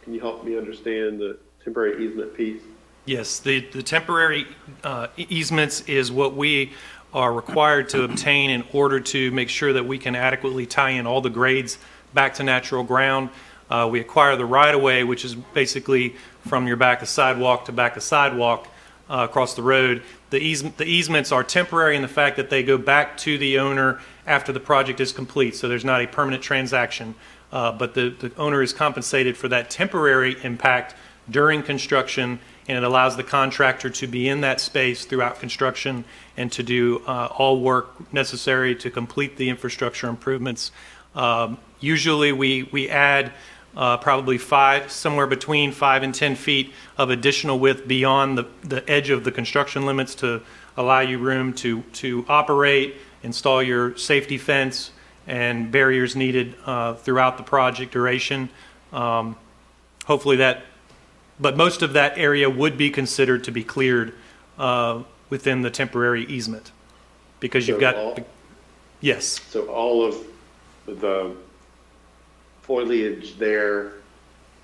Can you help me understand the temporary easement piece? Yes, the temporary easements is what we are required to obtain in order to make sure that we can adequately tie in all the grades back to natural ground. We acquire the right-of-way, which is basically from your back of sidewalk to back of sidewalk across the road. The easements are temporary in the fact that they go back to the owner after the project is complete, so there's not a permanent transaction. But the owner is compensated for that temporary impact during construction, and it allows the contractor to be in that space throughout construction and to do all work necessary to complete the infrastructure improvements. Usually we add probably somewhere between 5 and 10 feet of additional width beyond the edge of the construction limits to allow you room to operate, install your safety fence and barriers needed throughout the project duration. Hopefully but most of that area would be considered to be cleared within the temporary easement because you've got, yes. So all of the foliage there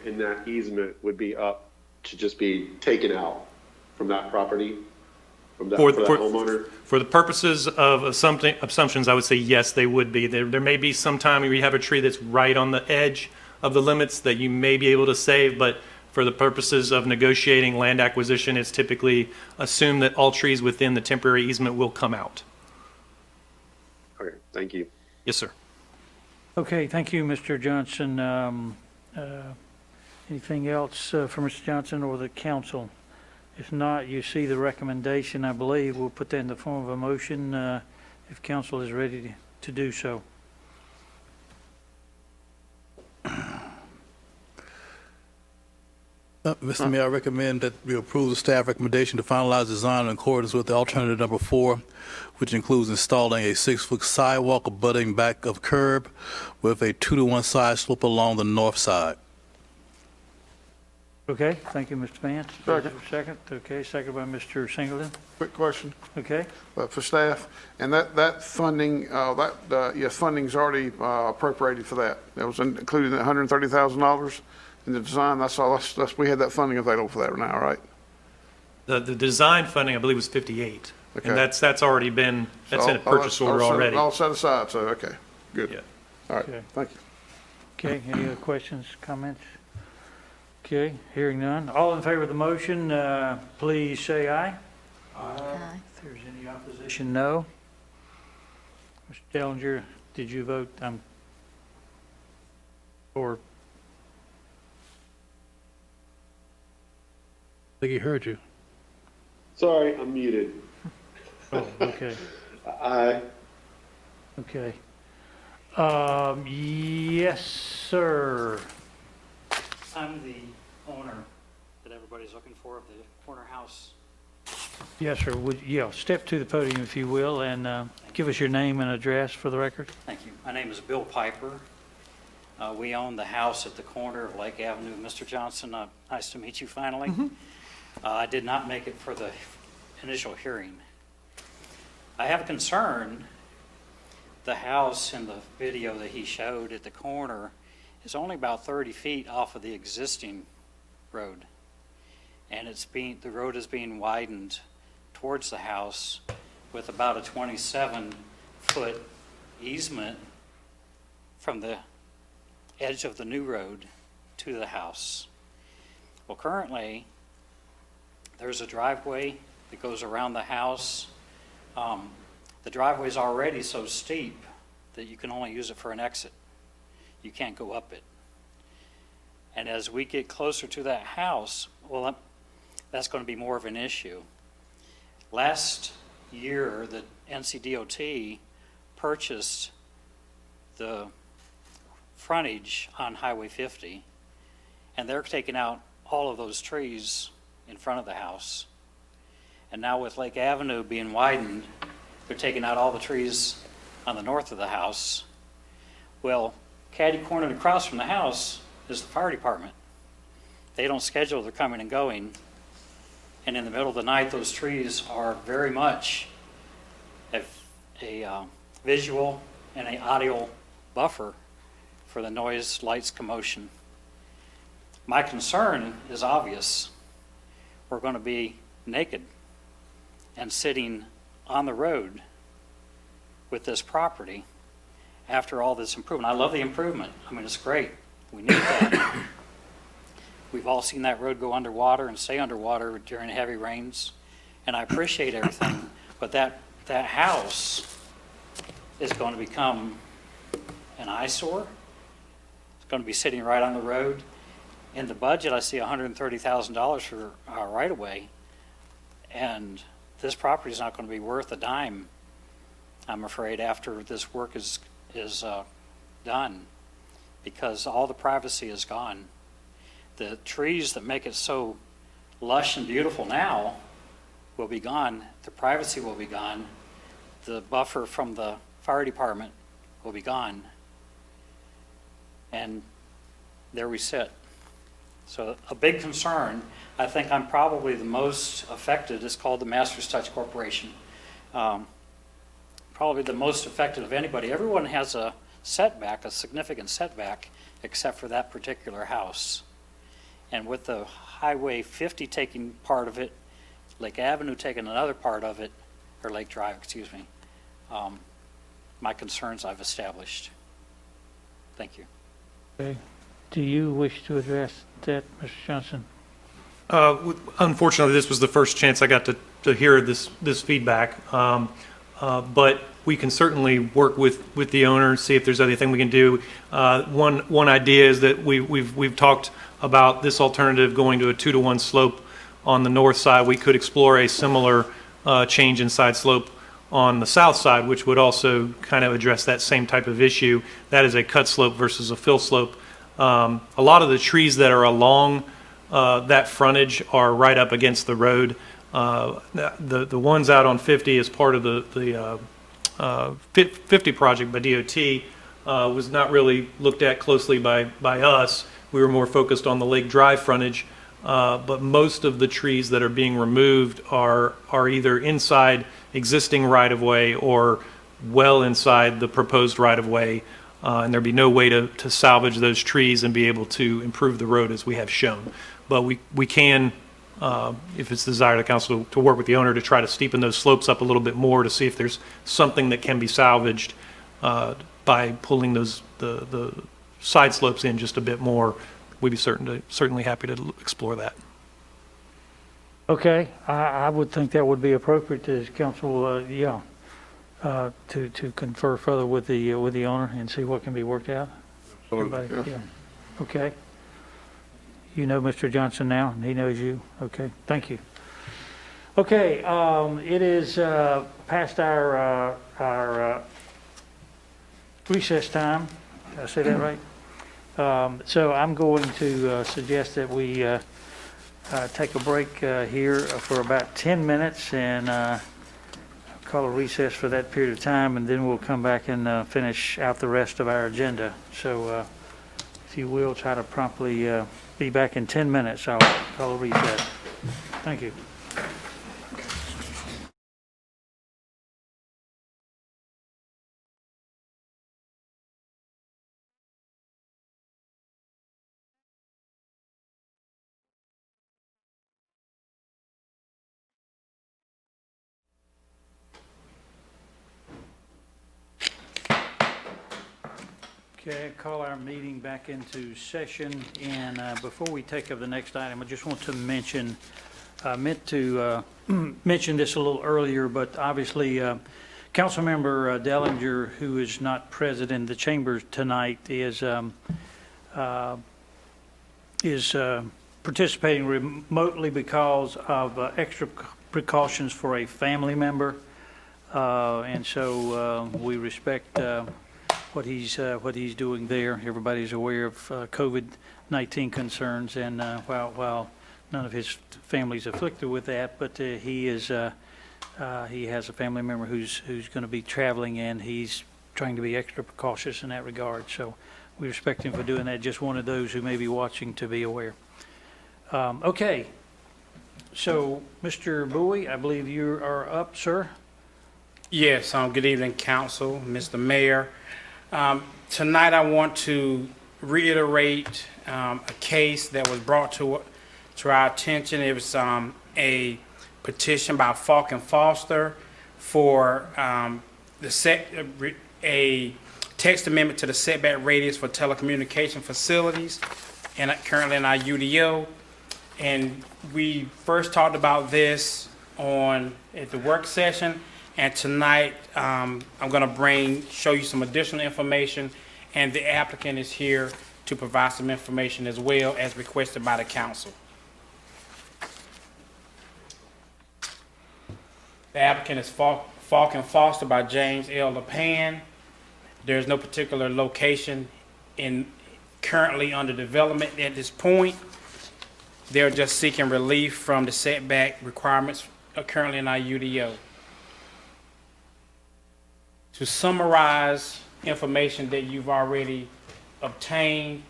in that easement would be up to just be taken out from that property, for that For- homeowner? For the purposes of assumptions, I would say yes, they would be. There may be some time where you have a tree that's right on the edge of the limits that you may be able to save, but for the purposes of negotiating land acquisition, it's typically assumed that all trees within the temporary easement will come out. Okay, thank you. Yes, sir. Okay, thank you, Mr. Johnson. Anything else for Mr. Johnson or the council? If not, you see the recommendation, I believe. We'll put that in the form of a motion if council is ready to do so. Mr. Mayor, I recommend that we approve the staff recommendation to finalize design in accordance with the alternative number 4, which includes installing a 6-foot sidewalk abutting back of curb with a 2-to-1 side slope along the north side. Okay, thank you, Mr. Vance. Second. Second, okay, second by Mr. Singleton. Quick question Okay, for staff. And that funding, yes, funding's already appropriated for that. That was included in $130,000 in the design. We had that funding available for that now, right? The design funding, I believe, was 58. Okay. And that's already been, that's in a So purchase order already. All set aside, so, okay, good. Yeah. All right, Okay. thank you. okay, any other questions, comments? Okay, hearing none. All in favor of the motion, please say aye. Aye. If there's any opposition, no. Mr. Dellinger, did you vote? Or, I think he heard you. Sorry, I'm muted. oh, okay, Aye. okay. Yes, sir. I'm the owner that everybody's looking for of the corner house. Yes, sir. Step to the podium if you will, and give us your name and address for the record. Thank you. My name is Bill Piper. We own the house at the corner of Lake Avenue. Mr. Johnson, nice to meet you finally. I did not make it for the initial hearing. I have a concern. The house in the video that he showed at the corner is only about 30 feet off of the existing road. And the road is being widened towards the house with about a 27-foot easement from the edge of the new road to the house. Well, currently, there's a driveway that goes around the house. The driveway is already so steep that you can only use it for an exit. You can't go up it. And as we get closer to that house, well, that's going to be more of an issue. Last year, the NCDOT purchased the frontage on Highway 50, and they're taking out all of those trees in front of the house. And now with Lake Avenue being widened, they're taking out all the trees on the north of the house. Well, catty-cornered across from the house is the fire department. They don't schedule their coming and going. And in the middle of the night, those trees are very much a visual and an audio buffer for the noise, lights, commotion. My concern is obvious. We're going to be naked and sitting on the road with this property after all this improvement. I love the improvement. I mean, it's great. We need that. We've all seen that road go underwater and stay underwater during heavy rains, and I appreciate everything, but that house is going to become an eyesore. It's going to be sitting right on the road. In the budget, I see $130,000 for our right-of-way, and this property is not going to be worth a dime, I'm afraid, after this work is done, because all the privacy is gone. The trees that make it so lush and beautiful now will be gone. The privacy will be gone. The buffer from the fire department will be gone. And there we sit. So a big concern. I think I'm probably the most affected. It's called the Masters Touch Corporation. Probably the most affected of anybody. Everyone has a setback, a significant setback, except for that particular house. And with the Highway 50 taking part of it, Lake Avenue taking another part of it, or Lake Drive, excuse me, my concerns I've established. Thank you. Okay. Do you wish to address that, Mr. Johnson? Unfortunately, this was the first chance I got to hear this feedback. But we can certainly work with the owner and see if there's anything we can do. One idea is that we've talked about this alternative going to a 2-to-1 slope on the north side. We could explore a similar change in side slope on the south side, which would also kind of address that same type of issue. That is a cut slope versus a fill slope. A lot of the trees that are along that frontage are right up against the road. The ones out on 50 as part of the 50 project by DOT was not really looked at closely by us. We were more focused on the Lake Drive frontage, but most of the trees that are being removed are either inside existing right-of-way or well inside the proposed right-of-way, and there'd be no way to salvage those trees and be able to improve the road as we have shown. But we can, if it's the desire of the council, to work with the owner to try to steepen those slopes up a little bit more to see if there's something that can be salvaged by pulling the side slopes in just a bit more. We'd be certainly happy to explore that. Okay, I would think that would be appropriate to council, to confer further with the owner and see what can be worked out. Everybody, yeah. Okay. You know Mr. Johnson now, and he knows you. Okay, thank you. Okay, it is past our recess time. Did I say that right? So I'm going to suggest that we take a break here for about 10 minutes and call a recess for that period of time, and then we'll come back and finish out the rest of our agenda. So if you will, try to promptly be back in 10 minutes. I'll call a recess. Thank you. Okay, call our meeting back into session, and before we take up the next item, I just want to mention, I meant to mention this a little earlier, but obviously Councilmember Dellinger, who is not present in the chamber tonight, is participating remotely because of extra precautions for a family member, and so we respect what he's doing there. Everybody's aware of COVID-19 concerns, and while none of his family's afflicted with that, but he has a family member who's going to be traveling, and he's trying to be extra precautious in that regard. So we respect him for doing that. Just wanted those who may be watching to be aware. Okay. So, Mr. Bowie, I believe you are up, sir. Yes, good evening, council, Mr. Mayor. Tonight I want to reiterate a case that was brought to our attention. It was a petition by Falk and Foster for a text amendment to the setback radius for telecommunication facilities, and currently in our UDO. And we first talked about this at the work session. And tonight, I'm going to show you some additional information, and the applicant is here to provide some information as well as requested by the council. The applicant is Falk and Foster by James L. LePan. There's no particular location currently under development at this point. They're just seeking relief from the setback requirements currently in our UDO. To summarize information that you've already obtained,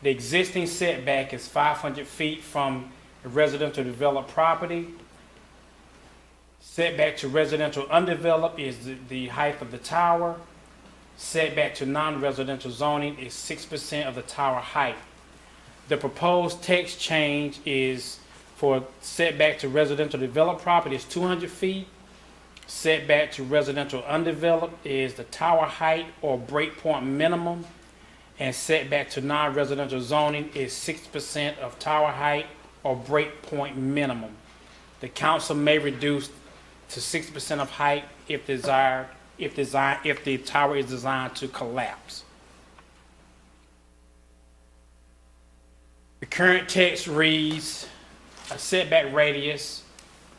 the existing setback is 500 feet from a residential developed property. Setback to residential undeveloped is the height of the tower. Setback to non-residential zoning is 6% of the tower height. The proposed text change is for setback to residential developed property is 200 feet. Setback to residential undeveloped is the tower height or breakpoint minimum. And setback to non-residential zoning is 6% of tower height or breakpoint minimum. The council may reduce to 60% of height if desired, if the tower is designed to collapse. The current text reads, a setback radius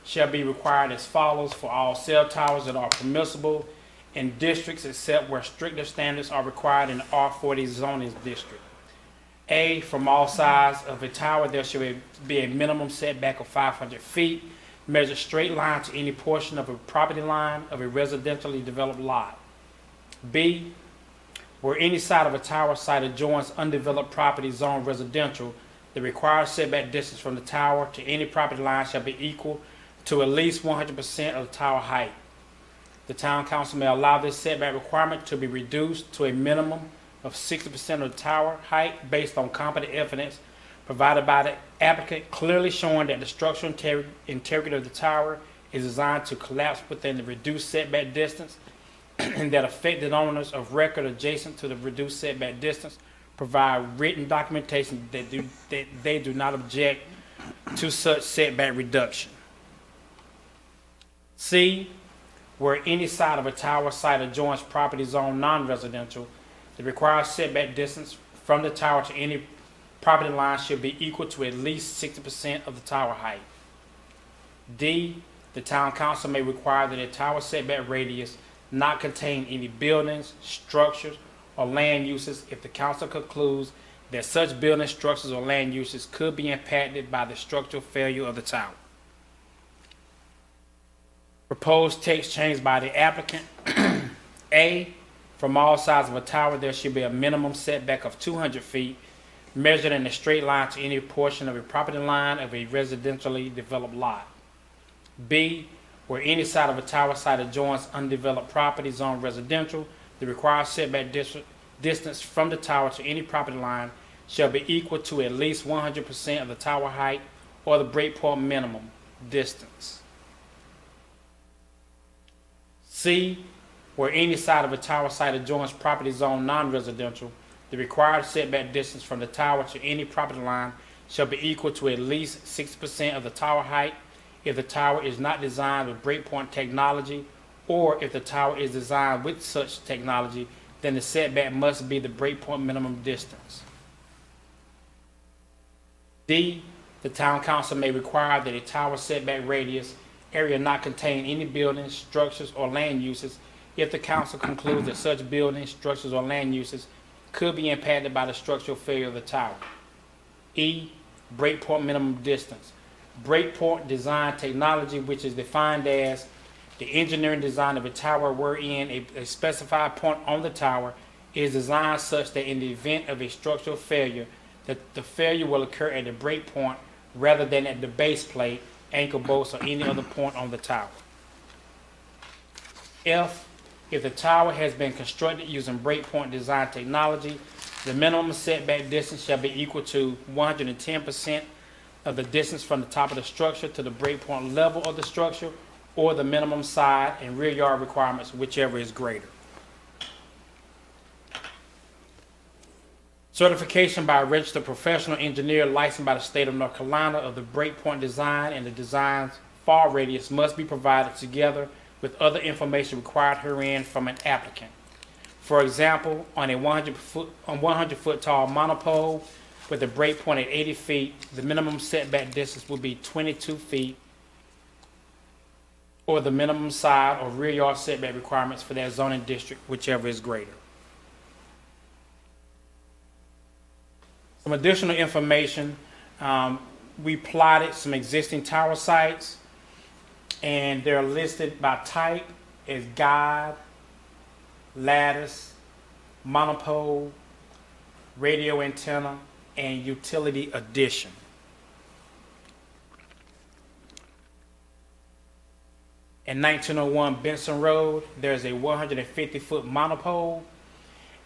shall be required as follows for all cell towers that are permissible in districts except where stricter standards are required in the R40 zoning district. A, from all sides of a tower, there should be a minimum setback of 500 feet, measure straight line to any portion of a property line of a residentially developed lot. B, where any side of a tower site adjoins undeveloped property zoned residential, the required setback distance from the tower to any property line shall be equal to at least 100% of the tower height. The town council may allow this setback requirement to be reduced to a minimum of 60% of the tower height based on competent evidence provided by the applicant clearly showing that the structural integrity of the tower is designed to collapse within the reduced setback distance and that affected owners of record adjacent to the reduced setback distance provide written documentation that they do not object to such setback reduction. C, where any side of a tower site adjoins property zone non-residential, the required setback distance from the tower to any property line should be equal to at least 60% of the tower height. D, the town council may require that a tower setback radius not contain any buildings, structures, or land uses if the council concludes that such buildings, structures, or land uses could be impacted by the structural failure of the tower. Proposed text changed by the applicant. A, from all sides of a tower, there should be a minimum setback of 200 feet measured in a straight line to any portion of a property line of a residentially developed lot. B, where any side of a tower site adjoins undeveloped property zoned residential, the required setback distance from the tower to any property line shall be equal to at least 100% of the tower height or the breakpoint minimum distance. C, where any side of a tower site adjoins property zone non-residential, the required setback distance from the tower to any property line shall be equal to at least 6% of the tower height if the tower is not designed with breakpoint technology, or if the tower is designed with such technology, then the setback must be the breakpoint minimum distance. D, the town council may require that a tower setback radius area not contain any buildings, structures, or land uses if the council concludes that such buildings, structures, or land uses could be impacted by the structural failure of the tower. E, breakpoint minimum distance. Breakpoint design technology, which is defined as the engineering design of a tower wherein a specified point on the tower is designed such that in the event of a structural failure, that the failure will occur at the breakpoint rather than at the base plate, anchor bolts, or any other point on the tower. F, if the tower has been constructed using breakpoint design technology, the minimum setback distance shall be equal to 110% of the distance from the top of the structure to the breakpoint level of the structure, or the minimum side and rear yard requirements, whichever is greater. Certification by a registered professional engineer licensed by the state of North Carolina of the breakpoint design and the design's fall radius must be provided together with other information required herein from an applicant. For example, on a 100-foot tall monopole with a breakpoint at 80 feet, the minimum setback distance will be 22 feet, or the minimum side or rear yard setback requirements for that zoning district, whichever is greater. Some additional information, we plotted some existing tower sites, and they're listed by type as guide, lattice, monopole, radio antenna, and utility addition. In 1901 Benson Road, there's a 150-foot monopole,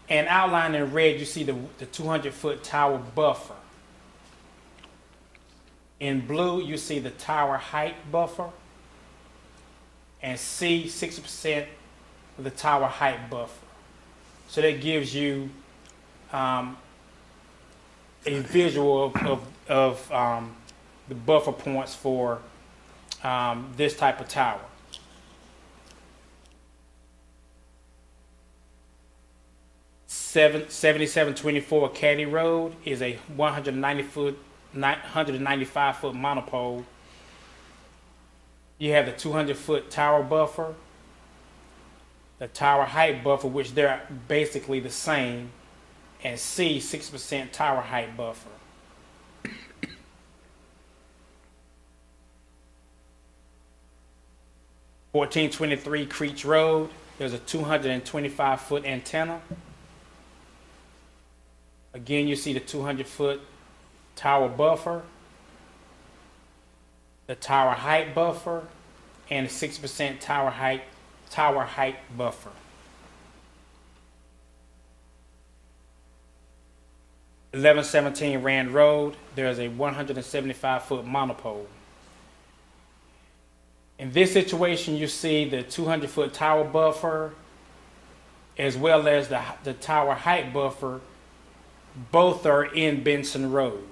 and outlined in red, you see the 200-foot tower buffer. In blue, you see the tower height buffer. And C, 60% of the tower height buffer. So that gives you a visual of the buffer points for this type of tower. Seven 7724 Caddy Road is a 195-foot monopole. You have the 200-foot tower buffer, the tower height buffer, which they're basically the same, and C, 6% tower height buffer. (1423) Creech Road, there's a 225-foot antenna. Again, you see the 200-foot tower buffer, the tower height buffer, and the 6% tower height buffer. 1117 Rand Road, there's a 175-foot monopole. In this situation, you see the 200-foot tower buffer as well as the tower height buffer. Both are in Benson Road.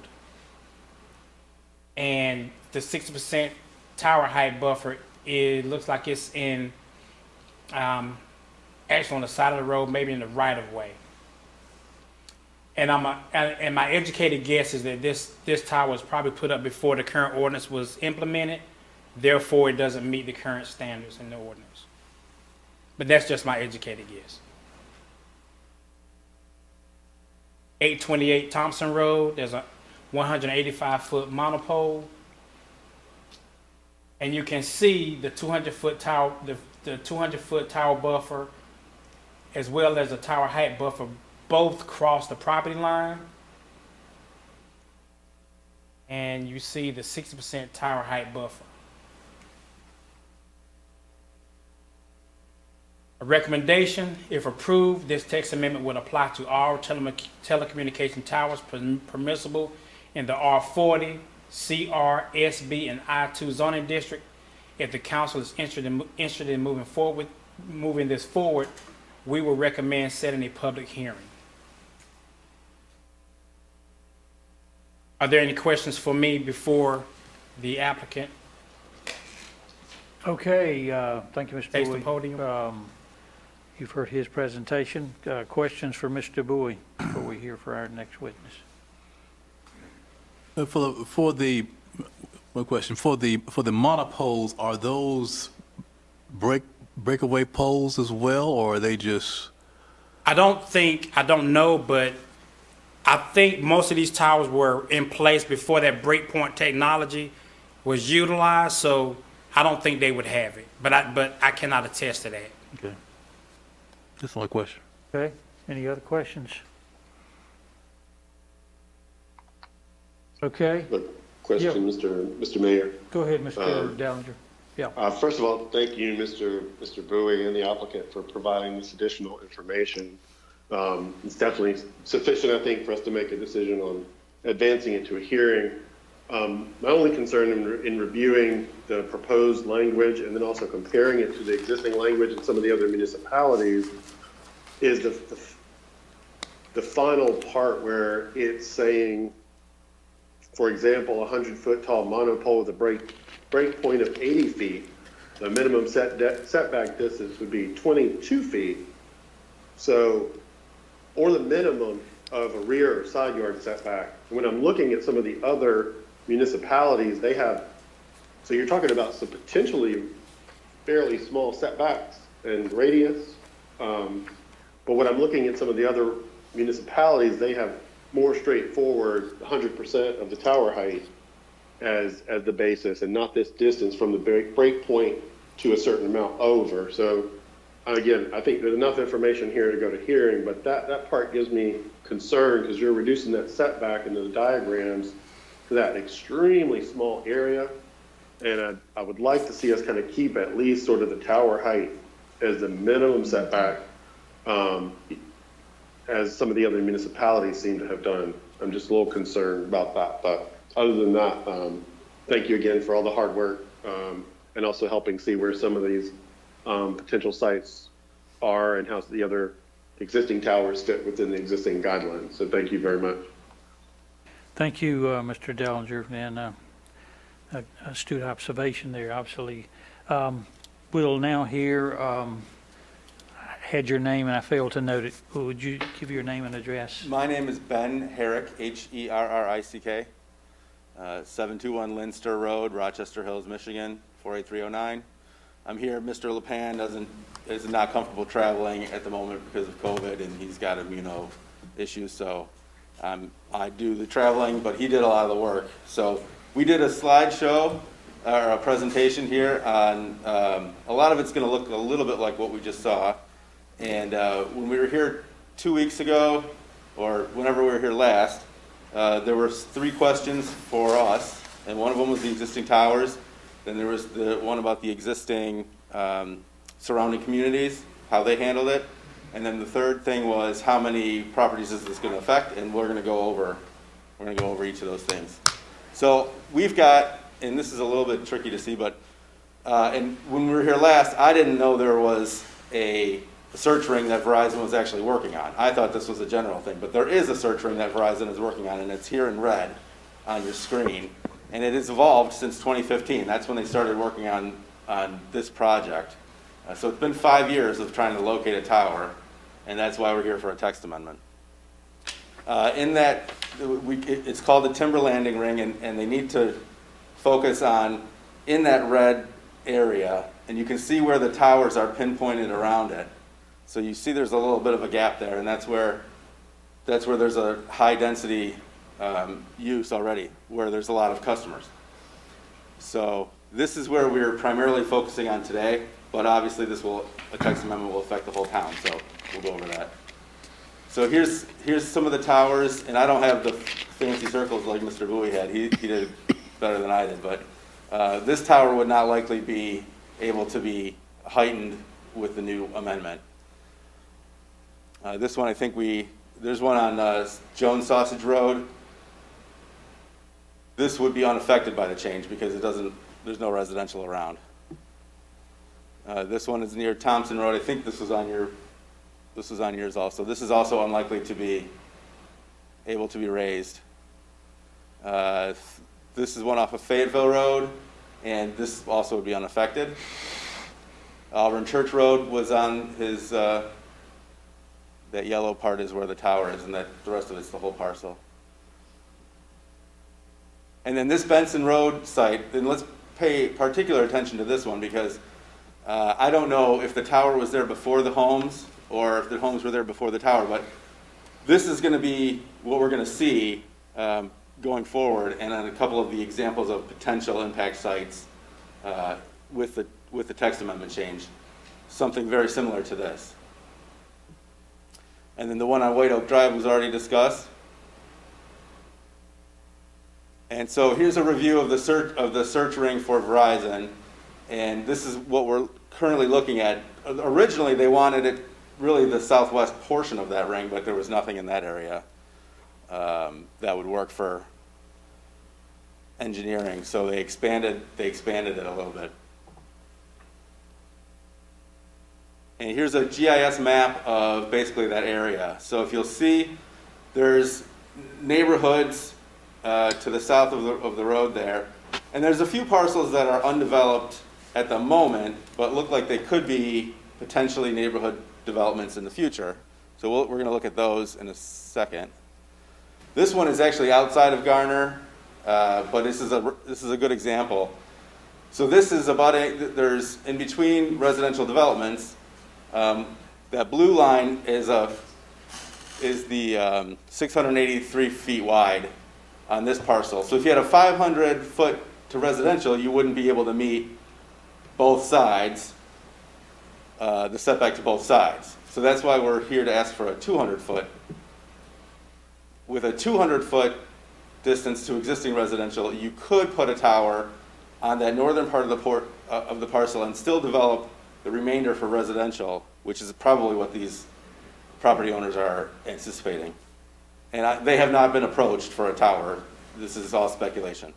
And the 60% tower height buffer, it looks like it's in, actually on the side of the road, maybe in the right of way. And my educated guess is that this tower was probably put up before the current ordinance was implemented. Therefore, it doesn't meet the current standards in the ordinance. But that's just my educated guess. 828 Thompson Road, there's a 185-foot monopole. And you can see the 200-foot tower, the 200-foot tower buffer, as well as the tower height buffer, both cross the property line. And you see the 60% tower height buffer. A recommendation, if approved, this text amendment would apply to all telecommunication towers permissible in the R40, CR, SB, and I2 zoning district. If the council is interested in moving this forward, we will recommend setting a public hearing. Are there any questions for me before the applicant Okay, thank you, Mr. takes the Bowie. podium? You've heard his presentation. Questions for Mr. Bowie before we hear for our next witness? One question, for the monopoles, are those breakaway poles as well, or are they just? I don't know, but I think most of these towers were in place before that breakpoint technology was utilized, so I don't think they would have it. But I cannot attest to that. Okay. That's my question. Okay, any other questions? Okay. Question, Yeah. Mr. Mayor. Go ahead, Mr. Dallinger. Yeah. First of all, thank you, Mr. Bowie and the applicant for providing this additional information. It's definitely sufficient, I think, for us to make a decision on advancing it to a hearing. My only concern in reviewing the proposed language and then also comparing it to the existing language in some of the other municipalities is the final part where it's saying, for example, a 100-foot tall monopole with a break point of 80 feet. The minimum setback distance would be 22 feet. So, or the minimum of a rear or side yard setback. When I'm looking at some of the other municipalities, they have, so you're talking about some potentially fairly small setbacks and radius. But when I'm looking at some of the other municipalities, they have more straightforward 100% of the tower height as the basis, and not this distance from the break point to a certain amount over. So again, I think there's enough information here to go to hearing, but that part gives me concern because you're reducing that setback in those diagrams to that extremely small area. And I would like to see us kind of keep at least sort of the tower height as the minimum setback, as some of the other municipalities seem to have done. I'm just a little concerned about that, but other than that, thank you again for all the hard work, and also helping see where some of these potential sites are and how the other existing towers fit within the existing guidelines. So thank you very much. Thank you, Mr. Dellinger, and astute observation there, obviously. We'll now hear, I had your name and I failed to note it. Would you give your name and address? My name is Ben Herrick, Herrick, 721 Linster Road, Rochester Hills, Michigan, 48309. I'm here. Mr. LePan is not comfortable traveling at the moment because of COVID, and he's got immuno issues, so I do the traveling, but he did a lot of the work. So we did a slideshow, or a presentation here on, a lot of it's going to look a little bit like what we just saw. And when we were here 2 weeks ago, or whenever we were here last, there were 3 questions for us, and one of them was the existing towers. Then there was the one about the existing surrounding communities, how they handled it. And then the third thing was how many properties is this going to affect, and we're going to go over each of those things. So we've got, and this is a little bit tricky to see, but and when we were here last, I didn't know there was a search ring that Verizon was actually working on. I thought this was a general thing, but there is a search ring that Verizon is working on, and it's here in red on your screen. And it has evolved since 2015. That's when they started working on this project. So it's been 5 years of trying to locate a tower, and that's why we're here for a text amendment. In that, it's called the Timber Landing Ring, and they need to focus on in that red area, and you can see where the towers are pinpointed around it. So you see there's a little bit of a gap there, and that's where there's a high density use already, where there's a lot of customers. So this is where we're primarily focusing on today, but obviously a text amendment will affect the whole town, so we'll go over that. So here's some of the towers, and I don't have the fancy circles like Mr. Bowie had. He did better than I did, but this tower would not likely be able to be heightened with the new amendment. This one, I think there's one on Jones Sausage Road. This would be unaffected by the change because there's no residential around. This one is near Thompson Road. I think this was on yours also. This is also unlikely to be able to be raised. This is one off of Fayetteville Road, and this also would be unaffected. Auburn Church Road was on his, that yellow part is where the tower is, and the rest of it's the whole parcel. And then this Benson Road site, then let's pay particular attention to this one because I don't know if the tower was there before the homes or if the homes were there before the tower, but this is going to be what we're going to see going forward, and on a couple of the examples of potential impact sites with the text amendment change, something very similar to this. And then the one on White Oak Drive was already discussed. And so here's a review of the search ring for Verizon, and this is what we're currently looking at. Originally, they wanted it really the southwest portion of that ring, but there was nothing in that area that would work for engineering, so they expanded it a little bit. And here's a GIS map of basically that area. So if you'll see, there's neighborhoods to the south of the road there. And there's a few parcels that are undeveloped at the moment, but look like they could be potentially neighborhood developments in the future. So we're going to look at those in a second. This one is actually outside of Garner, but this is a good example. So this is there's in between residential developments. That blue line is the 683 feet wide on this parcel. So if you had a 500 foot to residential, you wouldn't be able to meet both sides, the setback to both sides. So that's why we're here to ask for a 200 foot. With a 200 foot distance to existing residential, you could put a tower on that northern part of the parcel and still develop the remainder for residential, which is probably what these property owners are anticipating. And they have not been approached for a tower. This is all speculation.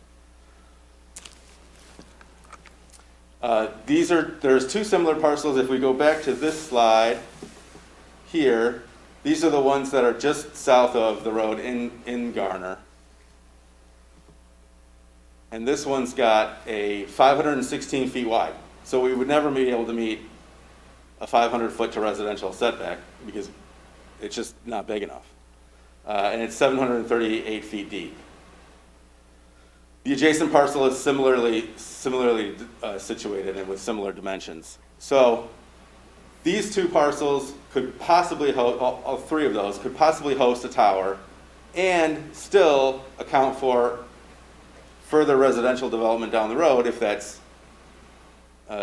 There's two similar parcels. If we go back to this slide here, these are the ones that are just south of the road in Garner. And this one's got a 516 feet wide. So we would never be able to meet a 500 foot to residential setback because it's just not big enough. And it's 738 feet deep. The adjacent parcel is similarly situated and with similar dimensions. So these two parcels could possibly host, all three of those could possibly host a tower and still account for further residential development down the road if that's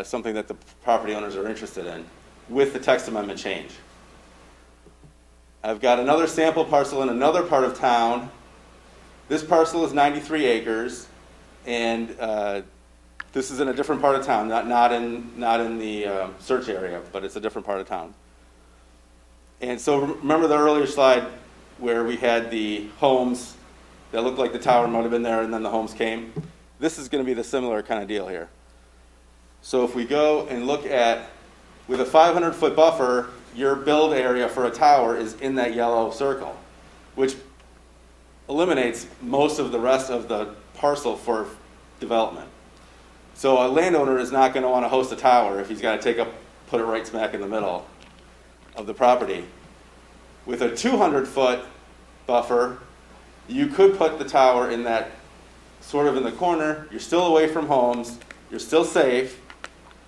something that the property owners are interested in with the text amendment change. I've got another sample parcel in another part of town. This parcel is 93 acres, and this is in a different part of town, not in the search area, but it's a different part of town. And so remember the earlier slide where we had the homes that looked like the tower might have been there and then the homes came? This is going to be the similar kind of deal here. So if we go and look at, with a 500-foot buffer, your build area for a tower is in that yellow circle, which eliminates most of the rest of the parcel for development. So a landowner is not going to want to host a tower if he's got to put it right smack in the middle of the property. With a 200-foot buffer, you could put the tower in that sort of in the corner. You're still away from homes. You're still safe.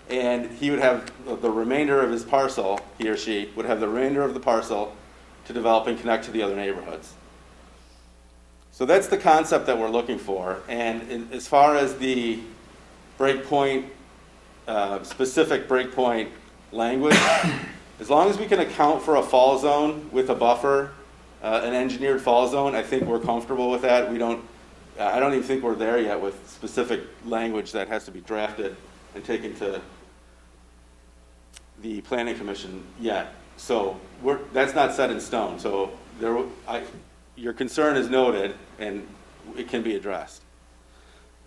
And he would have the remainder of his parcel, he or she, would have the remainder of the parcel to develop and connect to the other neighborhoods. So that's the concept that we're looking for. And as far as the breakpoint, specific breakpoint language, as long as we can account for a fall zone with a buffer, an engineered fall zone, I think we're comfortable with that. I don't even think we're there yet with specific language that has to be drafted and taken to the Planning Commission yet. So that's not set in stone. So your concern is noted and it can be addressed.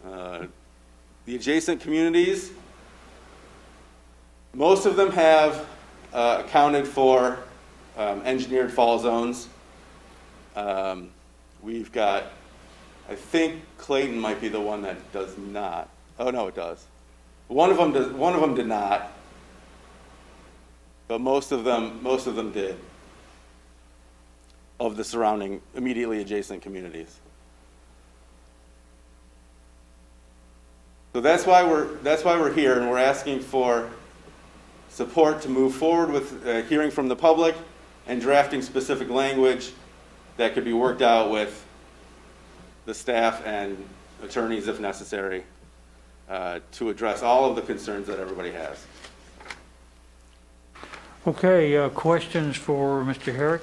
The adjacent communities, most of them have accounted for engineered fall zones. We've got, I think Clayton might be the one that does not. Oh no, it does. One of them did not, but most of them did. Of the surrounding, immediately adjacent communities. So that's why we're here, and we're asking for support to move forward with hearing from the public and drafting specific language that could be worked out with the staff and attorneys if necessary to address all of the concerns that everybody has. Okay, questions for Mr. Herrick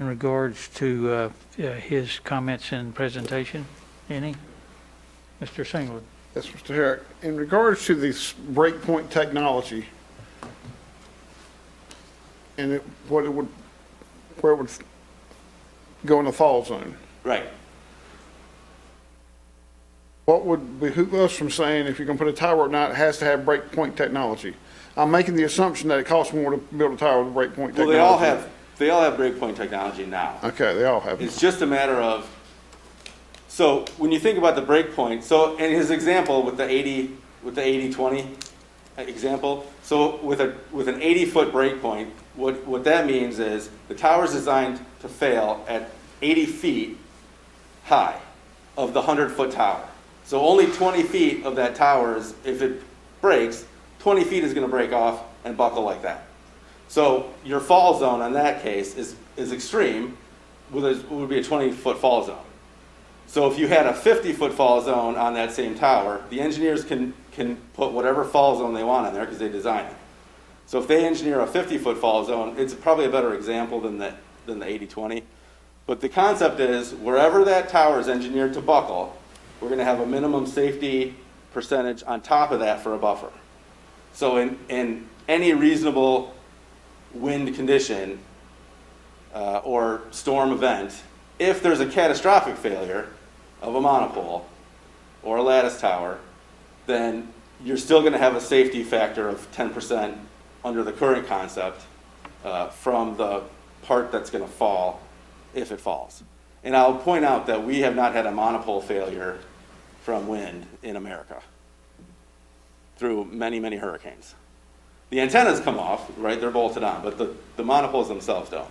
in regards to his comments and presentation? Any? Mr. Singleton. Yes, Mr. Herrick. In regards to this breakpoint technology and where it would go in the fall zone. Right. What would behoove us from saying if you're going to put a tower or not, it has to have breakpoint technology? I'm making the assumption that it costs more to build a tower with breakpoint technology. Well, they all have breakpoint technology now. Okay, they all have. It's just a matter of, so when you think about the breakpoint, so in his example with the 80-20 example, so with an 80-foot breakpoint, what that means is the tower is designed to fail at 80 feet high of the 100-foot tower. So only 20 feet of that tower is, if it breaks, 20 feet is going to break off and buckle like that. So your fall zone in that case is extreme, would be a 20-foot fall zone. So if you had a 50-foot fall zone on that same tower, the engineers can put whatever fall zone they want in there because they design it. So if they engineer a 50-foot fall zone, it's probably a better example than the 80-20. But the concept is wherever that tower is engineered to buckle, we're going to have a minimum safety percentage on top of that for a buffer. So in any reasonable wind condition or storm event, if there's a catastrophic failure of a monopole or a lattice tower, then you're still going to have a safety factor of 10% under the current concept from the part that's going to fall if it falls. And I'll point out that we have not had a monopole failure from wind in America through many, many hurricanes. The antennas come off, right? They're bolted on, but the monopoles themselves don't.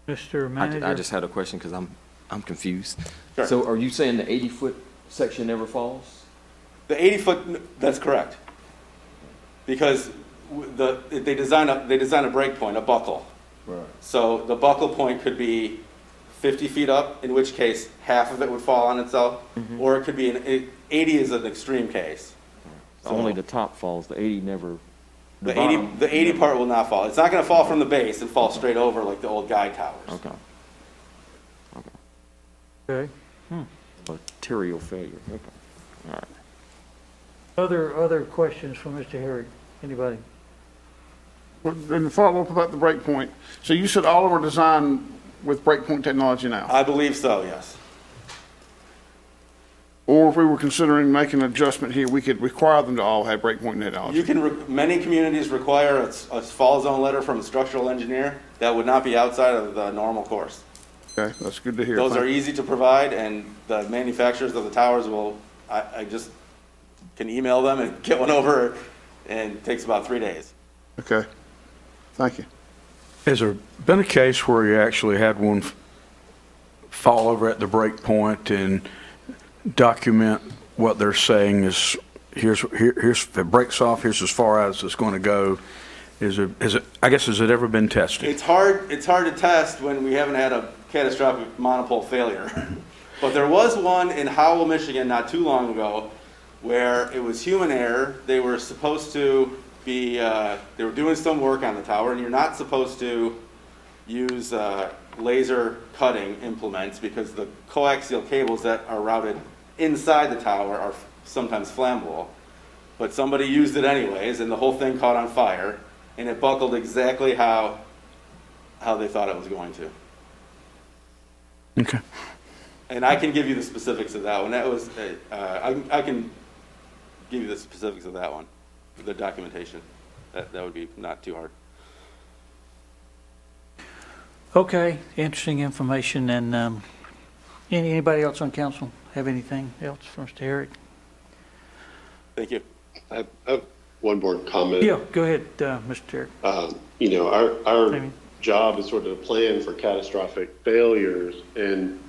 Mr. Manager? I just had a question because I'm confused. Sure. So are you saying the 80-foot section never falls? The 80-foot, that's correct. Because they design a break point, a buckle. Right. So the buckle point could be 50 feet up, in which case half of it would fall on itself, or it could be 80 is an extreme case. So Only the top falls. The 80 never. the 80 part will not fall. It's not going to fall from the base and fall straight over like the old guide towers. Okay. Okay. Material failure. Okay. All right. Other questions for Mr. Herrick? Anybody? And to follow up about the breakpoint, so you said all of them are designed with breakpoint technology now? I believe so, yes. Or if we were considering making an adjustment here, we could require them to all have breakpoint technology? You can, many communities require a fall zone letter from a structural engineer. That would not be outside of the normal course. Okay, that's good to hear. Those Thank are you. easy to provide, and the manufacturers of the towers will, I just can email them and get one over, and it takes about 3 days. Okay, thank you. Has there been a case where you actually had one fall over at the break point and document what they're saying is, here's if it breaks off, here's as far as it's going to go? Has it ever been tested? It's hard to test when we haven't had a catastrophic monopole failure. But there was one in Howell, Michigan not too long ago where it was human error. They were supposed to be, they were doing some work on the tower, and you're not supposed to use laser cutting implements because the coaxial cables that are routed inside the tower are sometimes flammable. But somebody used it anyways, and the whole thing caught on fire, and it buckled exactly how they thought it was going to. Okay. And I can give you the specifics of that one. That was, I can give you the specifics of that one, the documentation. That would be not too hard. Okay, interesting information. And anybody else on council have anything else for Mr. Herrick? Thank you. I have one more comment. Yeah, go ahead, Mr. Herrick. You know, our job is sort of to plan for catastrophic failures, and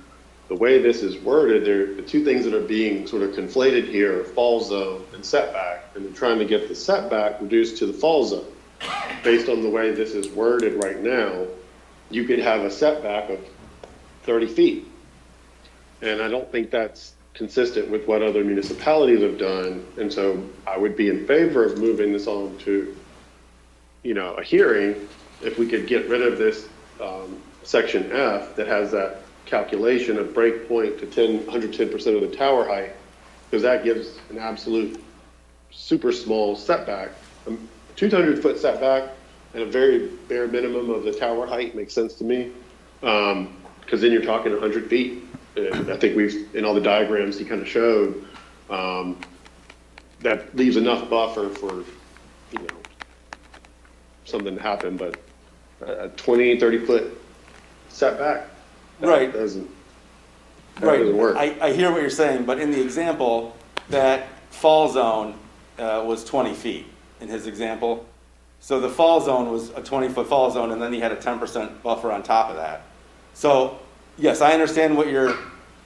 the way this is worded, the two things that are being sort of conflated here are fall zone and setback, and they're trying to get the setback reduced to the fall zone. Based on the way this is worded right now, you could have a setback of 30 feet. And I don't think that's consistent with what other municipalities have done. And so I would be in favor of moving this on to, you know, a hearing if we could get rid of this section F that has that calculation of break point to 110% of the tower height, because that gives an absolute super small setback. 200-foot setback and a very bare minimum of the tower height makes sense to me, because then you're talking 100 feet. And I think in all the diagrams he kind of showed, that leaves enough buffer for, you know, something to happen, but a 20, 30-foot setback, that doesn't work. I hear what you're saying, but in the example, that fall zone was 20 feet in his example. So the fall zone was a 20-foot fall zone, and then he had a 10% buffer on top of that. So yes, I understand what you're.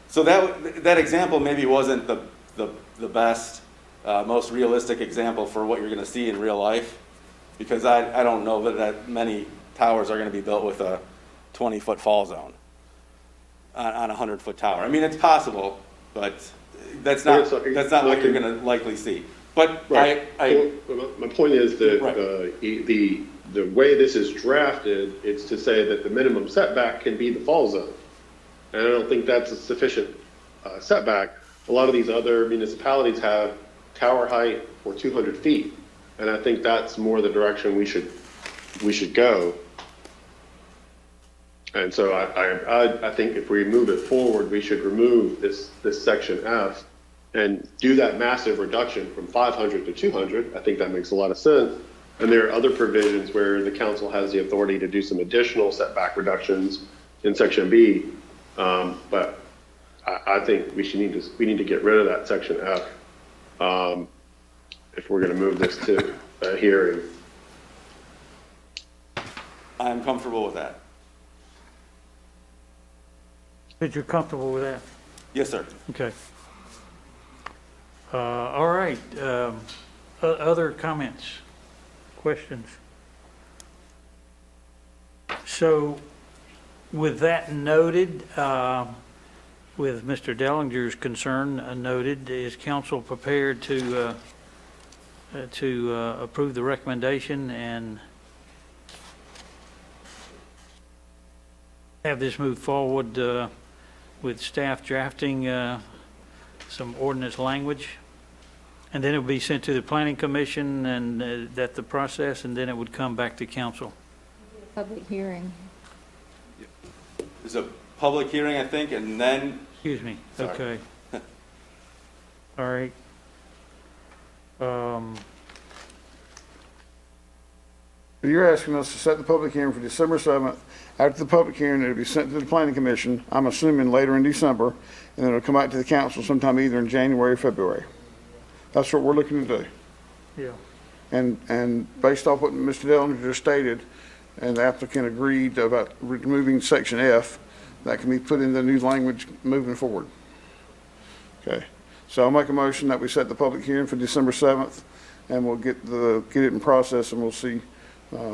So that example maybe wasn't the best, most realistic example for what you're going to see in real life, because I don't know that many towers are going to be built with a 20-foot fall zone on a 100-foot tower. I mean, it's possible, but that's not what you're going to likely see. But right. My point is that the way this is drafted, it's to say that the minimum setback can be the fall zone. And I don't think that's a sufficient setback. A lot of these other municipalities have tower height or 200 feet. And I think that's more the direction we should go. And so I think if we move it forward, we should remove this section F and do that massive reduction from 500 to 200. I think that makes a lot of sense. And there are other provisions where the council has the authority to do some additional setback reductions in section B. But I think we need to get rid of that section F if we're going to move this to a hearing. I'm comfortable with that. But you're comfortable with that? Yes, sir. Okay. All right. Other comments, questions? So with that noted, with Mr. Dellinger's concern noted, is council prepared to approve the recommendation and have this move forward with staff drafting some ordinance language? And then it would be sent to the planning commission and that the process, and then it would come back to council. Public hearing. There's a public hearing, I think, and then. Excuse me. Sorry. Okay. All right. You're asking us to set the public hearing for December 7th. After the public hearing, it'll be sent to the planning commission, I'm assuming later in December, and then it'll come back to the council sometime either in January or February. That's what we're looking to do. Yeah. And based off what Mr. Dellinger just stated, and the applicant agreed about removing section F, that can be put in the new language moving forward. Okay. So I'll make a motion that we set the public hearing for December 7th, and we'll get it in process, and we'll see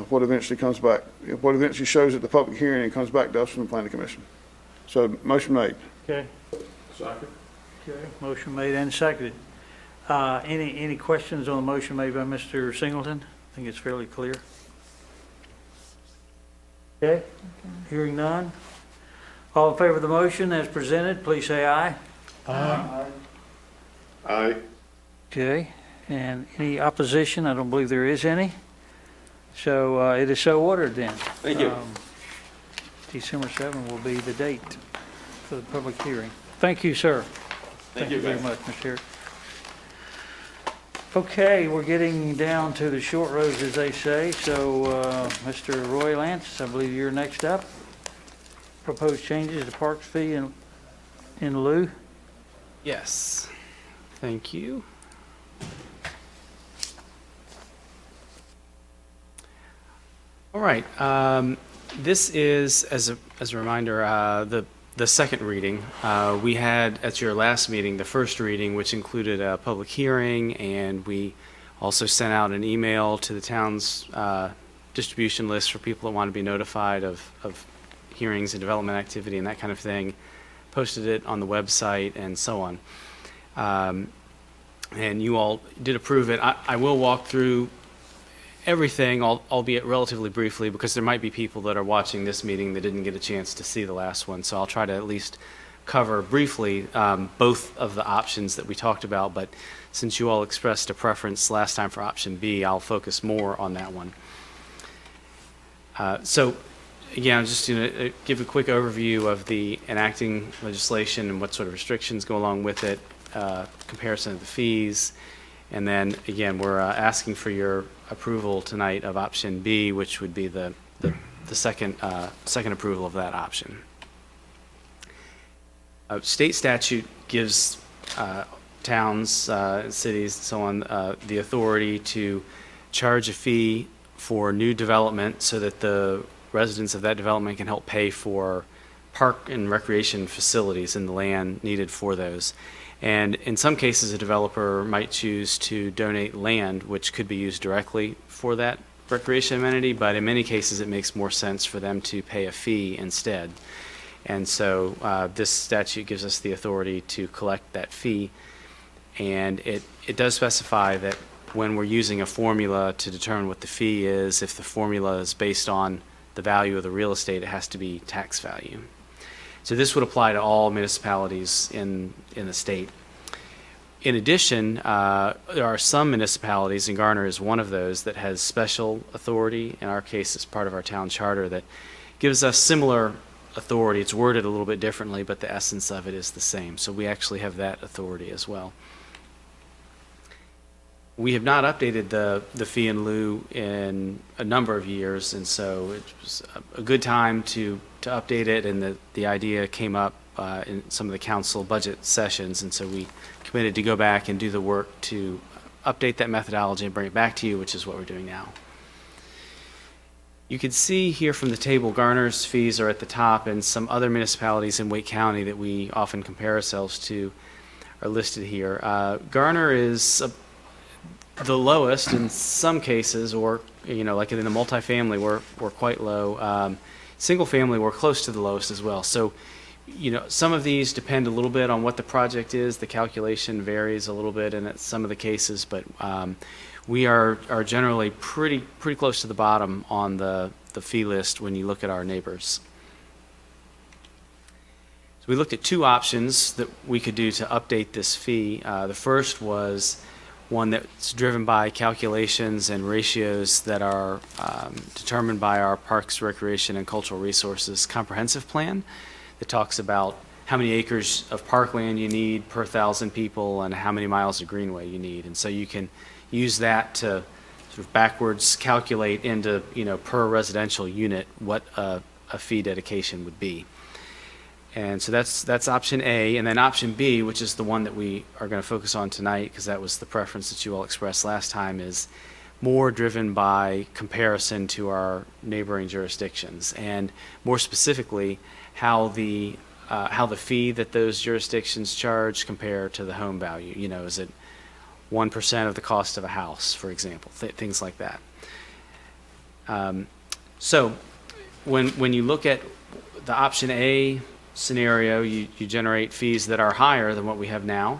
what eventually comes back, what eventually shows at the public hearing and comes back to us from the planning commission. So motion made. Okay. Second. Okay. Motion made and seconded. Any questions on the motion made by Mr. Singleton? I think it's fairly clear. Okay. Hearing none. All in favor of the motion as presented, please say aye. Aye. Aye. Okay. And any opposition? I don't believe there is any. So it is so ordered then. Thank you. December 7 will be the date for the public hearing. Thank you, sir. Thank you very guys. much, Mr. Herrick. Okay, we're getting down to the short roads, as they say. So, Mr. Roy Lance, I believe you're next up. Proposed changes to parks fee in lieu. Yes. Thank you. All right. This is, as a reminder, the second reading. We had at your last meeting the first reading, which included a public hearing, and we also sent out an email to the town's distribution list for people that want to be notified of hearings and development activity and that kind of thing. Posted it on the website and so on. And you all did approve it. I will walk through everything, albeit relatively briefly, because there might be people that are watching this meeting that didn't get a chance to see the last one. So I'll try to at least cover briefly both of the options that we talked about. But since you all expressed a preference last time for option B, I'll focus more on that one. So again, I'm just going to give a quick overview of the enacting legislation and what sort of restrictions go along with it, comparison of the fees, and then again, we're asking for your approval tonight of option B, which would be the second approval of that option. State statute gives towns, cities, and so on, the authority to charge a fee for new development so that the residents of that development can help pay for park and recreation facilities and the land needed for those. And in some cases, a developer might choose to donate land, which could be used directly for that recreation amenity, but in many cases, it makes more sense for them to pay a fee instead. And so this statute gives us the authority to collect that fee. And it does specify that when we're using a formula to determine what the fee is, if the formula is based on the value of the real estate, it has to be tax value. So this would apply to all municipalities in the state. In addition, there are some municipalities, and Garner is one of those, that has special authority. In our case, it's part of our town charter that gives us similar authority. It's worded a little bit differently, but the essence of it is the same. So we actually have that authority as well. We have not updated the fee in lieu in a number of years, and so it was a good time to update it, and the idea came up in some of the council budget sessions, and so we committed to go back and do the work to update that methodology and bring it back to you, which is what we're doing now. You can see here from the table, Garner's fees are at the top, and some other municipalities in Wake County that we often compare ourselves to are listed here. Garner is the lowest in some cases, or, you know, like in the multifamily, we're quite low. Single family, we're close to the lowest as well. So, you know, some of these depend a little bit on what the project is. The calculation varies a little bit in some of the cases, but we are generally pretty close to the bottom on the fee list when you look at our neighbors. So we looked at two options that we could do to update this fee. The first was one that's driven by calculations and ratios that are determined by our Parks, Recreation, and Cultural Resources Comprehensive Plan that talks about how many acres of parkland you need per 1,000 people and how many miles of greenway you need. And so you can use that to sort of backwards calculate into, you know, per residential unit what a fee dedication would be. And so that's option A. And then option B, which is the one that we are going to focus on tonight, because that was the preference that you all expressed last time, is more driven by comparison to our neighboring jurisdictions, and more specifically, how the fee that those jurisdictions charge compare to the home value. You know, is it 1% of the cost of a house, for example, things like that. So when you look at the option A scenario, you generate fees that are higher than what we have now.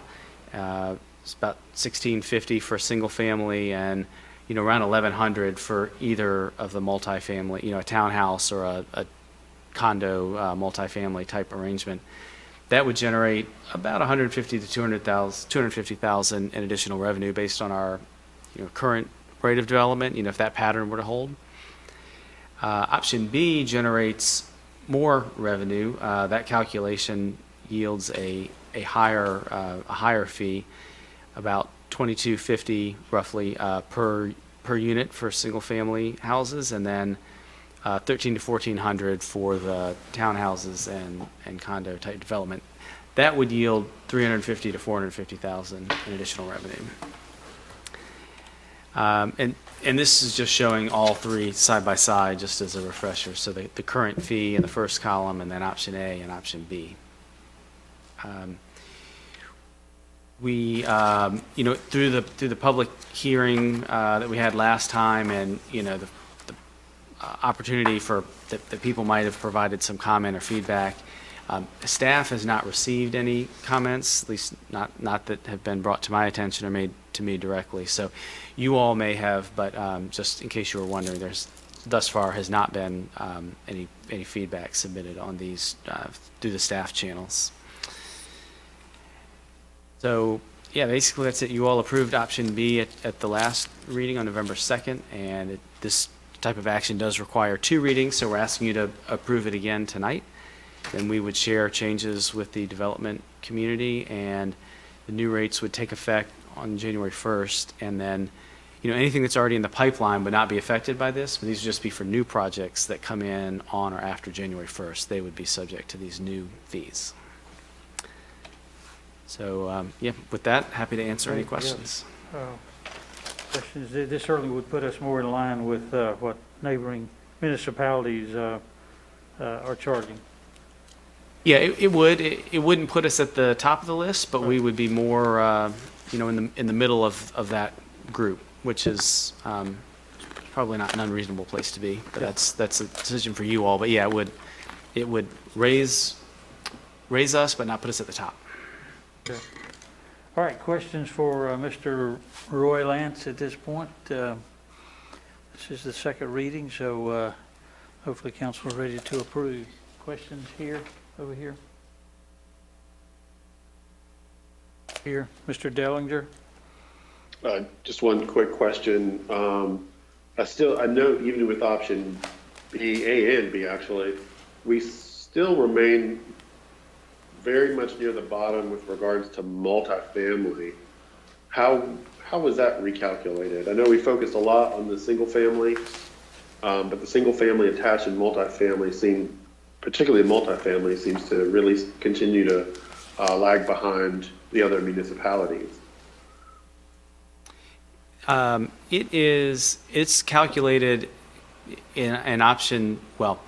It's about $1,650 for a single family, and, you know, around $1,100 for either of the multifamily, you know, a townhouse or a condo multifamily type arrangement. That would generate about $150,000 to $250,000 in additional revenue based on our, you know, current rate of development, you know, if that pattern were to hold. Option B generates more revenue. That calculation yields a higher fee, about $2,250 roughly per unit for single family houses, and then $1,300 to $1,400 for the townhouses and condo type development. That would yield $350,000 to $450,000 in additional revenue. And this is just showing all three side by side, just as a refresher. So the current fee in the first column, and then option A and option B. We, you know, through the public hearing that we had last time, and, you know, the opportunity for that people might have provided some comment or feedback. Staff has not received any comments, at least not that have been brought to my attention or made to me directly. So you all may have, but just in case you were wondering, there's thus far has not been any feedback submitted on these through the staff channels. So yeah, basically that's it. You all approved option B at the last reading on November 2nd, and this type of action does require 2 readings, so we're asking you to approve it again tonight. Then we would share changes with the development community, and the new rates would take effect on January 1st. And then, you know, anything that's already in the pipeline would not be affected by this, but these would just be for new projects that come in on or after January 1st. They would be subject to these new fees. So, yeah, with that, happy to answer any questions. Questions. This certainly would put us more in line with what neighboring municipalities are charging. Yeah, it would. It wouldn't put us at the top of the list, but we would be more, you know, in the middle of that group, which is probably not an unreasonable place to be. But that's a decision for you all. But yeah, it would raise us, but not put us at the top. Okay. All right. Questions for Mr. Roy Lance at this point. This is the second reading, so hopefully council is ready to approve. Questions here? Over here. Here, Mr. Dellinger. Just one quick question. I know even with option B, A and B actually, we still remain very much near the bottom with regards to multifamily. How was that recalculated? I know we focused a lot on the single family, but the single family attached and multifamily particularly multifamily seems to really continue to lag behind the other municipalities. It's calculated in an option, well,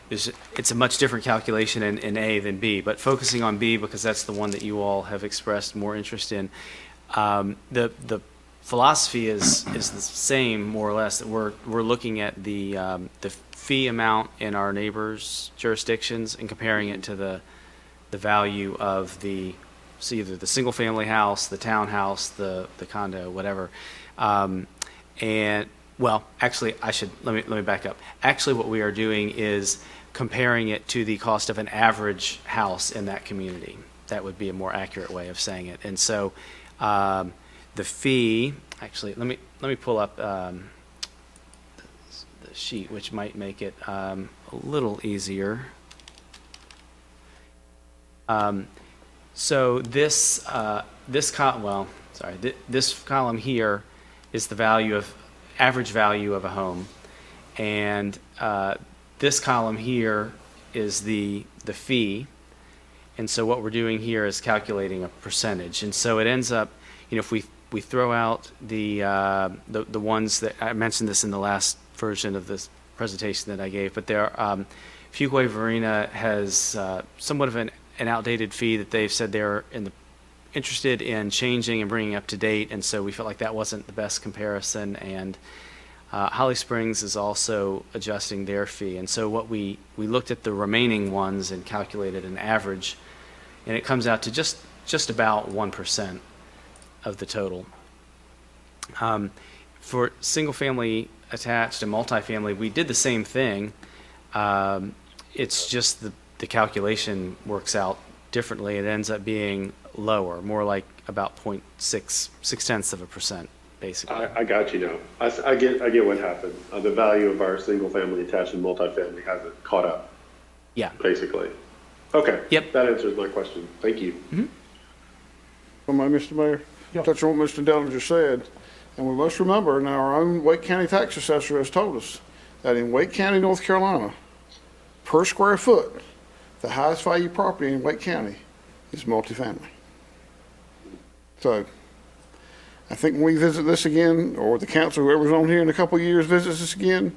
it's a much different calculation in A than B, but focusing on B because that's the one that you all have expressed more interest in. The philosophy is the same, more or less, that we're looking at the fee amount in our neighbors' jurisdictions and comparing it to the value of either the single-family house, the townhouse, the condo, whatever. And well, actually, let me back up. Actually, what we are doing is comparing it to the cost of an average house in that community. That would be a more accurate way of saying it. And so, the fee. Actually, let me pull up the sheet, which might make it a little easier. So this column here is the average value of a home, and this column here is the fee. And so what we're doing here is calculating a percentage, and so it ends up, if we throw out the ones that I mentioned this in the last version of this presentation that I gave, but Fuquay Varina has somewhat of an outdated fee that they've said they're interested in changing and bringing up to date, and so we felt like that wasn't the best comparison. And Holly Springs is also adjusting their fee, and so what we looked at the remaining ones and calculated an average, and it comes out to just about 1% of the total. For single-family attached and multifamily, we did the same thing. It's just the calculation works out differently. It ends up being lower, more like about 0.6%, basically. I got you now. I get what happened. The value of our single family attached and multifamily hasn't caught up. Yeah. Basically. Okay. Yep. That answers my question. Thank you. Mm-hmm. Mr. Mayor, touch on what Mr. Dellinger said, and we must remember now our own Wake County tax assessor has told us that in Wake County, North Carolina, per square foot, the highest value property in Wake County is multifamily. So I think when we visit this again, or the council, whoever's on here in a couple of years visits this again,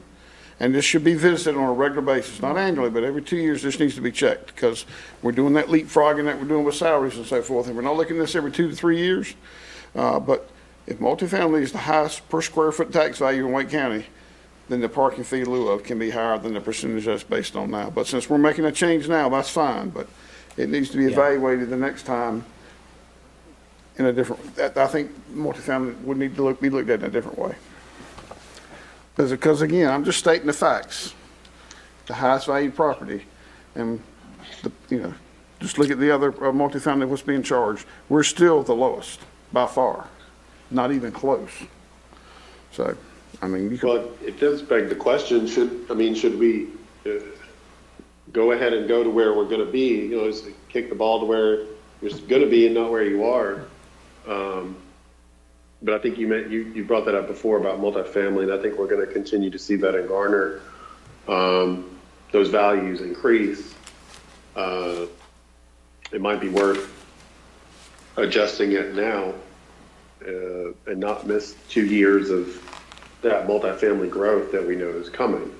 and this should be visited on a regular basis, not annually, but every 2 years, this needs to be checked, because we're doing that leapfrogging that we're doing with salaries and so forth, and we're not looking at this every 2 to 3 years. But if multifamily is the highest per square foot tax value in Wake County, then the parking fee in lieu of can be higher than the percentage that's based on now. But since we're making a change now, that's fine, but it needs to be evaluated the next time in a different, I think multifamily would need to be looked at in a different way. Because again, I'm just stating the facts. The highest valued property, and just look at the other multifamily, what's being charged. We're still the lowest by far, not even close. So, I mean, well, it does beg the question: should we go ahead and go to where we're going to be? Just kick the ball to where you're going to be and not where you are. But I think you brought that up before about multifamily, and I think we're going to continue to see that in Garner. Those values increase. It might be worth adjusting it now and not miss 2 years of that multifamily growth that we know is coming.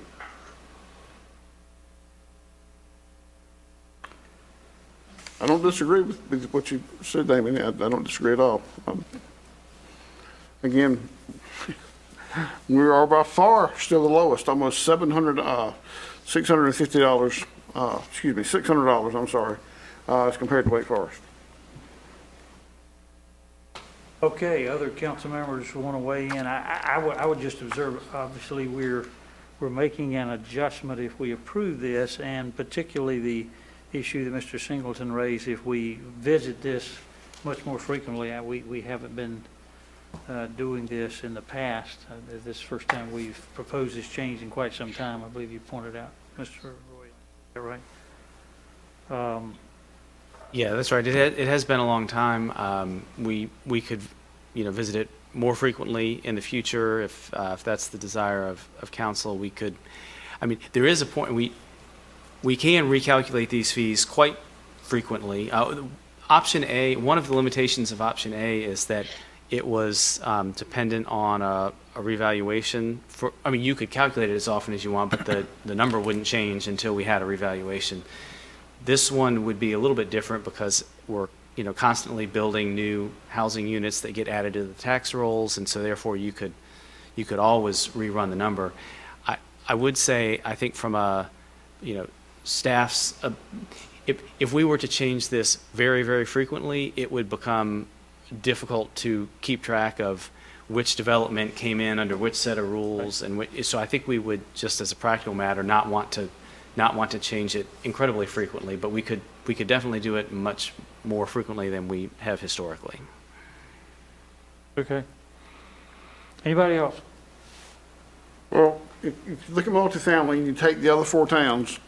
I don't disagree with what you said, Damien. I don't disagree at all. Again, we are by far still the lowest, almost $650, $600, I'm sorry, as compared to Wake Forest. Okay, other council members want to weigh in. I would just observe, obviously, we're making an adjustment if we approve this, and particularly the issue that Mr. Singleton raised, if we visit this much more frequently. We haven't been doing this in the past. This is the first time we've proposed this change in quite some time. I believe you pointed out, Mr. Roy. Is that right? Yeah, that's right. It has been a long time. We could, visit it more frequently in the future if that's the desire of council. We could, there is a point, we can recalculate these fees quite frequently. Option A, one of the limitations of option A is that it was dependent on a revaluation. You could calculate it as often as you want, but the number wouldn't change until we had a revaluation. This one would be a little bit different because we're constantly building new housing units that get added to the tax rolls, and so therefore you could always rerun the number. I would say, I think from a staff's, if we were to change this very, very frequently, it would become difficult to keep track of which development came in under which set of rules, and so I think we would, just as a practical matter, not want to change it incredibly frequently, but we could definitely do it much more frequently than we have historically. Okay. Anybody else? Well, if you look at multifamily and you take the other 4 towns,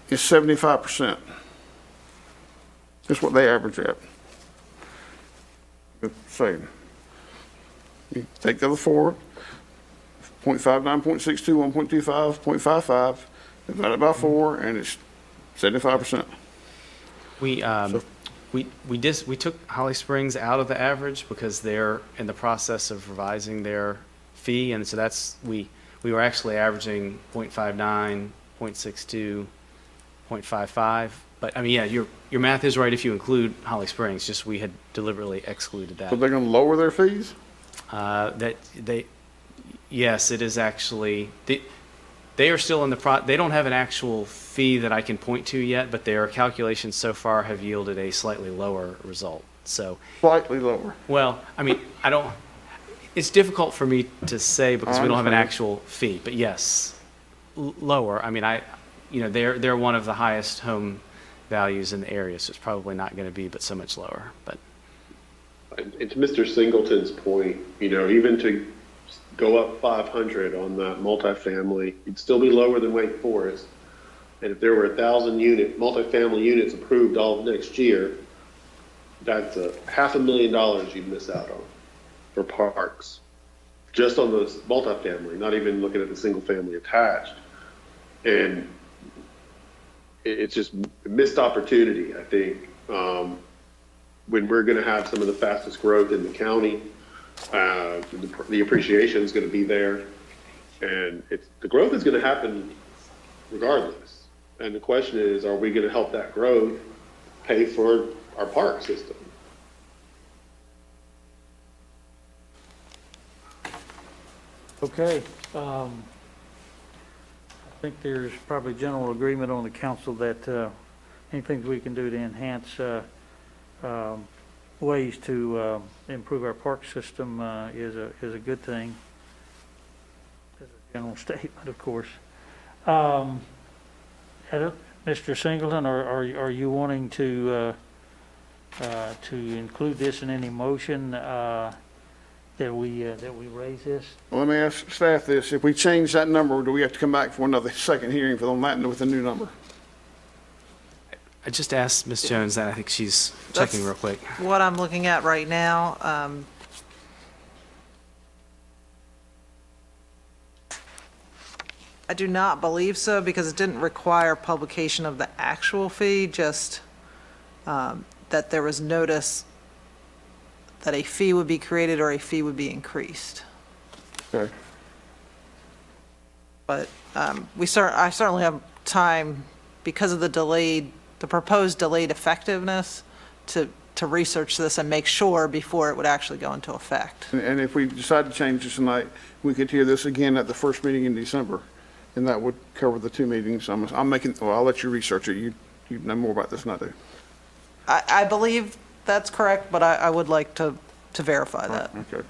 it's 75%. That's what they average at. Same. You take the other 4, 0.59, 0.62, 1.25, 0.55, divide it by 4, and it's 75%. We took Holly Springs out of the average because they're in the process of revising their fee, and so we were actually averaging 0.59, 0.62, 0.55. But yeah, your math is right if you include Holly Springs. Just we had deliberately excluded that. So they're going to lower their fees? Yes, it is actually. They are still in the they don't have an actual fee that I can point to yet, but their calculations so far have yielded a slightly lower result. So slightly lower. Well, I don't. It's difficult for me to say because we don't have an actual fee, but yes, lower. They're one of the highest home values in the area, so it's probably not going to be, but so much lower. But and to Mr. Singleton's point, even to go up 500 on that multifamily, you'd still be lower than Wake Forest. And if there were 1,000 multifamily units approved all of next year, that's $500,000 you'd miss out on for parks, just on the multifamily, not even looking at the single family attached. And it's just a missed opportunity, I think, when we're going to have some of the fastest growth in the county. The appreciation is going to be there, and the growth is going to happen regardless. And the question is, are we going to help that growth pay for our park system? Okay. I think there's probably general agreement on the council that anything we can do to enhance ways to improve our park system is a good thing. As a general statement, of course. Mr. Singleton, are you wanting to include this in any motion that we raise this? Well, let me ask staff this. If we change that number, do we have to come back for another second hearing on that with a new number? I just asked Ms. Jones that. I think she's checking real quick. What I'm looking at right now, I do not believe so because it didn't require publication of the actual fee, just that there was notice that a fee would be created or a fee would be increased. Okay. But I certainly have time because of the proposed delayed effectiveness to research this and make sure before it would actually go into effect. And if we decide to change this tonight, we could hear this again at the first meeting in December, and that would cover the 2 meetings. I'll let you research it. You know more about this than I do. I believe that's correct, but I would like to verify that. Okay.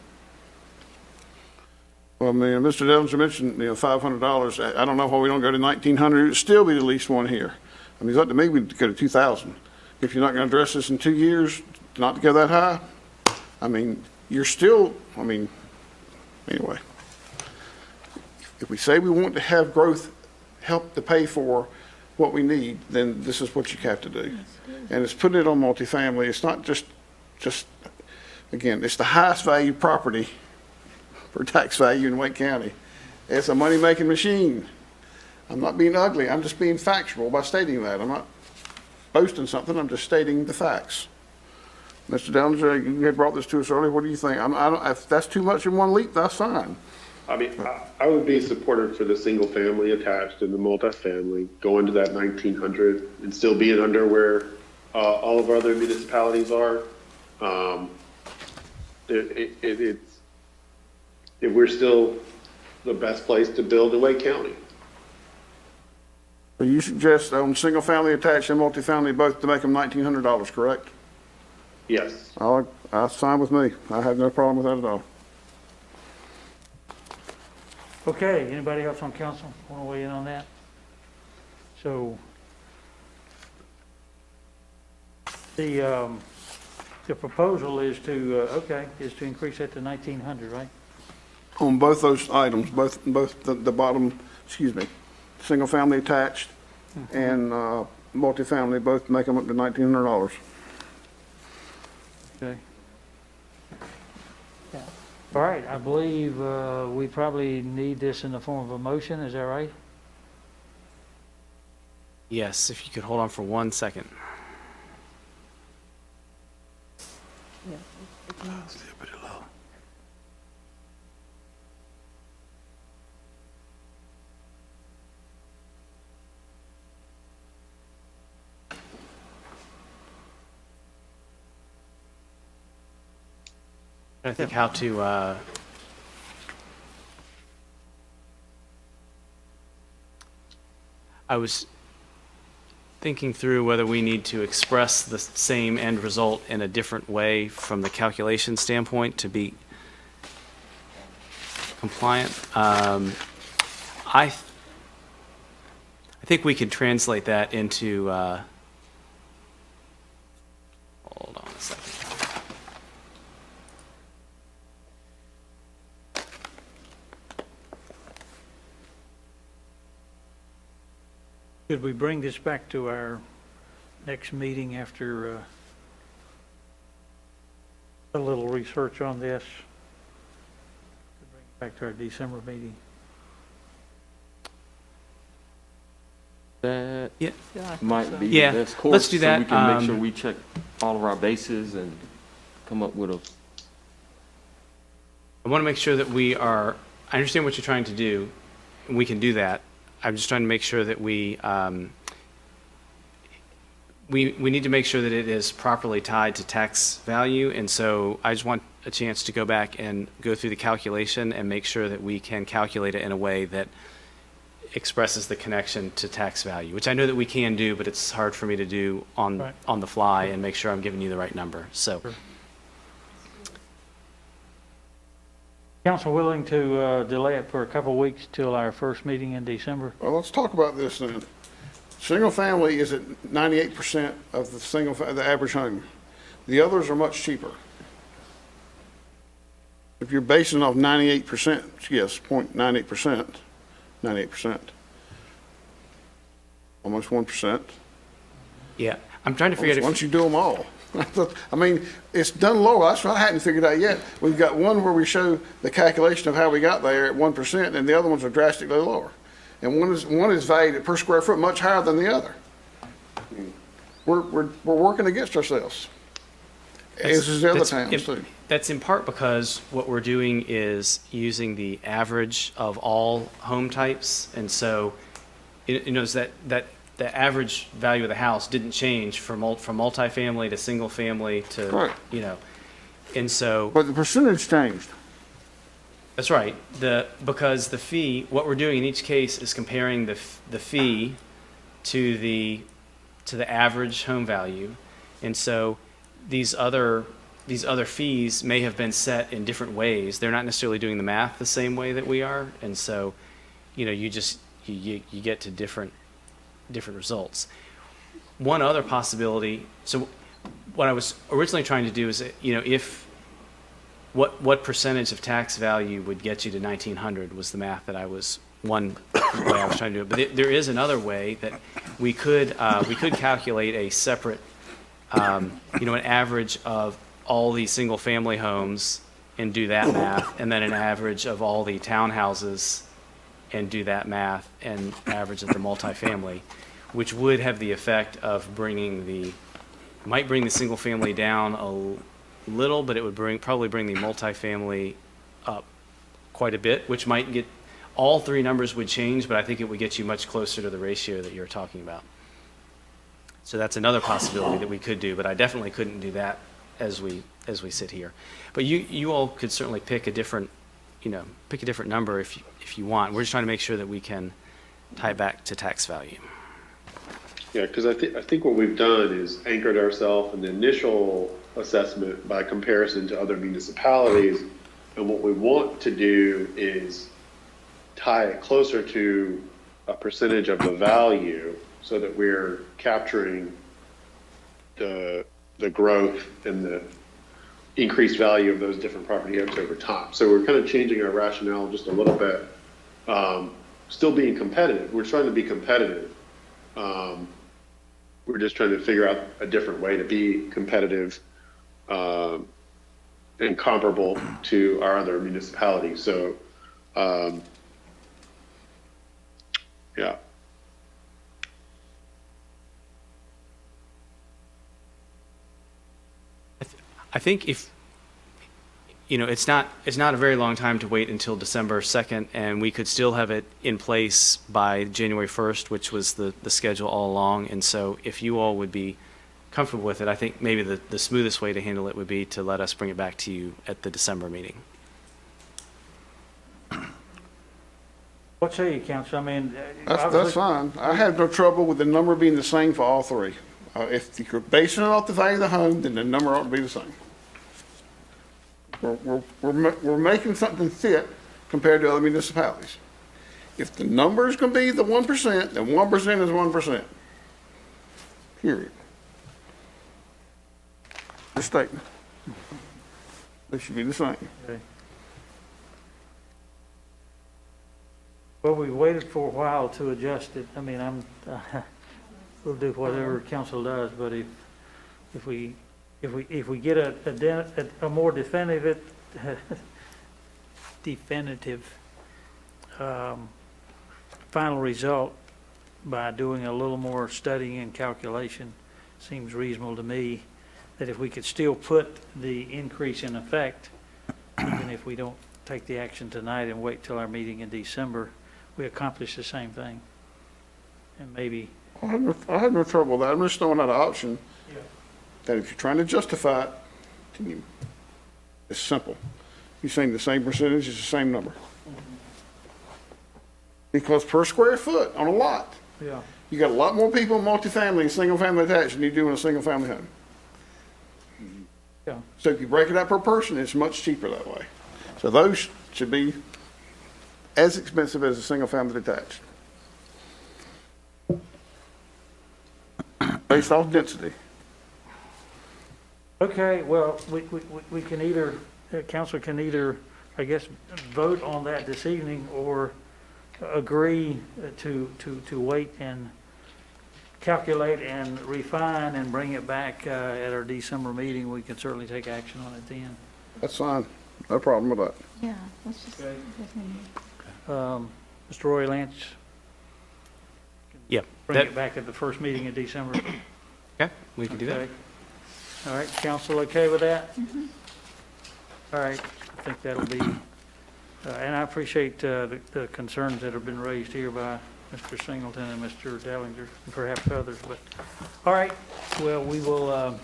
Well, Mr. Devons mentioned, $500. I don't know why we don't go to $1,900. It'd still be the least one here. It's up to me, we'd go to $2,000. If you're not going to address this in 2 years, not to go that high, you're still, anyway. If we say we want to have growth help to pay for what we need, then this is what you have to do. And it's putting it on multifamily. It's not just, again, it's the highest value property for tax value in Wake County. It's a money-making machine. I'm not being ugly. I'm just being factual by stating that. I'm not boasting something. I'm just stating the facts. Mr. Dellinger, you had brought this to us earlier. What do you think? If that's too much in one leap, that's fine. I mean, I would be supportive for the single family attached and the multifamily, going to that 1900 and still being under where all of our other municipalities are. We're still the best place to build in Wake County. So you suggest on single family attached and multifamily both to make them $1,900, correct? Yes. That's fine with me. I have no problem with that at all. Okay, anybody else on council want to weigh in on that? So the proposal is to, increase that to 1,900, right? On both those items, both the bottom, single family attached and multifamily, both make them up to $1,900. Okay. Yeah. All right, I believe we probably need this in the form of a motion, is that right? Yes, if you could hold on for 1 second. I think how to I was thinking through whether we need to express the same end result in a different way from the calculation standpoint to be compliant. I think we could translate that into hold on a second. Should we bring this back to our next meeting after a little research on this? Bring it back to our December meeting. That Yeah. might be Yeah, the best course. let's do that. So we can make sure we check all of our bases and come up with a. I want to make sure that I understand what you're trying to do, and we can do that. I'm just trying to make sure that we need to make sure that it is properly tied to tax value, and so I just want a chance to go back and go through the calculation and make sure that we can calculate it in a way that expresses the connection to tax value, which I know that we can do, but it's hard for me to do on the fly and make sure I'm giving you the right number. So. Sure. Council willing to delay it for a couple of weeks till our first meeting in December? Well, let's talk about this then. Single family is at 98% of the average home. The others are much cheaper. If you're basing off 98%, yes, 0.98%, 98%, almost 1%. Yeah, I'm trying to figure out once you do them all. I mean, it's done lower. That's what I hadn't figured out yet. We've got one where we show the calculation of how we got there at 1%, and the other ones are drastically lower. And one is valued at per square foot much higher than the other. We're working against ourselves. As is the other towns too. That's in part because what we're doing is using the average of all home types, and so you notice that the average value of the house didn't change from multifamily to single family to Right. And so. But the percentage changed. That's right. Because the fee, what we're doing in each case is comparing the fee to the average home value, and so these other fees may have been set in different ways. They're not necessarily doing the math the same way that we are, and so you get to different results. One other possibility. So what I was originally trying to do is, if what percentage of tax value would get you to 1,900 was the math that I was one way I was trying to do it. But there is another way that we could calculate a separate, an average of all the single-family homes and do that math, and then an average of all the townhouses and do that math, and average of the multifamily, which would have the effect of might bring the single-family down a little, but it would probably bring the multifamily up quite a bit, which might get, all three numbers would change, but I think it would get you much closer to the ratio that you're talking about. So that's another possibility that we could do, but I definitely couldn't do that as we sit here. But you all could certainly pick a different number if you want. We're just trying to make sure that we can tie it back to tax value. Yeah, because I think what we've done is anchored ourselves in the initial assessment by comparison to other municipalities. And what we want to do is tie it closer to a percentage of the value so that we're capturing the growth and the increased value of those different property types over time. So we're kind of changing our rationale just a little bit, still being competitive. We're trying to be competitive. We're just trying to figure out a different way to be competitive and comparable to our other municipalities. So, yeah. I think if, it's not a very long time to wait until December 2nd, and we could still have it in place by January 1st, which was the schedule all along. And so if you all would be comfortable with it, I think maybe the smoothest way to handle it would be to let us bring it back to you at the December meeting. What say you, Council? I mean, That's fine. I have no trouble with the number being the same for all three. If you're basing it off the value of the home, then the number ought to be the same. We're making something fit compared to other municipalities. If the number is going to be the 1%, then 1% is 1%. Period. The statement. They should be the same. Okay. Well, we waited for a while to adjust it. I mean, we'll do whatever council does, but if we get a more definitive final result by doing a little more studying and calculation, seems reasonable to me, that if we could still put the increase in effect, even if we don't take the action tonight and wait till our meeting in December, we accomplish the same thing. And maybe. I have no trouble with that. I'm just throwing out an option. Yeah. That if you're trying to justify it, it's simple. You're saying the same percentage is the same number. Because per square foot on a lot, Yeah. you got a lot more people in multifamily and single-family attached than you do in a single-family home. Yeah. So if you break it up per person, it's much cheaper that way. So those should be as expensive as a single-family detached. Based off density. Okay, well, we can either, council can either, I guess, vote on that this evening or agree to wait and calculate and refine and bring it back at our December meeting. We can certainly take action on it then. That's fine. No problem with that. Yeah, let's just. Okay. Mr. Roy Lance? Yeah. Bring it back at the first meeting in December. Okay, we can do that. Okay. All right, council okay with that? Mm-hmm. All right, I think that'll be, and I appreciate the concerns that have been raised here by Mr. Singleton and Mr. Dellinger, and perhaps others, but, all right, well, we will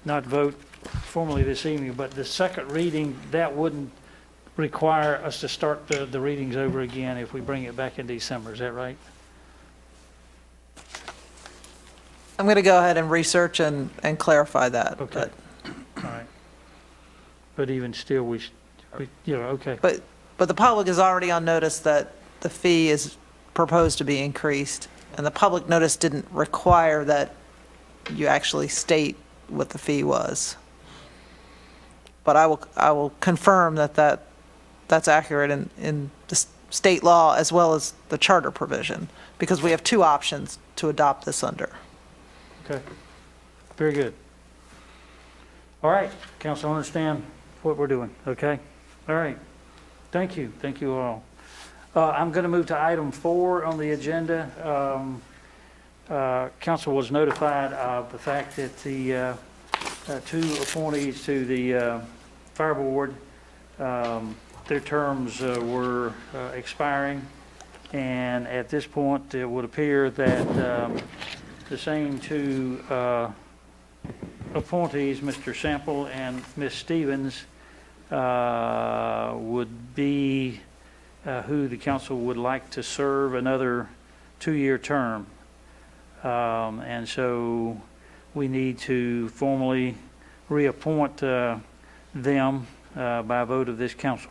not vote formally this evening, but the second reading, that wouldn't require us to start the readings over again if we bring it back in December, is that right? I'm going to go ahead and research and clarify that. Okay. All right. But even still, we okay. But the public is already on notice that the fee is proposed to be increased, and the public notice didn't require that you actually state what the fee was. But I will confirm that that's accurate in state law as well as the charter provision, because we have two options to adopt this under. Okay, very good. All right, council, understand what we're doing, okay? All right, thank you all. I'm going to move to item 4 on the agenda. Council was notified of the fact that the 2 appointees to the fire board, their terms were expiring, and at this point, it would appear that the same 2 appointees, Mr. Sample and Ms. Stevens, would be who the council would like to serve another 2-year term. And so we need to formally reappoint them by vote of this council.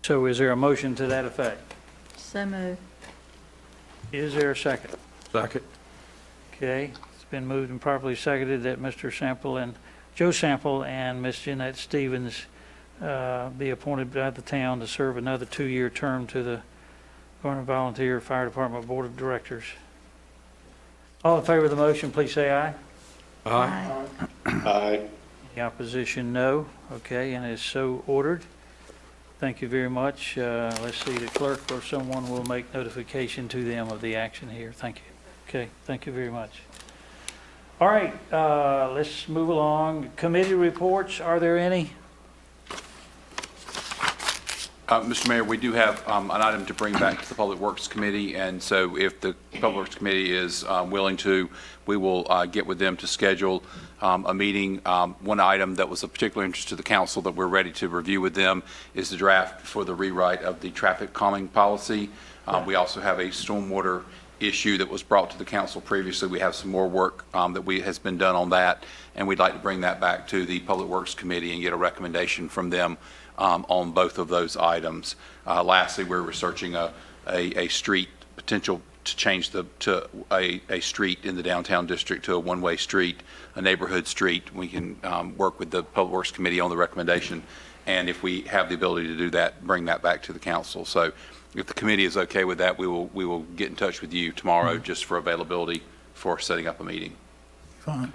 So is there a motion to that effect? So moved. Is there a second? Second. Okay, it's been moved and properly seconded that Mr. Sample and Joe Sample and Ms. Jeanette Stevens be appointed by the town to serve another 2-year term to the Garner Volunteer Fire Department Board of Directors. All in favor of the motion, please say aye. Aye. Aye. The opposition, no. Okay, and it's so ordered. Thank you very much. Let's see, the clerk or someone will make notification to them of the action here. Thank you. Okay, thank you very much. All right, let's move along. Committee reports, are there any? Mr. Mayor, we do have an item to bring back to the Public Works Committee, and so if the Public Works Committee is willing to, we will get with them to schedule a meeting. One item that was of particular interest to the council that we're ready to review with them is the draft for the rewrite of the traffic calming policy. We also have a stormwater issue that was brought to the council previously. We have some more work that has been done on that, and we'd like to bring that back to the Public Works Committee and get a recommendation from them on both of those items. Lastly, we're researching a street potential to change to a street in the downtown district to a one-way street, a neighborhood street. We can work with the Public Works Committee on the recommendation, and if we have the ability to do that, bring that back to the council. So if the committee is okay with that, we will get in touch with you tomorrow just for availability for setting up a meeting. Fine.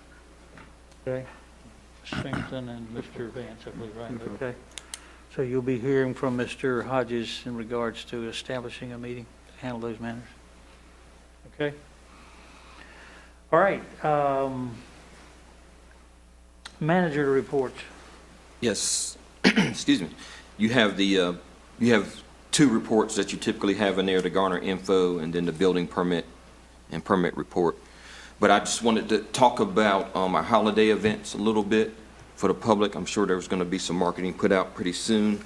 Okay. Mr. Singleton and Mr. Vance, I believe, right? Okay. So you'll be hearing from Mr. Hodges in regards to establishing a meeting to handle those matters. Okay. All right. Manager reports. Yes, excuse me. You have the, you have 2 reports that you typically have in there, the Garner info and then the building permit and permit report. But I just wanted to talk about our holiday events a little bit for the public. I'm sure there's going to be some marketing put out pretty soon.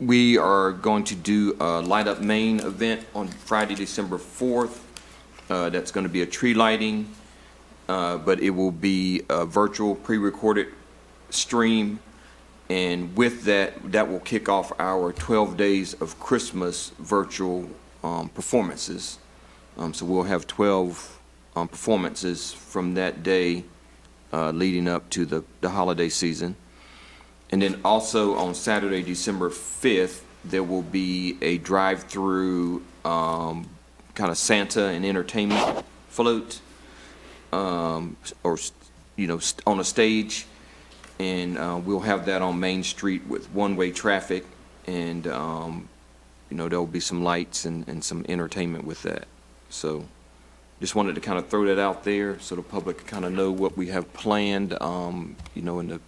We are going to do a Light Up Main event on Friday, December 4th. That's going to be a tree lighting, but it will be a virtual pre-recorded stream. And with that, that will kick off our 12 Days of Christmas virtual performances. So we'll have 12 performances from that day leading up to the holiday season. And then also on Saturday, December 5th, there will be a drive-through kind of Santa and entertainment float, or, you know, on a stage. And we'll have that on Main Street with one-way traffic. And, you know, there'll be some lights and some entertainment with that. So just wanted to kind of throw that out there so the public can kind of know what we have planned. You know, in the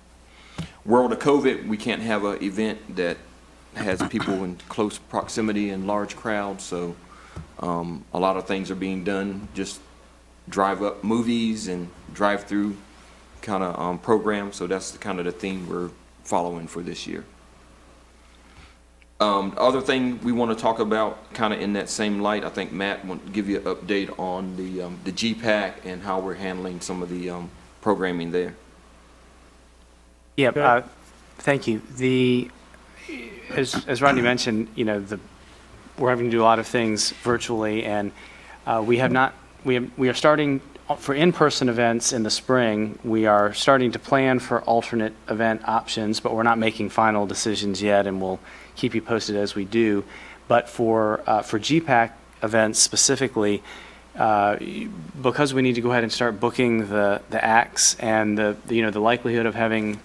world of COVID, we can't have an event that has people in close proximity and large crowds. So a lot of things are being done, just drive-up movies and drive-through kind of programs. So that's kind of the theme we're following for this year. The other thing we want to talk about kind of in that same light, I think Matt will give you an update on the GPAC and how we're handling some of the programming there. Yeah, thank you. As Rodney mentioned, you know, we're having to do a lot of things virtually, and we are starting for in-person events in the spring, we are starting to plan for alternate event options, but we're not making final decisions yet, and we'll keep you posted as we do. But for GPAC events specifically, because we need to go ahead and start booking the acts, and the likelihood of having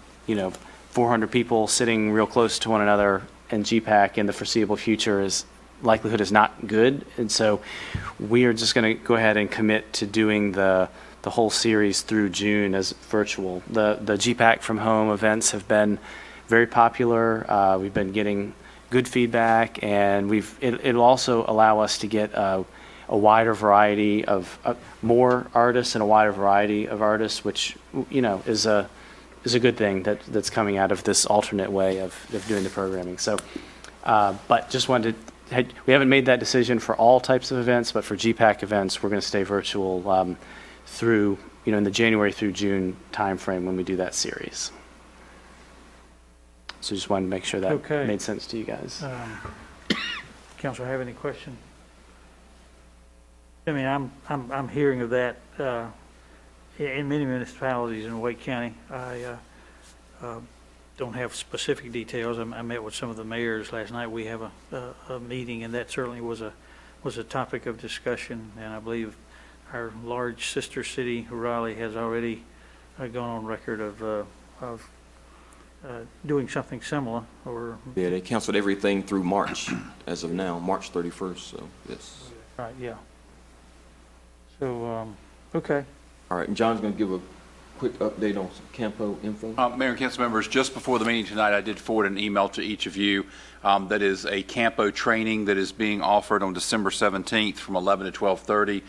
400 people sitting real close to one another in GPAC in the foreseeable future likelihood is not good, and so we are just going to go ahead and commit to doing the whole series through June as virtual. The GPAC from home events have been very popular. We've been getting good feedback, and it'll also allow us to get a wider variety of more artists and a wider variety of artists, which is a good thing that's coming out of this alternate way of doing the programming. So, but just wanted to. We haven't made that decision for all types of events, but for GPAC events, we're going to stay virtual through, in the January through June timeframe when we do that series. So just wanted to make sure that made sense to you guys. Council, have any questions? I mean, I'm hearing of that in many municipalities in Wake County. I don't have specific details. I met with some of the mayors last night. We have a meeting, and that certainly was a topic of discussion. And I believe our large sister city, Raleigh, has already gone on record of doing something similar. Yeah, they canceled everything through March as of now, March 31st. So yes. Right. Yeah. So okay. All right, and John's going to give a quick update on some Campo info. Mayor and council members, just before the meeting tonight, I did forward an email to each of you. That is a Campo training that is being offered on December 17th from 11 to 12:30.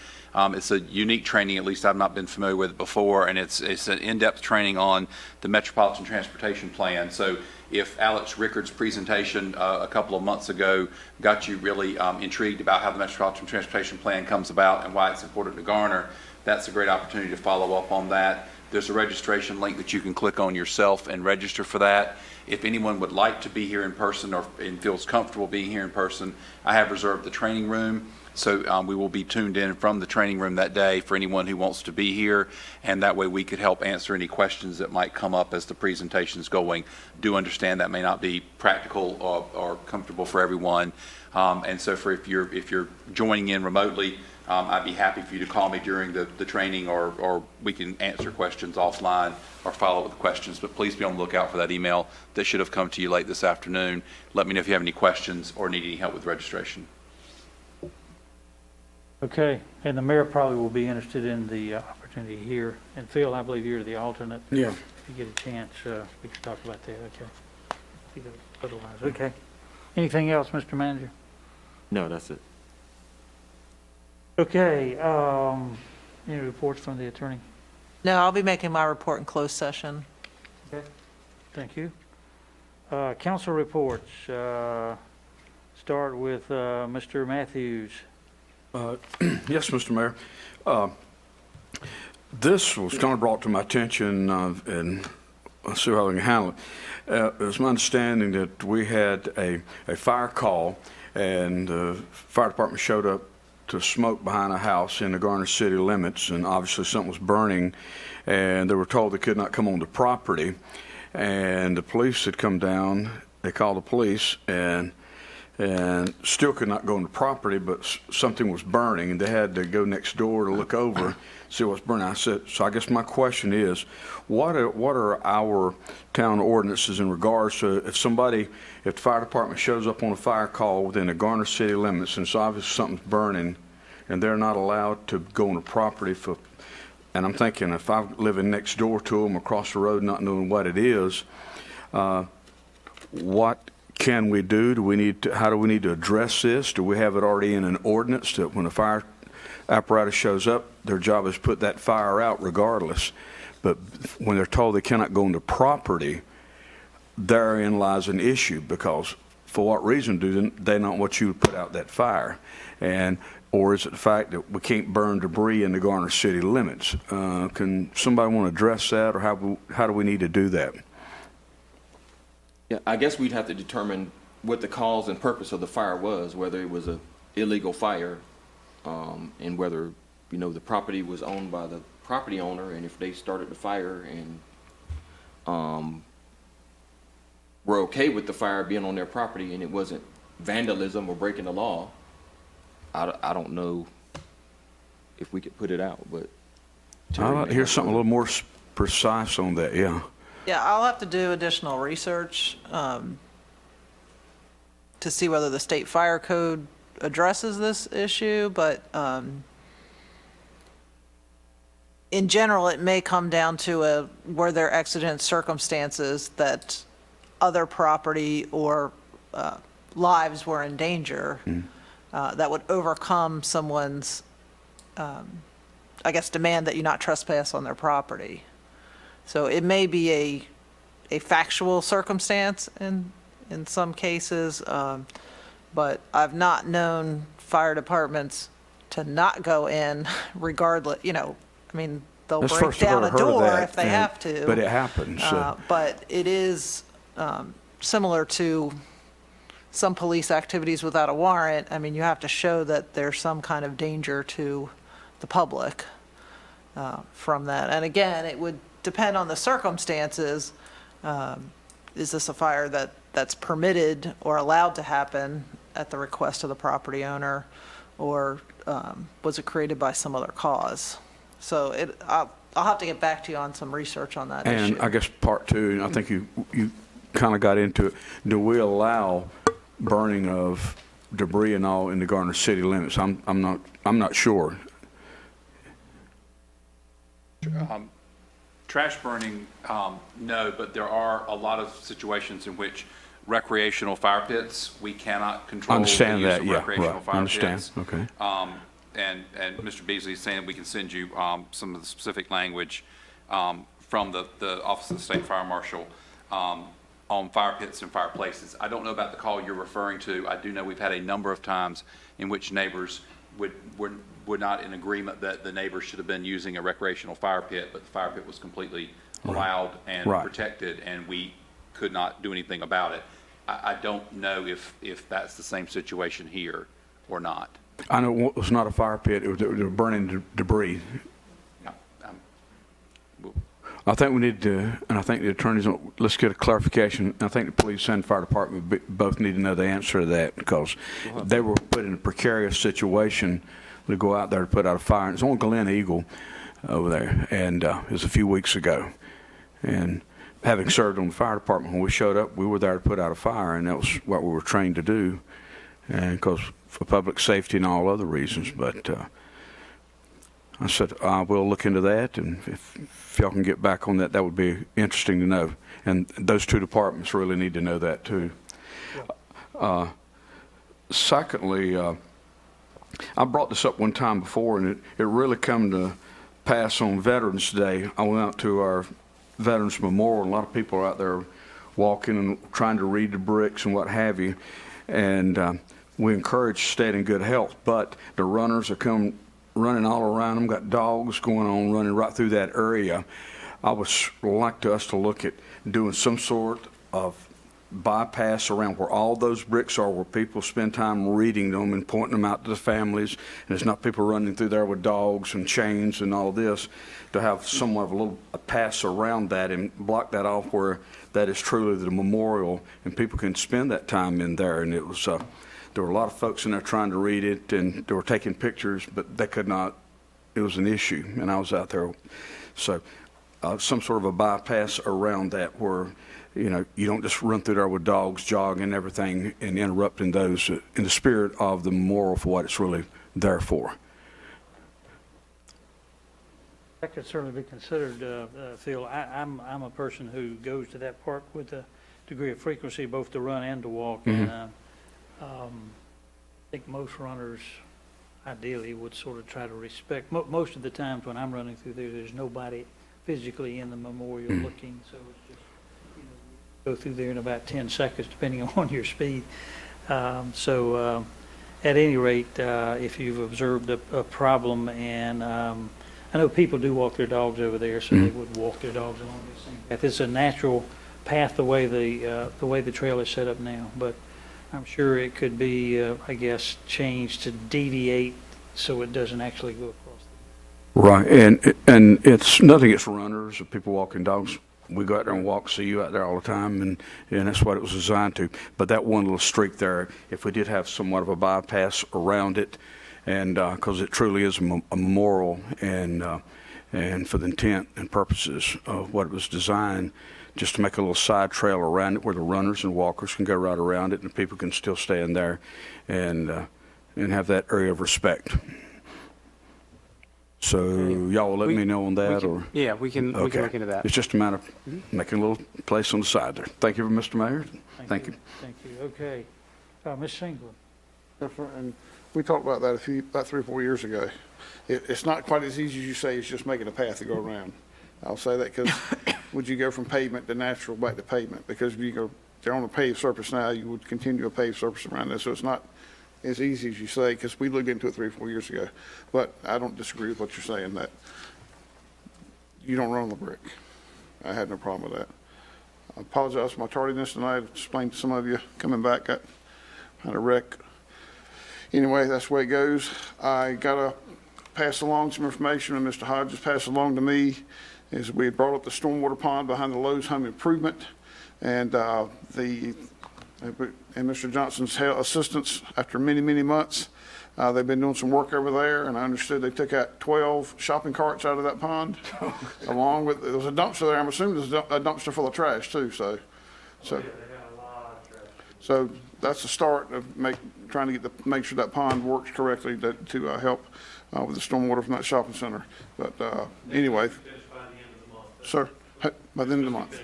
It's a unique training, at least I've not been familiar with it before, and it's an in-depth training on the Metropolitan Transportation Plan. So if Alex Rickard's presentation a couple of months ago got you really intrigued about how the Metropolitan Transportation Plan comes about and why it's important to Garner, that's a great opportunity to follow up on that. There's a registration link that you can click on yourself and register for that. If anyone would like to be here in person and feels comfortable being here in person, I have reserved the training room. So we will be tuned in from the training room that day for anyone who wants to be here, and that way we could help answer any questions that might come up as the presentation's going. Do understand that may not be practical or comfortable for everyone, and so if you're joining in remotely, I'd be happy for you to call me during the training, or we can answer questions offline or follow up with questions. But please be on the lookout for that email that should have come to you late this afternoon. Let me know if you have any questions or need any help with registration. Okay, and the mayor probably will be interested in the opportunity here. And Phil, I believe you're the alternate. Yeah. If you get a chance, we can talk about that. Okay. Otherwise, okay. Anything else, Mr. Manager? No, that's it. Okay. Any reports from the attorney? No, I'll be making my report in closed session. Okay. Thank you. Council reports. Start with Mr. Matthews. Yes, Mr. Mayor. This was kind of brought to my attention, and I'll see how I can handle it. It was my understanding that we had a fire call, and the fire department showed up to smoke behind a house in the Garner city limits, and obviously something was burning, and they were told they could not come on the property. And the police had come down. They called the police, and still could not go on the property, but something was burning, and they had to go next door to look over, see what's burning. I said, so I guess my question is, what are our town ordinances in regards to if the fire department shows up on a fire call within the Garner city limits, and it's obvious something's burning, and they're not allowed to go on the property and I'm thinking if I'm living next door to them across the road not knowing what it is, what can we do? How do we need to address this? Do we have it already in an ordinance that when a fire apparatus shows up, their job is to put that fire out regardless? But when they're told they cannot go on the property, therein lies an issue, because for what reason do they not want you to put out that fire? Or is it the fact that we can't burn debris in the Garner city limits? Can somebody want to address that, or how do we need to do that? Yeah, I guess we'd have to determine what the cause and purpose of the fire was, whether it was an illegal fire, and whether the property was owned by the property owner, and if they started the fire and were okay with the fire being on their property and it wasn't vandalism or breaking the law, I don't know if we could put it out, but. I'd like to hear something a little more precise on that, yeah. Yeah, I'll have to do additional research to see whether the state fire code addresses this issue, but in general, it may come down to were there exigent circumstances that other property or lives were in danger that would overcome someone's, I guess, demand that you not trespass on their property. So it may be a factual circumstance in some cases, but I've not known fire departments to not go in regardless, I mean, they'll That's break first I've down a ever heard of door that, if they have to. But it happens. But it is similar to some police activities without a warrant. I mean, you have to show that there's some kind of danger to the public from that. And again, it would depend on the circumstances. Is this a fire that's permitted or allowed to happen at the request of the property owner, or was it created by some other cause? So I'll have to get back to you on some research on that issue. And I guess part two, and I think you kind of got into it, do we allow burning of debris and all in the Garner city limits? I'm not sure. Trash burning, no, but there are a lot of situations in which recreational fire pits, we cannot control the use Understand that, of yeah, recreational right. fire Understand, pits. okay. And Mr. Beasley is saying we can send you some of the specific language from the Office of the State Fire Marshal on fire pits and fireplaces. I don't know about the call you're referring to. I do know we've had a number of times in which neighbors were not in agreement that the neighbors should have been using a recreational fire pit, but the fire pit was completely allowed and protected, and we could not do anything about it. I don't know if that's the same situation here or not. I know it was not a fire pit, they were burning debris. I think we need to, and I think the attorneys, let's get a clarification. I think the police and fire department both need to know the answer to that, because they were put in a precarious situation to go out there to put out a fire. And it's on Glen Eagle over there, and it was a few weeks ago. And having served on the fire department, when we showed up, we were there to put out a fire, and that was what we were trained to do, and because for public safety and all other reasons. But I said, we'll look into that, and if y'all can get back on that, that would be interesting to know. And those two departments really need to know that too. Secondly, I brought this up one time before, and it really come to pass on Veterans Day. I went out to our Veterans Memorial, and a lot of people are out there walking and trying to read the bricks and what have you. And we encourage staying in good health, but the runners are come running all around them, got dogs going on running right through that area. I would like us to look at doing some sort of bypass around where all those bricks are, where people spend time reading them and pointing them out to the families, and it's not people running through there with dogs and chains and all this, to have somewhat of a pass around that and block that off where that is truly the memorial, and people can spend that time in there. And it was there were a lot of folks in there trying to read it, and they were taking pictures, but they could not. It was an issue, and I was out there. So some sort of a bypass around that where, you don't just run through there with dogs jogging and everything and interrupting those in the spirit of the memorial for what it's really there for. That could certainly be considered, Phil. I'm a person who goes to that park with a degree of frequency, both to run and to walk. Mm-hmm. And I think most runners ideally would sort of try to respect. Most of the times when I'm running through there, there's nobody physically in the memorial looking, so it's just go through there in about 10 seconds, depending on your speed. So at any rate, if you've observed a problem, and I know people do walk their dogs over there, so they would walk their dogs along the same path. It's a natural path the way the trail is set up now, but I'm sure it could be, I guess, changed to deviate so it doesn't actually go across. Right, and it's nothing against runners or people walking dogs. We go out there and walk, see you out there all the time, and that's what it was designed to. But that one little streak there, if we did have somewhat of a bypass around it, and because it truly is a memorial, and for the intent and purposes of what it was designed, just to make a little side trail around it where the runners and walkers can go right around it, and people can still stand there and have that area of respect. So y'all will let me know on that, or? Yeah, we can look into that. It's just a matter of making a little place on the side there. Thank you, Mr. Mayor. Thank you. Thank you. Okay. Ms. Singleton. And we talked about that about 3 or 4 years ago. It's not quite as easy as you say, it's just making a path to go around. I'll say that because would you go from pavement to natural back to pavement? Because if you go, they're on a paved surface now, you would continue a paved surface around there. So it's not as easy as you say, because we looked into it 3 or 4 years ago. But I don't disagree with what you're saying, that you don't run on the brick. I had no problem with that. I apologize for my tardiness tonight. I explained to some of you coming back, got had a wreck. Anyway, that's the way it goes. I got to pass along some information, and Mr. Hodges passed along to me, is we had brought up the stormwater pond behind the Lowe's Home Improvement, and Mr. Johnson's assistance, after many, many months, they've been doing some work over there, and I understood they took out 12 shopping carts out of that pond, along with, there was a dumpster there. I'm assuming there's a dumpster full of trash too, so. So that's the start of trying to make sure that pond works correctly to help with the stormwater from that shopping center. But anyway. Sir, by the end of the month.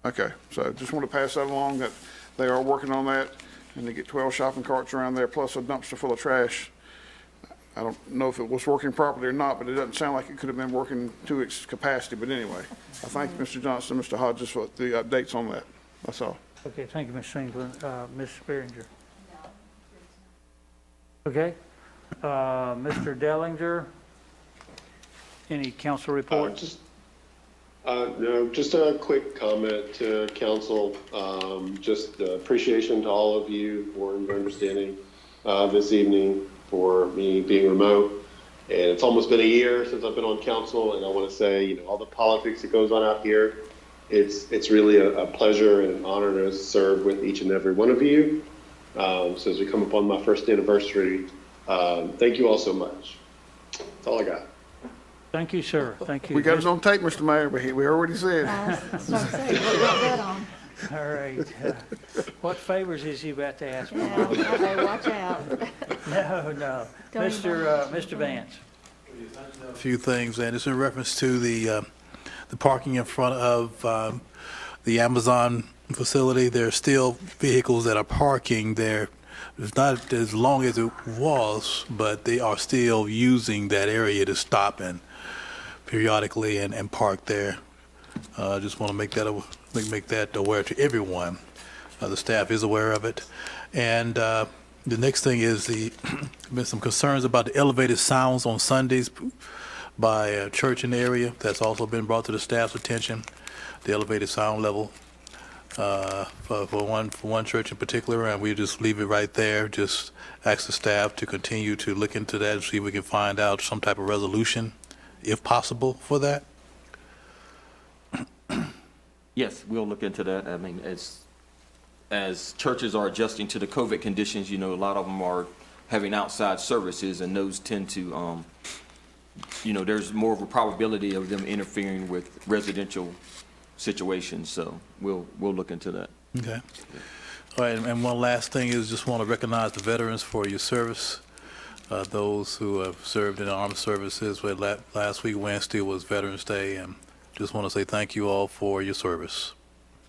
Okay, so just want to pass that along, that they are working on that, and they get 12 shopping carts around there, plus a dumpster full of trash. I don't know if it was working properly or not, but it doesn't sound like it could have been working to its capacity. But anyway, I thank Mr. Johnson, Mr. Hodges for the updates on that. That's all. Okay, thank you, Ms. Singleton. Ms. Spearinger. Okay. Mr. Dellinger, any council report? No, just a quick comment to council. Just appreciation to all of you for your understanding this evening for me being remote. And it's almost been a year since I've been on council, and I want to say, all the politics that goes on out here, it's really a pleasure and an honor to serve with each and every one of you. So as we come upon my first anniversary, thank you all so much. That's all I got. Thank you, sir. Thank you. We got it on tape, Mr. Mayor, but we already said. All right. What favors is he about to ask for? Yeah, watch out. No. Mr. Vance. A few things, and it's in reference to the parking in front of the Amazon facility. There are still vehicles that are parking there. It's not as long as it was, but they are still using that area to stop in periodically and park there. Just want to make that aware to everyone. The staff is aware of it. And the next thing is been some concerns about the elevated sounds on Sundays by a church in the area. That's also been brought to the staff's attention, the elevated sound level for one church in particular, and we just leave it right there. Just ask the staff to continue to look into that and see if we can find out some type of resolution, if possible, for that. Yes, we'll look into that. I mean, as churches are adjusting to the COVID conditions, a lot of them are having outside services, and those tend to, there's more of a probability of them interfering with residential situations. So we'll look into that. Okay. All right, and one last thing is just want to recognize the veterans for your service. Those who have served in the armed services. Last week, Wednesday, was Veterans Day, and just want to say thank you all for your service.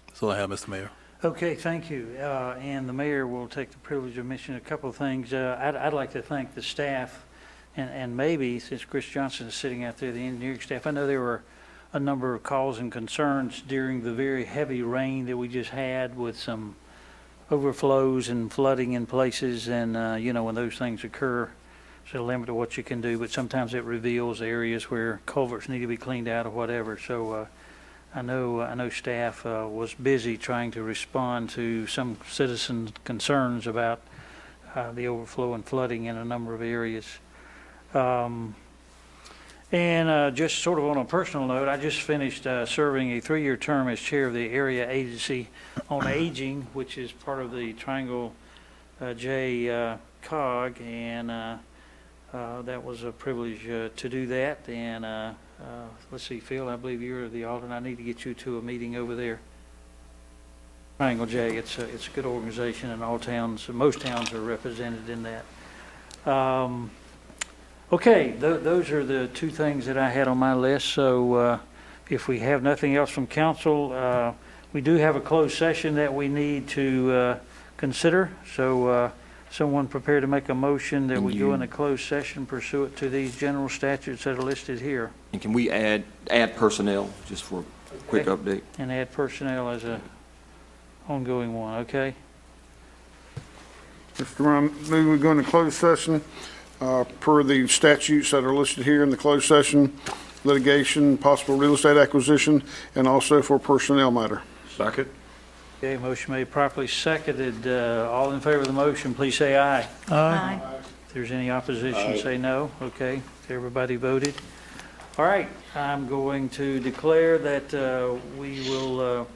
That's all I have, Mr. Mayor. Okay, thank you. And the mayor will take the privilege of mentioning a couple of things. I'd like to thank the staff, and maybe, since Chris Johnson is sitting out there, the engineering staff. I know there were a number of calls and concerns during the very heavy rain that we just had, with some overflows and flooding in places, and when those things occur, there's a limit to what you can do, but sometimes it reveals areas where culverts need to be cleaned out or whatever. So I know staff was busy trying to respond to some citizens' concerns about the overflow and flooding in a number of areas. And just sort of on a personal note, I just finished serving a 3-year term as chair of the Area Agency on Aging, which is part of the Triangle J COG, and that was a privilege to do that. And let's see, Phil, I believe you're the alternate. I need to get you to a meeting over there. Triangle J, it's a good organization, and all towns, most towns are represented in that. Okay, those are the 2 things that I had on my list. So if we have nothing else from council, we do have a closed session that we need to consider. So someone prepared to make a motion that we go in a closed session pursuant to these general statutes that are listed here. And can we add personnel, just for a quick update? And add personnel as a ongoing one, okay? Mr. Brown, move we go into closed session per the statutes that are listed here in the closed session, litigation, possible real estate acquisition, and also for personnel matter. Second. Okay, motion made, properly seconded. All in favor of the motion, please say aye. Aye. If there's any opposition, say no. Okay, everybody voted. All right, I'm going to declare that we will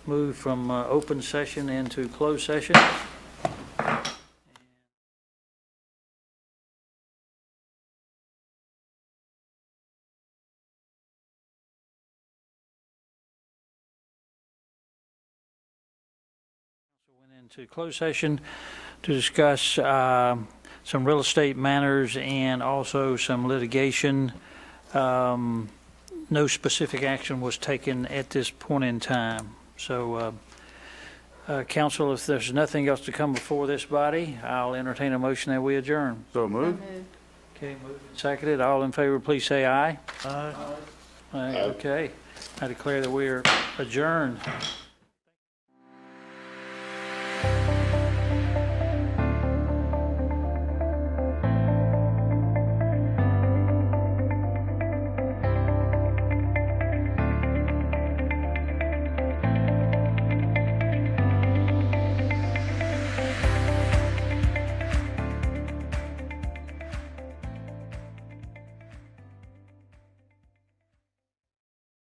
move from open session into closed session. Into closed session to discuss some real estate matters and also some litigation. No specific action was taken at this point in time. So, council, if there's nothing else to come before this body, I'll entertain a motion that we adjourn. So moved. Okay, moved and seconded. All in favor, please say aye. Aye. Aye. Okay. I declare that we are adjourned.